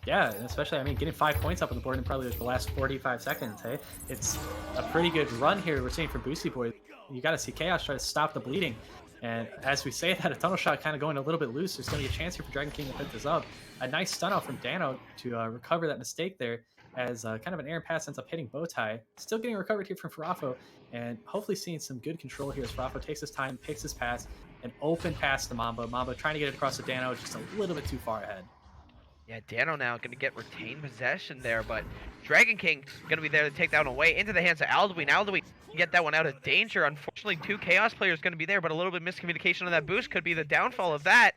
Yeah, especially, I mean, getting 5 points up on the board in probably the last 45 seconds, hey? It's a pretty good run here we're seeing from Boosty Boy. You got to see Chaos try to stop the bleeding. And as we say that, a tunnel shot kind of going a little bit loose. There's going to be a chance here for Dragon King to pick this up. A nice stun out from Dano to recover that mistake there, as kind of an errant pass ends up hitting Bowtie. Still getting recovered here from Farafo, and hopefully seeing some good control here as Farafo takes his time, picks his pass, an open pass to Mamba. Mamba trying to get it across to Dano, just a little bit too far ahead. Yeah, Dano now going to get retained possession there, but Dragon King going to be there to take that one away into the hands of Alduin. Alduin get that one out of danger. Unfortunately, 2 Chaos players going to be there, but a little bit of miscommunication on that boost could be the downfall of that.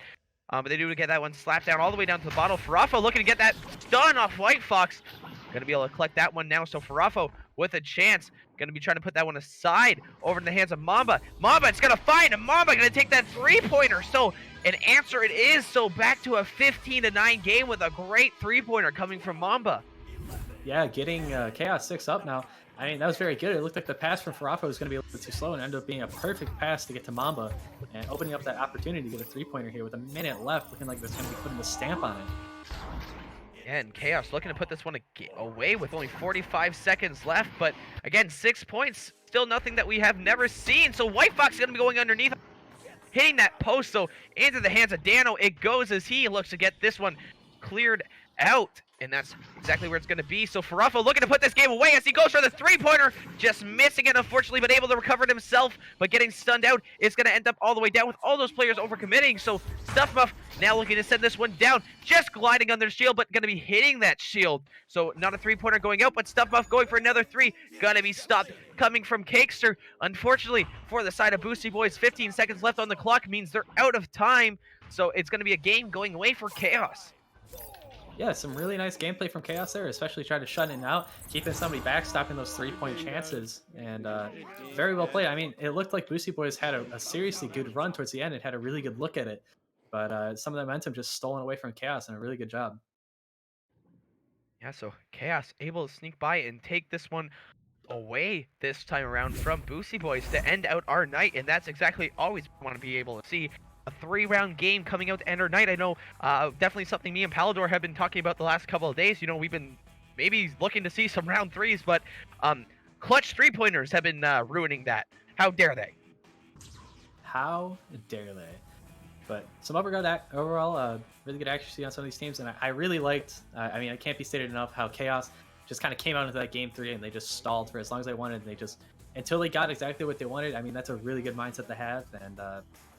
But they do get that one slapped down all the way down to the bottle. Farafo looking to get that stun off White Fox. Going to be able to collect that one now. So Farafo with a chance. Going to be trying to put that one aside over in the hands of Mamba. Mamba, it's going to find, and Mamba going to take that 3-pointer. So an answer it is. So back to a 15-9 game with a great 3-pointer coming from Mamba. yeah, getting Chaos 6 up now. I mean, that was very good. It looked like the pass from Farafa was going to be a little bit too slow and ended up being a perfect pass to get to Mamba and opening up that opportunity to get a three-pointer here with a minute left, looking like that's going to be putting the stamp on it. Yeah, and Chaos looking to put this one away with only 45 seconds left, but again, 6 points, still nothing that we have never seen. So White Fox is going to be going underneath, hitting that post, so into the hands of Dano it goes as he looks to get this one cleared out. And that's exactly where it's going to be. So Farafa looking to put this game away as he goes for the three-pointer, just missing it unfortunately, but able to recover it himself, but getting stunned out. It's going to end up all the way down with all those players overcommitting. So Stuffmuff now looking to send this one down, just gliding under the shield, but going to be hitting that shield. So not a three-pointer going out, but Stuffmuff going for another three. Going to be stopped coming from Cakester. Unfortunately for the side of Boosty Boys, 15 seconds left on the clock means they're out of time. So it's going to be a game going away for Chaos. Yeah, some really nice gameplay from Chaos there, especially trying to shut it out, keeping somebody back, stopping those three-point chances, and very well played. I mean, it looked like Boosty Boys had a seriously good run towards the end. It had a really good look at it, but some of the momentum just stolen away from Chaos, and a really good job. Yeah, so Chaos able to sneak by and take this one away this time around from Boosty Boys to end out our night, and that's exactly all we want to be able to see. A 3-round game coming out to end our night. I know definitely something me and Palidore have been talking about the last couple of days. You know, we've been maybe looking to see some round 3s, but clutch 3-pointers have been ruining that. How dare they? How dare they? But some overall really good accuracy on some of these teams, and I really liked, I mean, it can't be stated enough how Chaos just kind of came out into that game 3 and they just stalled for as long as they wanted, and they just, until they got exactly what they wanted. I mean, that's a really good mindset to have, and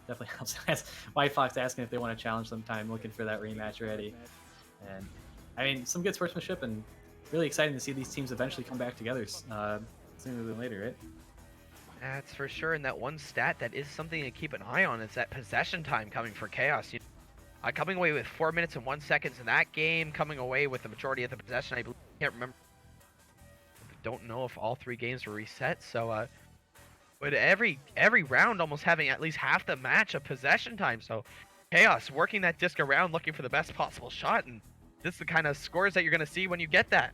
definitely helps. White Fox asking if they want to challenge sometime, looking for that rematch already. And I mean, some good sportsmanship, and really exciting to see these teams eventually come back together sooner than later, right? That's for sure. And that one stat that is something to keep an eye on is that possession time coming for Chaos. Coming away with 4 minutes and 1 second in that game, coming away with the majority of the possession. I can't remember. Don't know if all 3 games were reset. So, but every round almost having at least half the match of possession time. So Chaos working that disc around, looking for the best possible shot, and this is the kind of scores that you're going to see when you get that.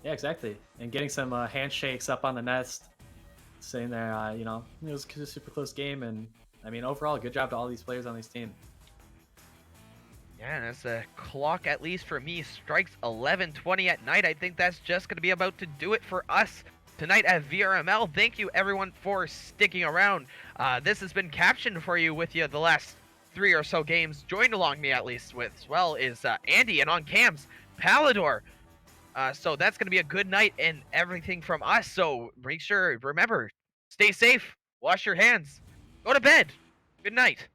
Yeah, exactly. And getting some handshakes up on the nest, sitting there, you know, it was a super close game, and I mean, overall, good job to all these players on this team. Yeah, and as the clock, at least for me, strikes 11:20 at night, I think that's just going to be about to do it for us tonight at VRML. Thank you everyone for sticking around. This has been Caption for you with you the last 3 or so games. Joined along me at least with as well is Andy, and on cams, Palidore. So that's going to be a good night and everything from us. So make sure, remember, stay safe, wash your hands, go to bed. Good night.